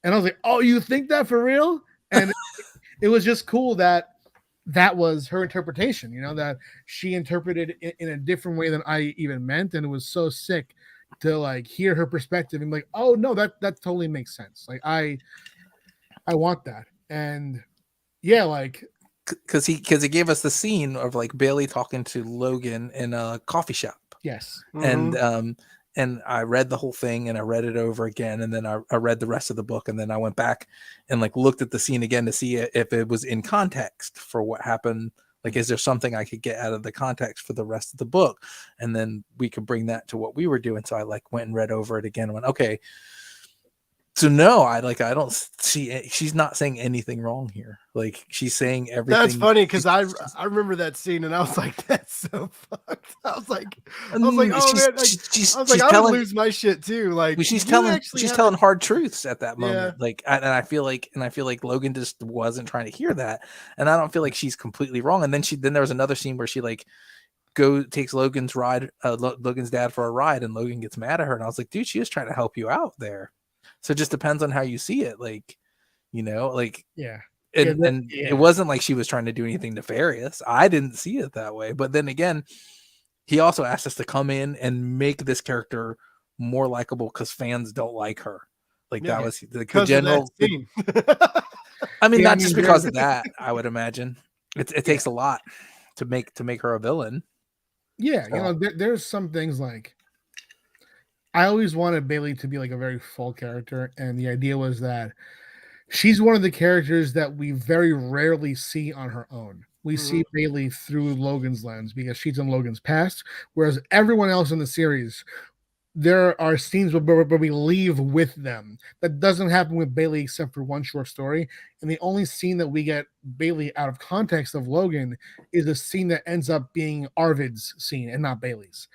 S4: And I was like, "Oh, you think that for real?" And it was just cool that was her interpretation, you know, that she interpreted it in a different way than I even meant. And it was so sick to like hear her perspective and like, oh no, that totally makes sense. Like I want that. And yeah, like
S2: because he gave us the scene of like Bailey talking to Logan in a coffee shop.
S4: Yes.
S2: And I read the whole thing and I read it over again. And then I read the rest of the book. And then I went back and like looked at the scene again to see if it was in context for what happened. Like, is there something I could get out of the context for the rest of the book? And then we could bring that to what we were doing. So I like went and read over it again and went, okay. So no, I don't see she's not saying anything wrong here. Like she's saying everything.
S1: That's funny because I remember that scene and I was like, that's so fucked. I was like, oh man, like, I was like, I would lose my shit too. Like
S2: she's telling hard truths at that moment. Yeah. Like, and I feel like Logan just wasn't trying to hear that, and I don't feel like she's completely wrong. And then there was another scene where she like takes Logan's dad for a ride, and Logan gets mad at her, and I was like, dude, she is trying to help you out there. So it just depends on how you see it. Like, you know, like,
S4: yeah.
S2: And it wasn't like she was trying to do anything nefarious. I didn't see it that way. But then again, he also asked us to come in and make this character more likable because fans don't like her. Like that was the general. I mean, not just because of that, I would imagine it takes a lot to make her a villain.
S4: Yeah. So. You know, there's some things like, I always wanted Bailey to be like a very full character, and the idea was that she's one of the characters that we very rarely see on her own. We see Bailey through Logan's lens because she's in Logan's past, whereas everyone else in the series, there are scenes where we leave with them. That doesn't happen with Bailey except for one short story, and the only scene that we get Bailey out of context of Logan is a scene that ends up being Arvid's scene and not Bailey's.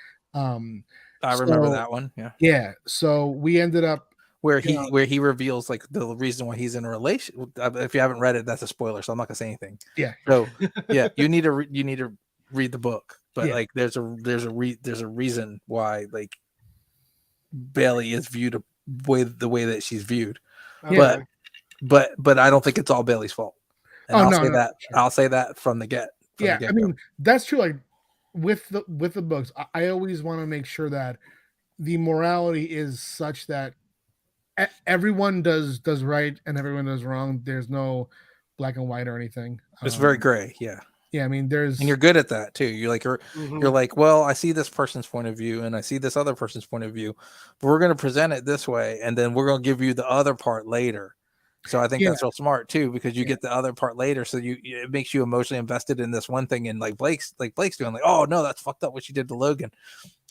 S2: I remember that one. Yeah.
S4: Yeah. So we ended up
S2: where he reveals like the reason why he's in a relation. If you haven't read it, that's a spoiler, so I'm not gonna say anything.
S4: Yeah.
S2: So yeah, you need to read the book, but like there's a reason why like Bailey is viewed the way that she's viewed. Okay. But I don't think it's all Bailey's fault. And I'll say that from the get.
S4: Yeah. I mean, that's true. Like, with the books, I always want to make sure that the morality is such that everyone does right and everyone does wrong. There's no black and white or anything.
S2: It's very gray. Yeah.
S4: Yeah. I mean, and
S2: you're good at that too. You're like, you're like, well, I see this person's point of view and I see this other person's point of view, but we're going to present it this way. And then we're going to give you the other part later. So I think
S4: Yeah.
S2: that's real smart too, because you get the other part later, so it makes you emotionally invested in this one thing, and like Blake's doing, like, oh no, that's fucked up what she did to Logan.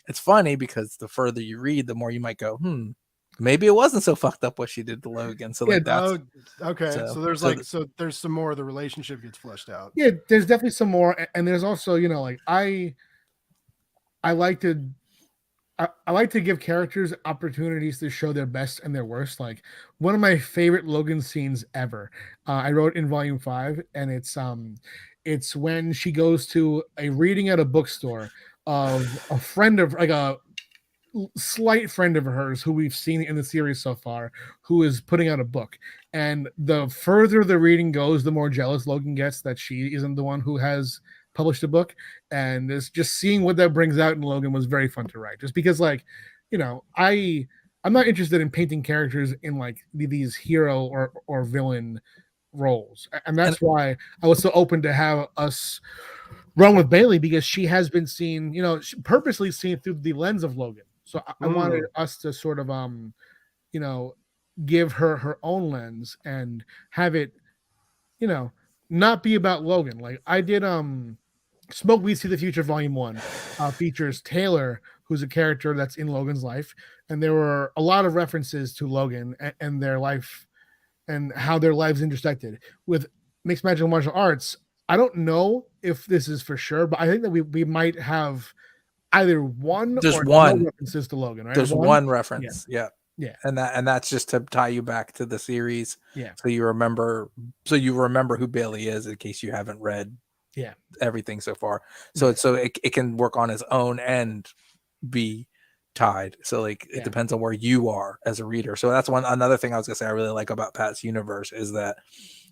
S2: It's funny because the further you read, the more you might go, maybe it wasn't so fucked up what she did to Logan. So like that's
S1: okay. So there's there's some more of the relationship gets fleshed out.
S4: Yeah, there's definitely some more, and there's also, you know, like I like to give characters opportunities to show their best and their worst. Like one of my favorite Logan scenes ever, I wrote in volume 5, and it's when she goes to a reading at a bookstore of a friend of, like, a slight friend of hers who we've seen in the series so far, who is putting out a book. And the further the reading goes, the more jealous Logan gets that she isn't the one who has published a book. And it's just seeing what that brings out in Logan was very fun to write, just because, like, you know, I'm not interested in painting characters in like these hero or villain roles, and that's why I was so open to have us run with Bailey, because she has been seen, you know, purposely seen through the lens of Logan. So I wanted us to sort of you know, give her own lens and have it, you know, not be about Logan. Like I did Smoke Weed See the Future Volume 1 features Taylor, who's a character that's in Logan's life, and there were a lot of references to Logan and their life and how their lives intersected. With Mixed Magical Martial Arts, I don't know if this is for sure, but I think that we might have either one or no references to Logan, right?
S2: There's one reference.
S4: Yeah.
S2: And that's just to tie you back to the series.
S4: Yeah.
S2: So you remember who Bailey is in case you haven't read everything so far. So it can work on its own and be tied. So like it depends on where you are as a reader. So that's another thing I was gonna say I really like about Pat's universe is that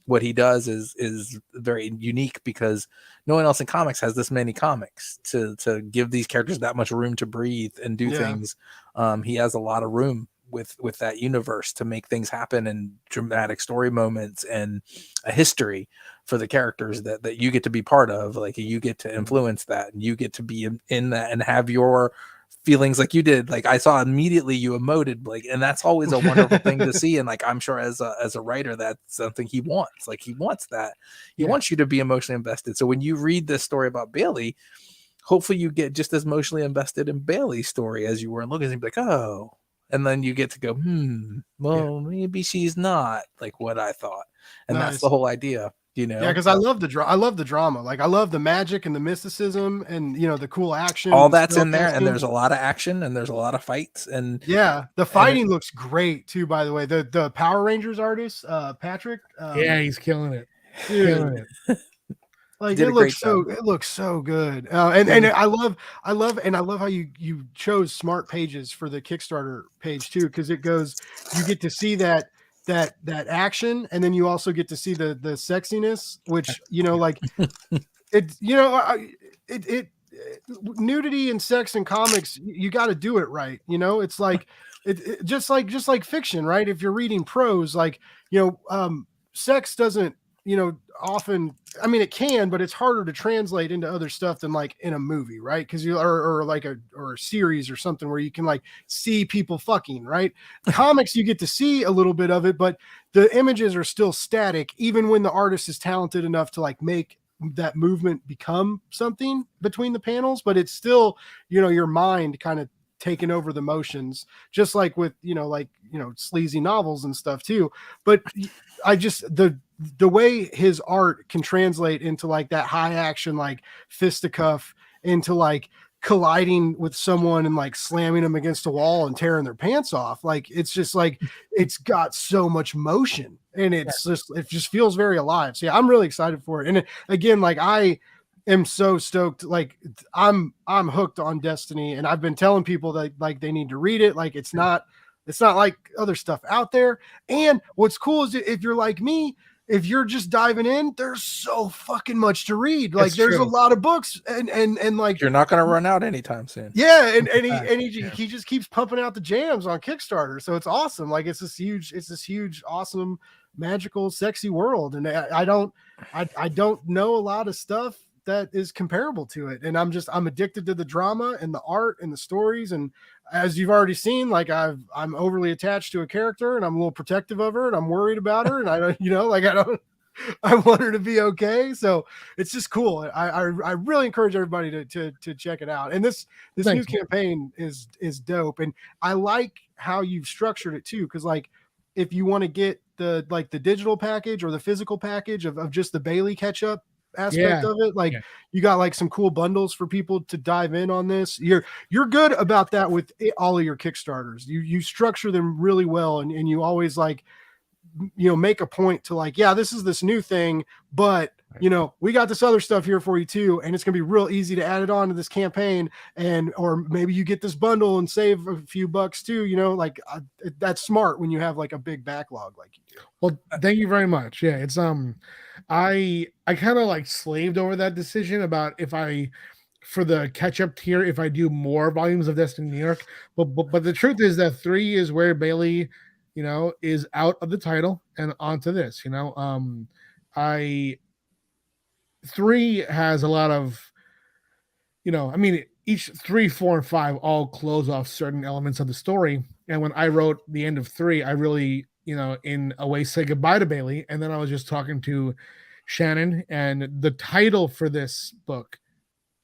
S2: what he does is very unique, because no one else in comics has this many comics to give these characters that much room to breathe and do things. He has a lot of room with that universe to make things happen, and dramatic story moments and a history for the characters that you get to be part of. Like you get to influence that, and you get to be in that and have your feelings like you did. Like I saw immediately you emoted, like, and that's always a wonderful thing to see. And like I'm sure as a writer, that's something he wants. Like he wants that. He wants you to be emotionally invested. So when you read this story about Bailey, hopefully you get just as emotionally invested in Bailey's story as you were in Logan's, and be like, oh, and then you get to go, maybe she's not like what I thought. And that's the whole idea. You know,
S1: because I love the drama. Like I love the magic and the mysticism, and you know the cool action.
S2: All that's in there, and there's a lot of action, and there's a lot of fights, and
S1: the fighting looks great too. By the way, the Power Rangers artist, Patrick,
S4: he's killing it.
S1: Dude. Like it looks so good. And I love how you chose smart pages for the Kickstarter page too, because it goes, you get to see that action, and then you also get to see the sexiness, which, you know, like it, you know, it nudity and sex in comics, you got to do it right. You know, it's like it just like fiction, right? If you're reading prose, like, you know, sex doesn't, you know, often, I mean, it can, but it's harder to translate into other stuff than like in a movie, right? Because you or a series or something where you can like see people fucking, right? Comics, you get to see a little bit of it, but the images are still static, even when the artist is talented enough to like make that movement become something between the panels. But it's still, you know, your mind kind of taking over the motions, just like with, you know, like, you know, sleazy novels and stuff too. But I just, the way his art can translate into like that high action, like fisticuff, into like colliding with someone and like slamming them against a wall and tearing their pants off. Like, it's just like, it's got so much motion, and it just feels very alive. So yeah, I'm really excited for it. And again, like I am so stoked. Like I'm hooked on Destiny, and I've been telling people that like they need to read it. Like it's not like other stuff out there. And what's cool is if you're like me, if you're just diving in, there's so fucking much to read. Like there's a lot of books, and like
S2: you're not going to run out anytime soon.
S1: Yeah. And he just keeps pumping out the jams on Kickstarter. So it's awesome. Like it's this huge, awesome, magical, sexy world. And I don't know a lot of stuff that is comparable to it. And I'm addicted to the drama and the art and the stories. And as you've already seen, like I'm overly attached to a character, and I'm a little protective of her, and I'm worried about her, and I don't, I want her to be okay. So it's just cool. I really encourage everybody to check it out. And this new campaign is dope. And I like how you've structured it too. Cause like, if you want to get the digital package or the physical package of just the Bailey catch up aspect of it, like you got like some cool bundles for people to dive in on this. You're good about that with all of your Kickstarters. You structure them really well, and you always like, make a point to like, yeah, this is this new thing, but we got this other stuff here for you too, and it's gonna be real easy to add it on to this campaign, or maybe you get this bundle and save a few bucks too. That's smart when you have like a big backlog like you do.
S4: Well, thank you very much. Yeah, it's I kind of like slaved over that decision about for the catch-up tier, if I do more volumes of Destiny New York, but the truth is that 3 is where Bailey is out of the title and onto this. 3 has a lot of, each 3, 4, and 5 all close off certain elements of the story. And when I wrote the end of 3, I really, in a way, say goodbye to Bailey. And then I was just talking to Shannon, and the title for this book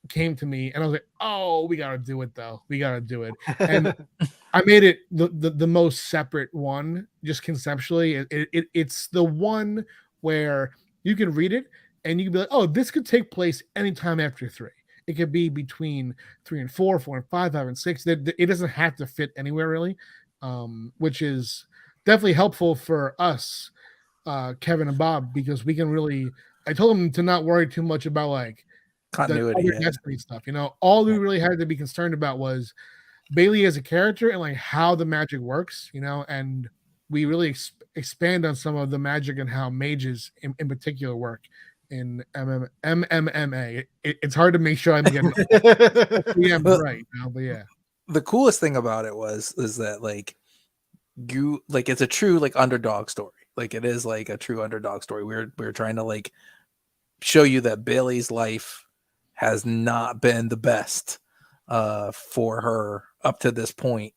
S4: came to me, and I was like, oh, we got to do it though. We got to do it. And I made it the most separate one, just conceptually. It's the one where you can read it and you can be like, oh, this could take place anytime after 3. It could be between 3 and 4, 4 and 5, 5 and 6. It doesn't have to fit anywhere really, which is definitely helpful for us, Kevin and Bob, because we can really. I told them to not worry too much about like
S2: continuity,
S4: Destiny stuff. All we really had to be concerned about was Bailey as a character and like how the magic works. And we really expand on some of the magic and how mages in particular work in MMMA. It's hard to make sure I'm getting right now, but yeah.
S2: The coolest thing about it is that it's a true like underdog story. Like it is like a true underdog story. We're trying to like show you that Bailey's life has not been the best for her up to this point.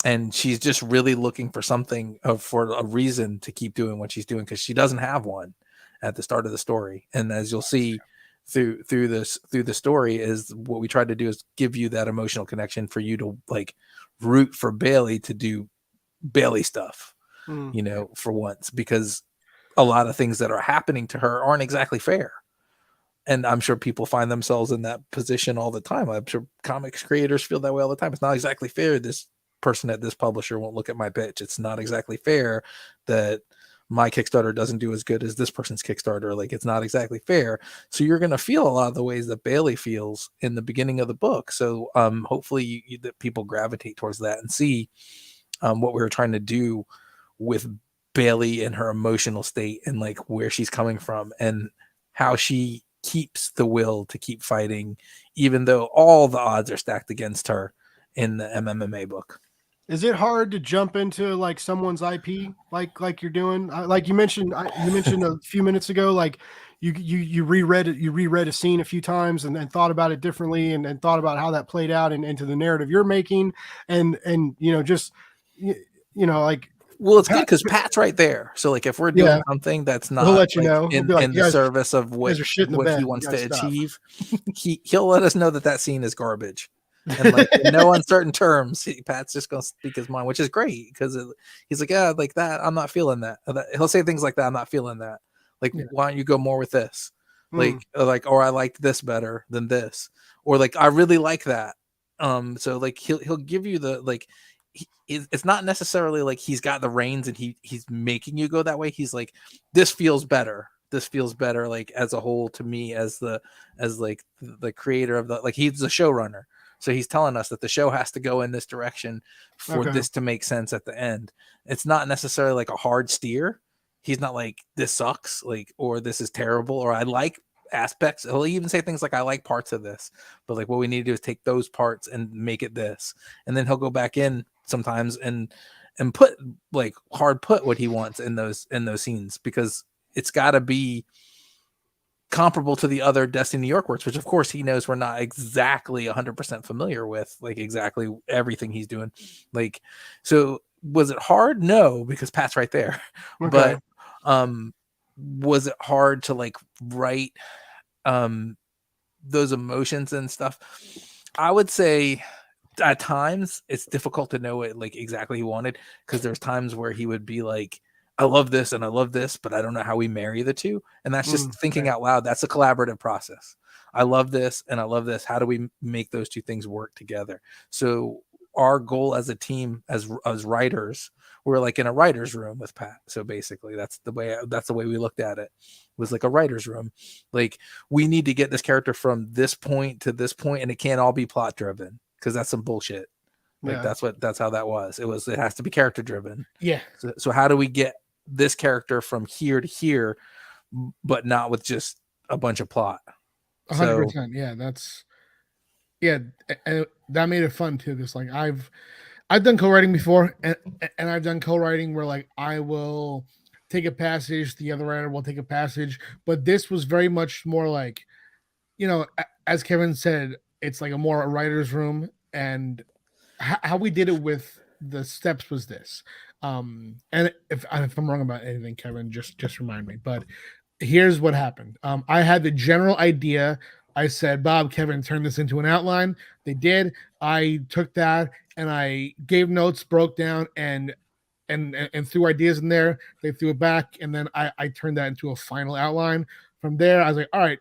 S2: And she's just really looking for something for a reason to keep doing what she's doing, because she doesn't have one at the start of the story. And as you'll see through the story, is what we tried to do is give you that emotional connection for you to like root for Bailey to do Bailey stuff, for once, because a lot of things that are happening to her aren't exactly fair. And I'm sure people find themselves in that position all the time. I'm sure comics creators feel that way all the time. It's not exactly fair this person at this publisher won't look at my pitch. It's not exactly fair that my Kickstarter doesn't do as good as this person's Kickstarter. Like, it's not exactly fair. So you're going to feel a lot of the ways that Bailey feels in the beginning of the book. So hopefully that people gravitate towards that and see what we were trying to do with Bailey and her emotional state, and like where she's coming from and how she keeps the will to keep fighting, even though all the odds are stacked against her in the MMMA book.
S1: Is it hard to jump into like someone's IP like you're doing? Like you mentioned a few minutes ago, like you reread a scene a few times and thought about it differently and thought about how that played out into the narrative you're making, and like.
S2: Well, it's good because Pat's right there. So like if we're doing something that's not,
S1: he'll let you know
S2: in the service of what he wants to achieve, he'll let us know that scene is garbage. And like in no uncertain terms, Pat's just gonna speak his mind, which is great, because he's like, yeah, like that, I'm not feeling that. He'll say things like that, I'm not feeling that. Like, why don't you go more with this? Like, or I liked this better than this, or like I really like that. So like he'll give you the like. It's not necessarily like he's got the reins and he's making you go that way. He's like, this feels better. This feels better, like as a whole to me, as the creator of the, like, he's the showrunner. So he's telling us that the show has to go in this direction for this to make sense at the end. It's not necessarily like a hard steer. He's not like, this sucks, like, or this is terrible, or I like aspects. He'll even say things like, I like parts of this, but like what we need to do is take those parts and make it this. And then he'll go back in sometimes and put like hard put what he wants in those scenes, because it's got to be comparable to the other Destiny New York works, which of course he knows we're not exactly 100% familiar with, like exactly everything he's doing. Like, so was it hard? No, because Pat's right there.
S1: Okay.
S2: But was it hard to like write those emotions and stuff? I would say at times it's difficult to know what like exactly he wanted, because there's times where he would be like, I love this and I love this, but I don't know how we marry the two. And that's just thinking out loud. That's a collaborative process. I love this and I love this. How do we make those two things work together? So our goal as a team, as writers, we're like in a writer's room with Pat. So basically that's the way we looked at it. It was like a writer's room. Like, we need to get this character from this point to this point, and it can't all be plot driven, because that's some bullshit. Like, that's how that was. It has to be character driven.
S4: Yeah.
S2: So how do we get this character from here to here, but not with just a bunch of plot?
S4: 100%. And that made it fun too, because like I've done co-writing before, and I've done co-writing where like I will take a passage, the other writer will take a passage, but this was very much more like, you know, as Kevin said, it's like a writer's room, and how we did it with the steps was this. And if I'm wrong about anything, Kevin, just remind me. But here's what happened. I had the general idea. I said, Bob, Kevin, turn this into an outline. They did. I took that and I gave notes, broke down, and threw ideas in there. They threw it back, and then I turned that into a final outline. From there, I was like, all right,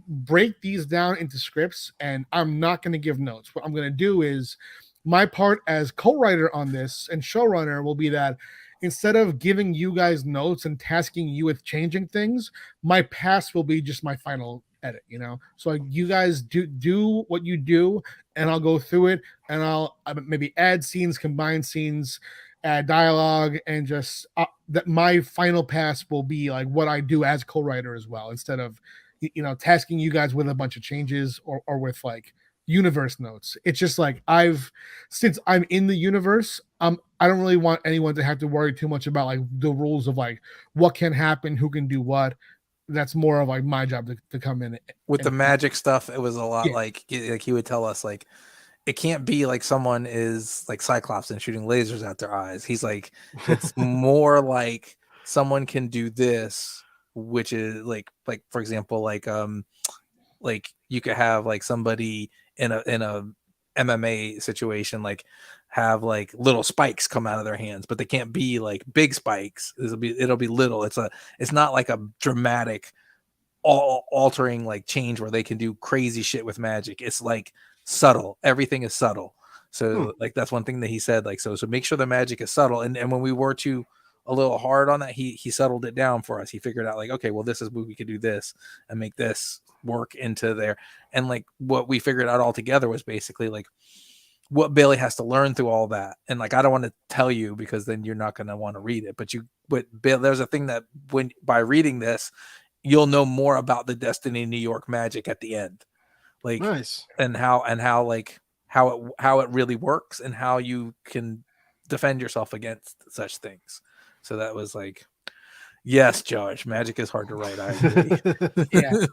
S4: break these down into scripts, and I'm not going to give notes. What I'm going to do is, my part as co-writer on this and showrunner will be that instead of giving you guys notes and tasking you with changing things, my pass will be just my final edit, you know? So like, you guys do what you do, and I'll go through it, and I'll maybe add scenes, combine scenes, add dialogue, and just that my final pass will be like what I do as co-writer as well, instead of, you know, tasking you guys with a bunch of changes or with like universe notes. It's just like, since I'm in the universe, I don't really want anyone to have to worry too much about like the rules of like what can happen, who can do what. That's more of like my job to come in
S2: with the magic stuff. It was a lot like he would tell us like, it can't be like someone is like Cyclops and shooting lasers out their eyes. He's like, it's more like someone can do this, which is like for example, like you could have like somebody in a MMA situation, like have like little spikes come out of their hands, but they can't be like big spikes. It'll be little. It's not like a dramatic altering like change where they can do crazy shit with magic. It's like subtle. Everything is subtle. So like that's one thing that he said, like, so make sure the magic is subtle. And when we were too a little hard on that, he settled it down for us. He figured out like, okay, well, this is where we could do this and make this work into there. And like what we figured out all together was basically like what Bailey has to learn through all that. And like, I don't want to tell you because then you're not going to want to read it, but there's a thing that by reading this, you'll know more about the Destiny New York magic at the end. Like,
S1: nice.
S2: And how it really works and how you can defend yourself against such things. So that was like, yes, Josh, magic is hard to write. I agree.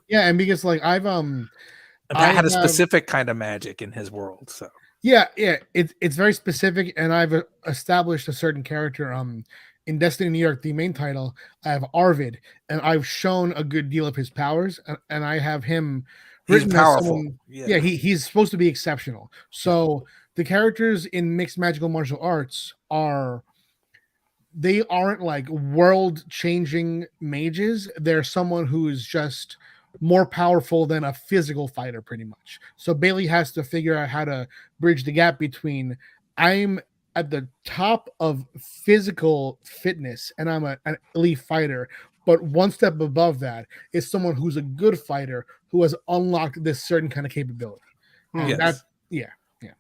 S4: yeah. And because like I've
S2: Pat had a specific kind of magic in his world. So
S4: it's very specific, and I've established a certain character. In Destiny New York, the main title, I have Arvid, and I've shown a good deal of his powers, and I have him.
S2: He's powerful.
S4: He's supposed to be exceptional. So the characters in mixed magical martial arts they aren't like world-changing mages. They're someone who is just more powerful than a physical fighter, pretty much. So Bailey has to figure out how to bridge the gap between I'm at the top of physical fitness and I'm an elite fighter, but one step above that is someone who's a good fighter who has unlocked this certain kind of capability.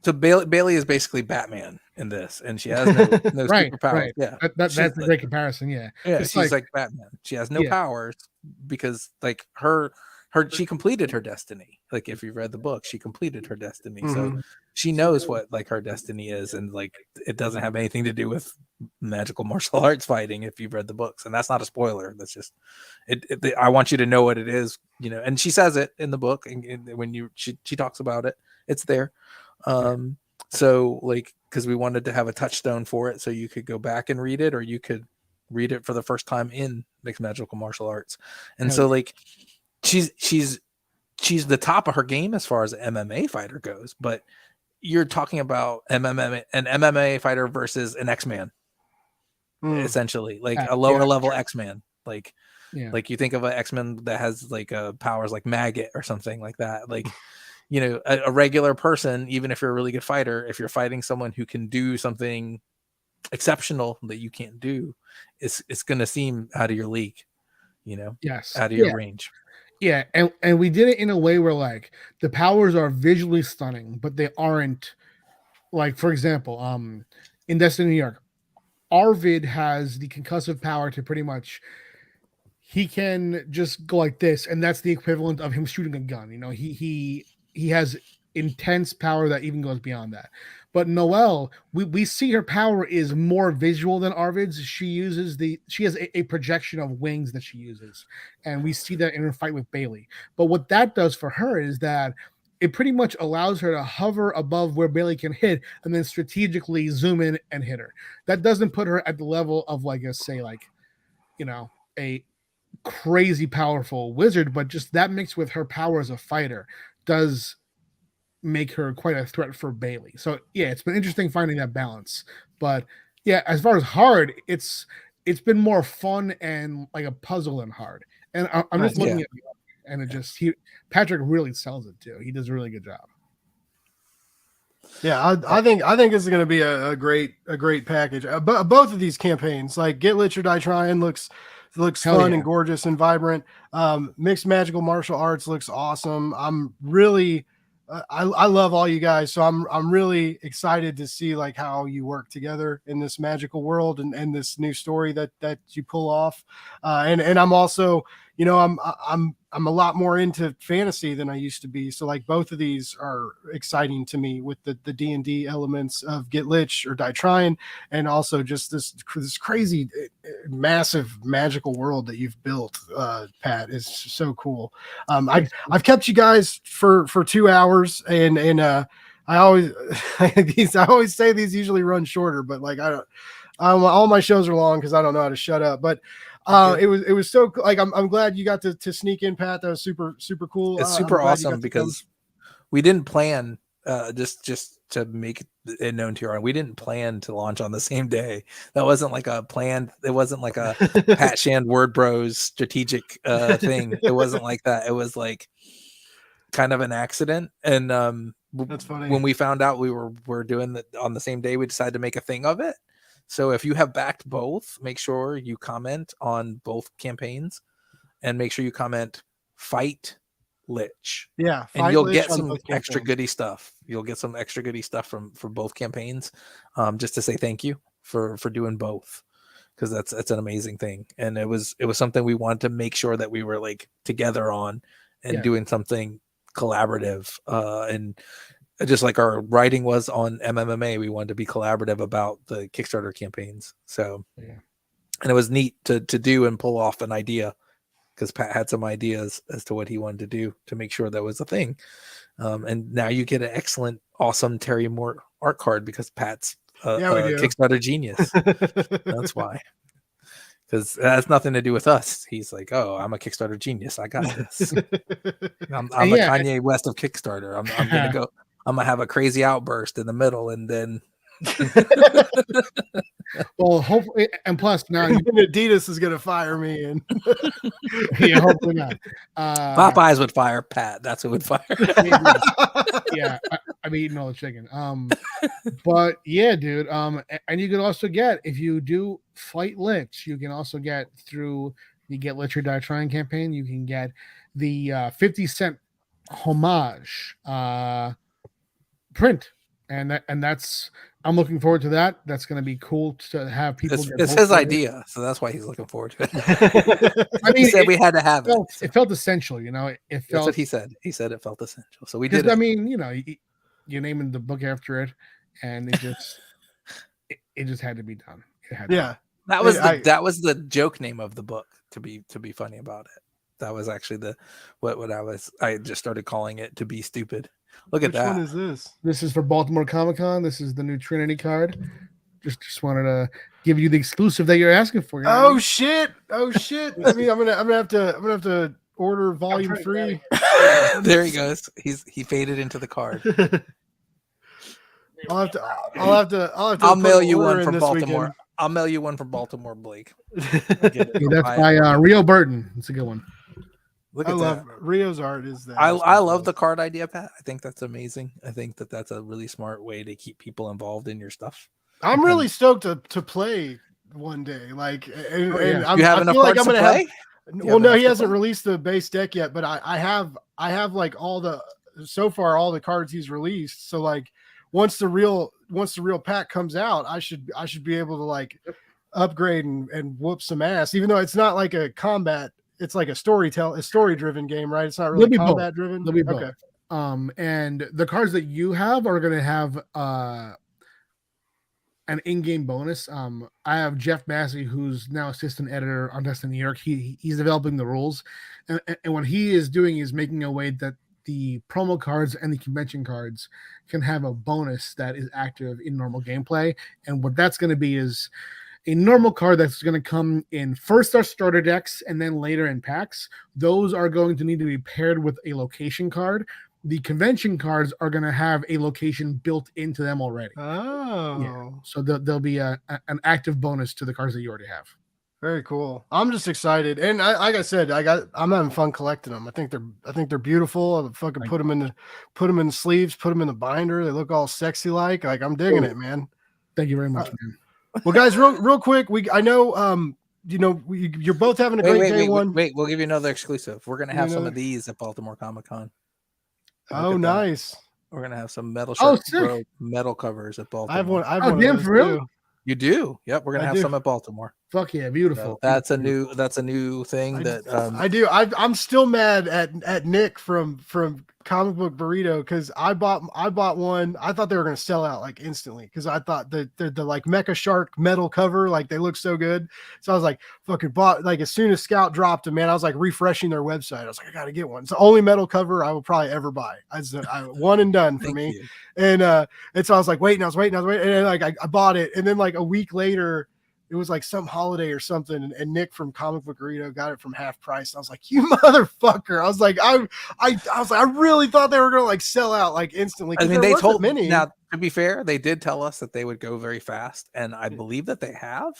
S2: So Bailey is basically Batman in this, and she has no superpowers.
S4: Right. Yeah, that's a great comparison. Yeah,
S2: she's like Batman. She has no powers because like her she completed her destiny. Like if you read the book, she completed her destiny. So
S1: Mhm.
S2: she knows what like her destiny is, and like it doesn't have anything to do with magical martial arts fighting if you've read the books. And that's not a spoiler. That's just I want you to know what it is, you know. And she says it in the book, and when she talks about it, it's there. So like, because we wanted to have a touchstone for it, so you could go back and read it, or you could read it for the first time in mixed magical martial arts. And so like she's the top of her game as far as an MMA fighter goes, but you're talking about an MMA fighter versus an X-Man, essentially, like a lower level X-Man. Like you think of an X-Men that has like powers like Maggot or something like that. Like, you know, a regular person, even if you're a really good fighter, if you're fighting someone who can do something exceptional that you can't do, it's going to seem out of your league, you know, out of your range.
S4: Yeah, and we did it in a way where like the powers are visually stunning, but they aren't like, for example, in Destiny New York, Arvid has the concussive power to pretty much he can just go like this, and that's the equivalent of him shooting a gun. You know, he has intense power that even goes beyond that. But Noelle, we see her power is more visual than Arvid's. She has a projection of wings that she uses, and we see that in her fight with Bailey. But what that does for her is that it pretty much allows her to hover above where Bailey can hit, and then strategically zoom in and hit her. That doesn't put her at the level of like a crazy powerful wizard, but just that mixed with her power as a fighter does make her quite a threat for Bailey. So yeah, it's been interesting finding that balance. But yeah, as far as hard, it's been more fun and like a puzzle than hard. And I'm just looking at it, and it just Patrick really sells it too. He does a really good job.
S1: Yeah, I think this is going to be a great package. Both of these campaigns, like Get Lich or Die Tryin, looks fun and gorgeous and vibrant. Mixed magical martial arts looks awesome. I'm really I love all you guys, so I'm really excited to see like how you work together in this magical world and this new story that you pull off. And I'm also, you know, I'm a lot more into fantasy than I used to be. So like both of these are exciting to me with the D&D elements of Get Lich or Die Tryin, and also just this crazy massive magical world that you've built. Pat, is so cool. I've kept you guys for 2 hours, and I always I always say these usually run shorter, but like all my shows are long because I don't know how to shut up. But it was so like I'm glad you got to sneak in, Pat. That was super cool.
S2: It's super awesome because we didn't plan just to make it known to you. We didn't plan to launch on the same day. That wasn't like a plan. It wasn't like a Pat Shand Word Bros strategic thing. It wasn't like that. It was like kind of an accident. And
S1: that's funny.
S2: When we found out we're doing that on the same day, we decided to make a thing of it. So if you have backed both, make sure you comment on both campaigns, and make sure you comment fight Lich.
S1: Yeah,
S2: and you'll get some extra goodie stuff. You'll get some extra goodie stuff from both campaigns, just to say thank you for doing both, because that's an amazing thing. And it was something we wanted to make sure that we were like together on and doing something collaborative, and just like our writing was on MMA, we wanted to be collaborative about the Kickstarter campaigns. So, and it was neat to do and pull off an idea, because Pat had some ideas as to what he wanted to do to make sure that was a thing. And now you get an excellent, awesome Terry Moore art card because Pat's a Kickstarter genius. That's why. Because that has nothing to do with us. He's like, oh, I'm a Kickstarter genius. I got this. I'm the Kanye West of Kickstarter. I'm gonna go. I'm gonna have a crazy outburst in the middle, and then.
S4: Well, hopefully, and plus now
S1: Adidas is gonna fire me, and
S4: yeah, hopefully not.
S2: Popeyes would fire Pat. That's who would fire.
S4: Yeah, I'm eating all the chicken. But yeah, dude. And you can also get, if you do fight Lich, you can also get through the Get Lich or Die Tryin campaign. You can get the 50-cent homage print, and that's I'm looking forward to that. That's going to be cool to have people.
S2: It's his idea, so that's why he's looking forward to it.
S4: I mean,
S2: he said we had to have it.
S4: It felt essential, you know. It felt.
S2: That's what he said. He said it felt essential, so we did it.
S4: I mean, you know, you're naming the book after it, and it just it just had to be done. It had
S1: Yeah,
S2: that was the joke name of the book. To be funny about it, that was actually what I just started calling it, to be stupid. Look at that.
S1: Which one is this?
S4: This is for Baltimore Comic-Con. This is the new Trinity card. Just wanted to give you the exclusive that you're asking for. You know
S1: Oh shit! Oh shit! I mean, I'm gonna have to order volume 3.
S2: There he goes. He faded into the card. I'll mail you one from Baltimore. Weekend. I'll mail you one from Baltimore, Blake.
S4: That's by Rio Burton. It's a good one.
S2: Look at that.
S1: Rio's art is that.
S2: I love the card idea, Pat. I think that's amazing. I think that's a really smart way to keep people involved in your stuff.
S1: I'm really stoked to play one day. Like, and
S2: you have enough cards to play?
S1: Well, no, he hasn't released the base deck yet, but I have like all the cards he's released. So like once the real pack comes out, I should be able to like upgrade and whoop some ass, even though it's not like a combat. It's like a story driven game, right? It's not really combat driven.
S4: They'll be both. Okay. And the cards that you have are going to have an in-game bonus. I have Jeff Massey, who's now assistant editor on Destiny New York. He's developing the rules, and what he is doing is making a way that the promo cards and the convention cards can have a bonus that is active in normal gameplay. And what that's going to be is a normal card that's going to come in first our starter decks and then later in packs. Those are going to need to be paired with a location card. The convention cards are going to have a location built into them already.
S1: Oh,
S4: yeah. So there'll be an active bonus to the cards that you already have.
S1: Very cool. I'm just excited, and like I said, I'm having fun collecting them. I think they're beautiful. I'll fucking put them in the sleeves, put them in the binder. They look all sexy like I'm digging it, man.
S4: Thank you very much, man.
S1: Well, guys, real quick, I know you're both having a great day.
S2: Wait, we'll give you another exclusive. We're gonna have some of these at Baltimore Comic-Con.
S1: Oh, nice.
S2: We're gonna have some metal covers at Baltimore.
S1: I have one. Damn,
S4: for real?
S2: You do? Yep. We're gonna have some at Baltimore.
S4: Fuck yeah, beautiful.
S2: So that's a new thing
S1: I do. I'm still mad at Nick from Comic Book Burrito because I bought one. I thought they were gonna sell out like instantly because I thought the like Mecha Shark metal cover, like they look so good. So I was like fucking bought, like as soon as Scout dropped them, man, I was like refreshing their website. I was like, I gotta get one. It's the only metal cover I will probably ever buy. I one and done for me. And so I was like waiting, and then like I bought it, and then like a week later it was like some holiday or something, and Nick from Comic Book Burrito got it from half price. I was like, you motherfucker. I was like, I really thought they were gonna like sell out like instantly.
S2: I mean, they told me. Now, to be fair, they did tell us that they would go very fast, and I believe that they have.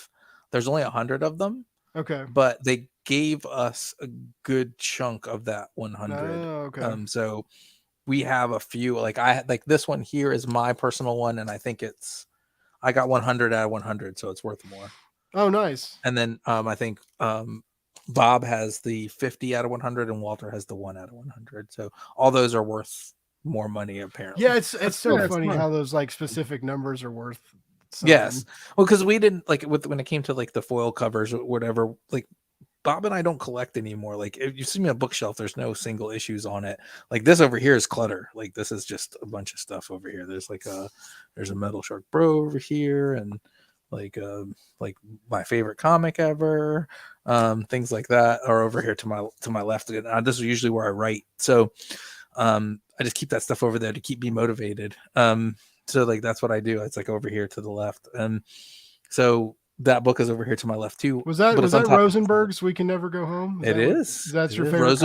S2: There's only 100 of them.
S1: Okay.
S2: But they gave us a good chunk of that 100.
S1: Oh, okay.
S2: So we have a few, like this one here is my personal one, and I think I got 100 out of 100, so it's worth more.
S1: Oh, nice.
S2: And then I think Bob has the 50 out of 100, and Walter has the 1 out of 100. So all those are worth more money, apparently.
S1: Yeah, it's so funny how those like specific numbers are worth something.
S2: Yes. Well, because we didn't like when it came to like the foil covers or whatever, like Bob and I don't collect anymore. Like if you see me on a bookshelf, there's no single issues on it. Like this over here is clutter. Like this is just a bunch of stuff over here. There's there's a Metal Shark Bro over here, and like my favorite comic ever, things like that are over here to my left. And this is usually where I write. So I just keep that stuff over there to keep me motivated. So like that's what I do. It's like over here to the left. So that book is over here to my left too.
S1: Was that Rosenberg's We Can Never Go Home?
S2: That's your favorite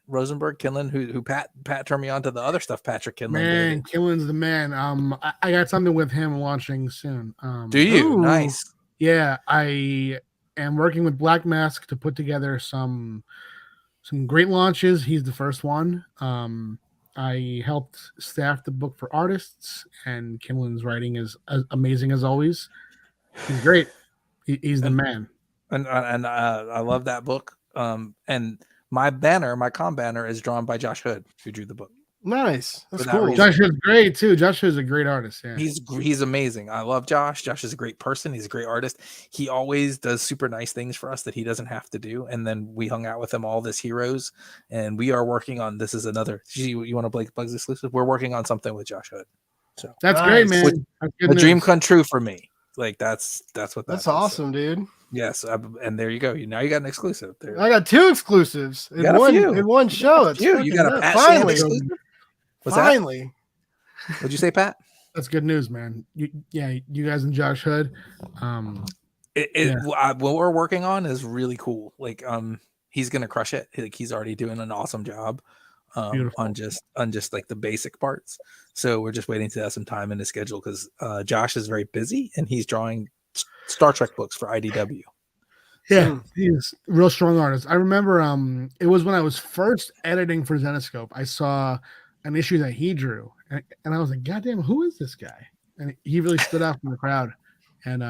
S2: Rosenberg Kinlan, who Pat turned me on to the other stuff Patrick Kinlan.
S4: Man, Kinlan's the man. I got something with him launching soon.
S2: Do you? Ooh. Nice.
S4: Yeah, I am working with Black Mask to put together some great launches. He's the first one. I helped staff the book for artists, and Kinlan's writing is as amazing as always. He's great. He's the man.
S2: And I love that book. And my com banner is drawn by Josh Hood, who drew the book.
S1: Nice. That's
S2: For that
S1: cool.
S2: reason.
S4: Josh is great too. Josh is a great artist. Yeah.
S2: He's amazing. I love Josh. Josh is a great person. He's a great artist. He always does super nice things for us that he doesn't have to do. And then we hung out with him all this Heroes, and we are working on this is another. You want to Blake Bugs exclusive? We're working on something with Josh Hood. So
S4: That's
S1: Nice.
S4: great, man. That's good
S2: a dream
S4: news.
S2: come true for me. Like that's what
S1: That's
S2: that is. So,
S1: awesome, dude.
S2: yes, and there you go. Now you got an exclusive. There.
S1: I got 2 exclusives in
S2: got a few.
S1: one show. It's
S2: You got a
S1: fucking
S2: Pat
S1: nuts.
S2: Sand
S1: Finally.
S2: exclusive? What's
S1: Finally.
S2: that? What'd you say, Pat?
S4: That's good news, man. You guys and Josh Hood.
S2: What we're working on is really cool. Like he's gonna crush it. Like he's already doing an awesome job on just like the basic parts. So we're just waiting to have some time in his schedule because Josh is very busy and he's drawing Star Trek books for IDW.
S4: Yeah, he's a real strong artist. I remember it was when I was first editing for Zenoscope. I saw an issue that he drew, and I was like, "God damn, who is this guy?" And he really stood out from the crowd. And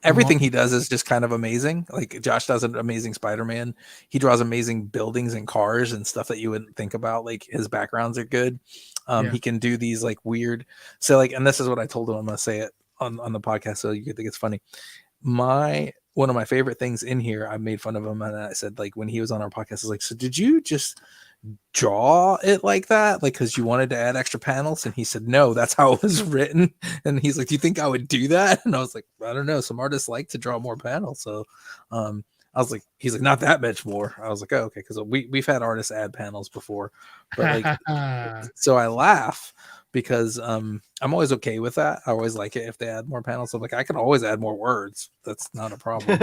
S2: Everything he does is just kind of amazing. Like Josh does an amazing Spider-Man. He draws amazing buildings and cars and stuff that you wouldn't think about. Like his backgrounds are good. He can do these like weird. So like, and this is what I told him. I'm gonna say it on the podcast so you could think it's funny. One of my favorite things in here, I made fun of him and I said, like, when he was on our podcast, I was like, so did you just draw it like that? Like, because you wanted to add extra panels? And he said, no, that's how it was written. And he's like, do you think I would do that? And I was like, I don't know. Some artists like to draw more panels. So I was like, he's like, not that much more. I was like, oh, okay. Because we've had artists add panels before. But like, so I laugh because I'm always okay with that. I always like it if they add more panels. So I'm like, I can always add more words. That's not a problem.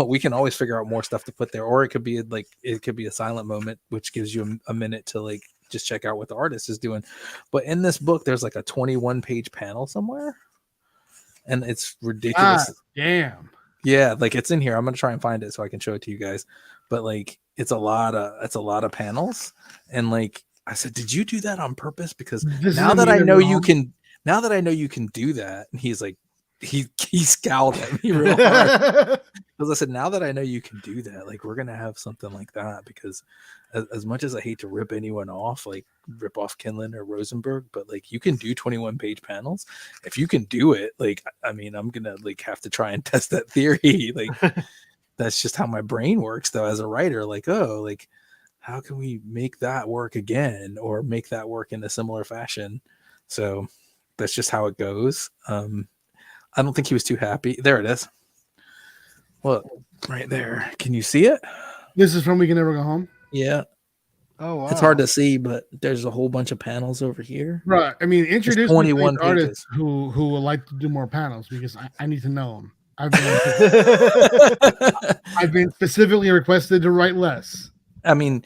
S2: We can always figure out more stuff to put there. Or it could be a silent moment, which gives you a minute to like just check out what the artist is doing. But in this book, there's like a 21-page panel somewhere. And it's ridiculous.
S4: Damn.
S2: Yeah, like it's in here. I'm gonna try and find it so I can show it to you guys. But like it's a lot of panels. And like I said, did you do that on purpose? Because now that I know you can do that, and he's like, he scowled at me real hard. Because I said, now that I know you can do that, like we're gonna have something like that. Because as much as I hate to rip anyone off, like rip off Kinlan or Rosenberg, but like you can do 21-page panels. If you can do it, like I mean, I'm gonna like have to try and test that theory. Like that's just how my brain works, though, as a writer. Like, oh, like how can we make that work again or make that work in a similar fashion? So that's just how it goes. I don't think he was too happy. There it is. Well, right there. Can you see it?
S4: This is from We Can Never Go Home.
S2: Yeah.
S1: Oh wow.
S2: It's hard to see, but there's a whole bunch of panels over here.
S4: Right. I mean, introduce
S2: 21
S4: me to artists who would like to do more panels because I need to know them. I've been specifically requested to write less.
S2: I mean,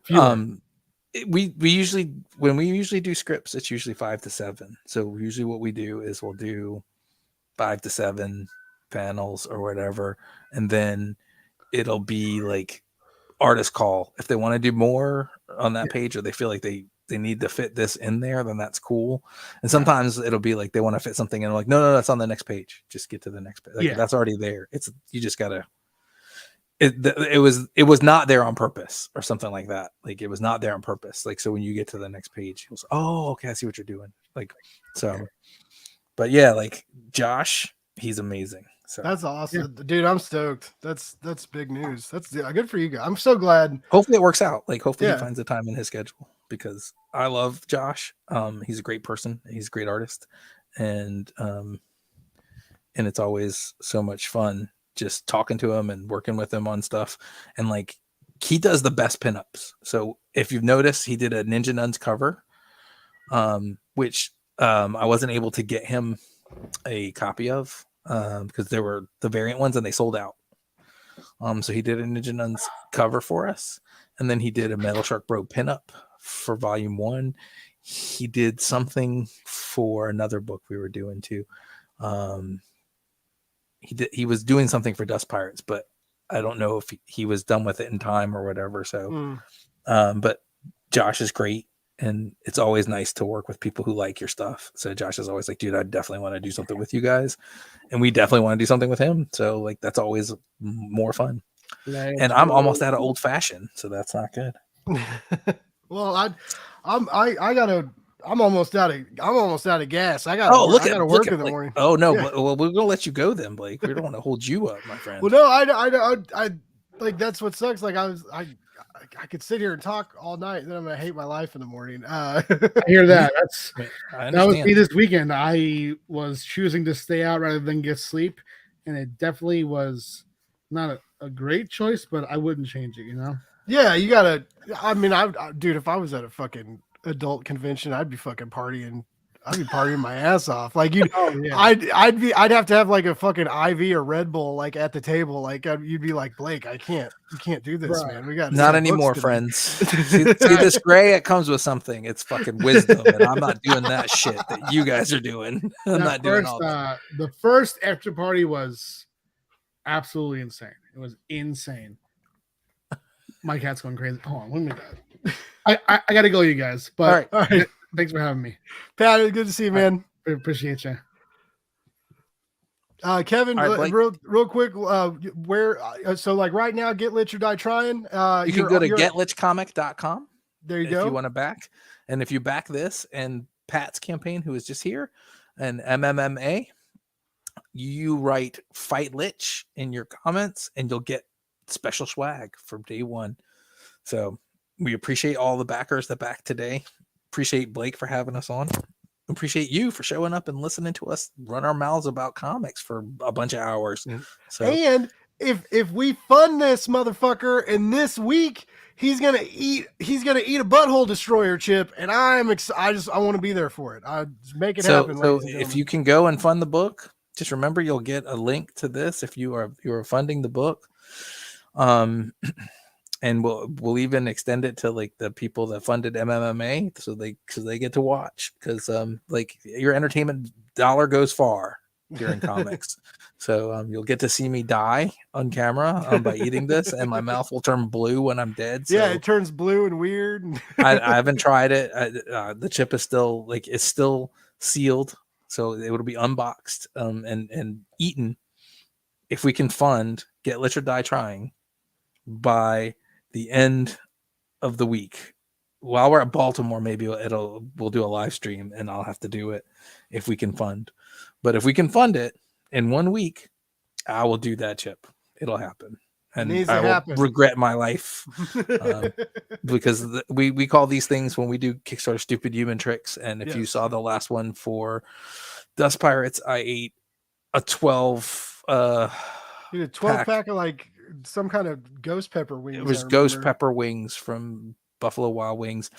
S4: Fewer.
S2: we usually when we usually do scripts, it's usually 5 to 7. So usually what we do is we'll do 5 to 7 panels or whatever, and then it'll be like artist call if they want to do more on that page, or they feel like they need to fit this in there, then that's cool. And sometimes it'll be like they want to fit something in, like no, that's on the next page. Just get to the next page. Like, that's already there. It's you just gotta. It was not there on purpose or something like that. Like it was not there on purpose. Like so when you get to the next page, it was okay, I see what you're doing. Like so, but yeah, like Josh, he's amazing. So
S1: that's awesome, dude. I'm stoked. That's big news. That's good for you guys. I'm so glad.
S2: Hopefully it works out. Like hopefully he finds the time in his schedule because I love Josh. He's a great person. He's a great artist, and it's always so much fun just talking to him and working with him on stuff. And like he does the best pinups. So if you've noticed, he did a Ninja Nuns cover, which I wasn't able to get him a copy of because there were the variant ones and they sold out. So he did a Ninja Nuns cover for us, and then he did a Metal Shark Bro pinup for volume 1. He did something for another book we were doing too. He was doing something for Dust Pirates, but I don't know if he was done with it in time or whatever. So, but Josh is great, and it's always nice to work with people who like your stuff. So Josh is always like, dude, I definitely want to do something with you guys, and we definitely want to do something with him. So like that's always more fun. And I'm almost out of old fashioned, so that's not good.
S1: Well, I'm almost out of gas. I got to work in the
S2: Blake.
S1: morning.
S2: Oh no,
S1: Yeah.
S2: well, we're gonna let you go then, Blake. We don't want to hold you up, my friend.
S1: Well, no, I like that's what sucks. Like I could sit here and talk all night, and then I'm gonna hate my life in the morning.
S4: I hear that.
S2: I
S4: That was
S2: understand.
S4: me this weekend. I was choosing to stay out rather than get sleep, and it definitely was not a great choice, but I wouldn't change it. You know?
S1: Yeah, you gotta. I mean, dude, if I was at a fucking adult convention, I'd be fucking partying. I'd be partying my ass off. Like
S4: Oh yeah.
S1: I'd have to have like a fucking IV or Red Bull like at the table. Like you'd be like, Blake, you can't do this,
S4: Right.
S1: man. We got
S2: Not anymore, friends. see this gray? It comes with something. It's fucking wisdom, and I'm not doing that shit that you guys are doing. I'm not doing all that.
S4: The first after party was absolutely insane. It was insane. My cat's going crazy. Hold on, let me go. I gotta go, you guys. But
S1: All right.
S4: Thanks for having me.
S1: Pat, it's good to see you, man.
S4: I appreciate you.
S1: Kevin,
S2: All right,
S1: real quick, where so like right now, Get Lich or Die Trying.
S2: You can go to getlichcomic.com.
S1: There you
S2: if
S1: go.
S2: you want to back. And if you back this and Pat's campaign, who is just here, and MMMA, you write Fight Lich in your comments and you'll get special swag from day one. So we appreciate all the backers that back today. Appreciate Blake for having us on. Appreciate you for showing up and listening to us run our mouths about comics for a bunch of hours.
S1: Yeah.
S2: So,
S1: and if we fund this motherfucker in this week, he's gonna eat a butthole destroyer chip, and I want to be there for it. I make it happen.
S2: So if you can go and fund the book, just remember you'll get a link to this if you are funding the book. And we'll even extend it to like the people that funded MMMA, so they get to watch, because like your entertainment dollar goes far during comics. So you'll get to see me die on camera by eating this, and my mouth will turn blue when I'm dead. So
S1: yeah, it turns blue and weird.
S2: I haven't tried it. The chip is still it's still sealed, so it will be unboxed and eaten. If we can fund Get Lich or Die Trying by the end of the week, while we're at Baltimore, maybe we'll do a live stream, and I'll have to do it if we can fund. But if we can fund it in 1 week, I will do that chip. It'll happen, and I will regret my life because we call these things when we do Kickstarter stupid human tricks. And if you saw the last one for Dust Pirates, I ate a 12
S1: pack of like some kind of ghost pepper wings.
S2: It was ghost pepper wings from Buffalo Wild Wings,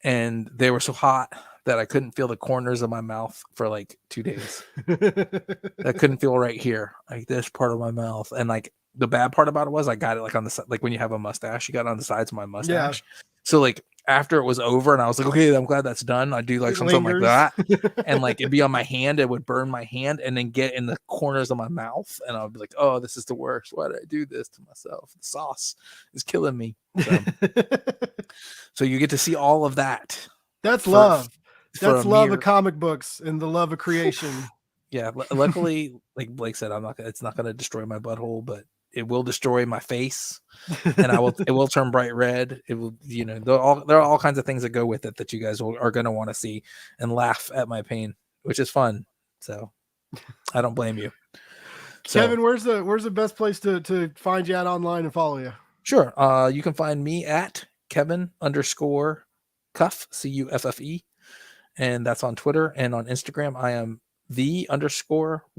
S2: and they were so hot that I couldn't feel the corners of my mouth for like 2 days. I couldn't feel right here, like this part of my mouth. And like the bad part about it was I got it like on the side, like when you have a mustache, you got it on the sides of my mustache. Yeah. So like after it was over and I was like, okay, I'm glad that's done. I do like something like that. And like it'd be on my hand, it would burn my hand and then get in the corners of my mouth. And I would be like, oh, this is the worst. Why did I do this to myself? The sauce is killing me. So you get to see all of that.
S1: That's love. That's love of comic books and the love of creation.
S2: Yeah. Luckily, like Blake said, it's not going to destroy my butthole, but it will destroy my face, and it will turn bright red. It will, there are all kinds of things that go with it that you guys are going to want to see and laugh at my pain, which is fun. So I don't blame you.
S1: Kevin, where's the best place to find you out online and follow you?
S2: Sure. You can find me at Kevin_Cuff, CUFFE. And that's on Twitter, and on Instagram, I am _right_cuff,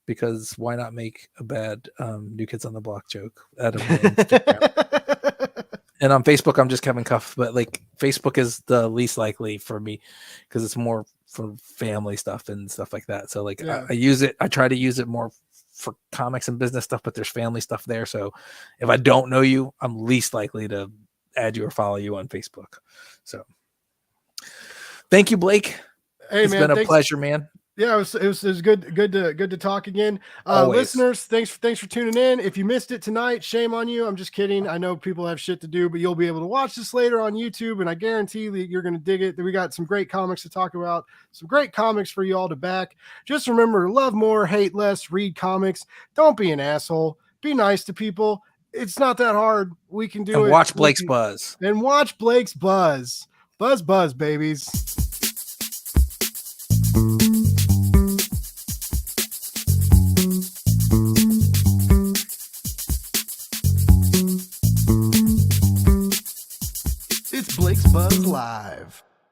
S2: because why not make a bad New Kids on the Block joke out of my Instagram? And on Facebook, I'm just Kevin Cuff, but like Facebook is the least likely for me because it's more for family stuff and stuff like that. So like I use it, I try to use it more for comics and business stuff, but there's family stuff there. So if I don't know you, I'm least likely to add you or follow you on Facebook. So thank you, Blake.
S1: Hey,
S2: it's been a pleasure, man.
S1: Yeah, it was good to talk again. Listeners, thanks for tuning in. If you missed it tonight, shame on you. I'm just kidding. I know people have shit to do, but you'll be able to watch this later on YouTube, and I guarantee that you're going to dig it. We got some great comics to talk about, some great comics for you all to back. Just remember, love more, hate less, read comics. Don't be an asshole. Be nice to people. It's not that hard. We can do
S2: And
S1: it.
S2: watch Blake's buzz.
S1: And watch Blake's buzz. Buzz, babies. It's Blake's Buzz Live.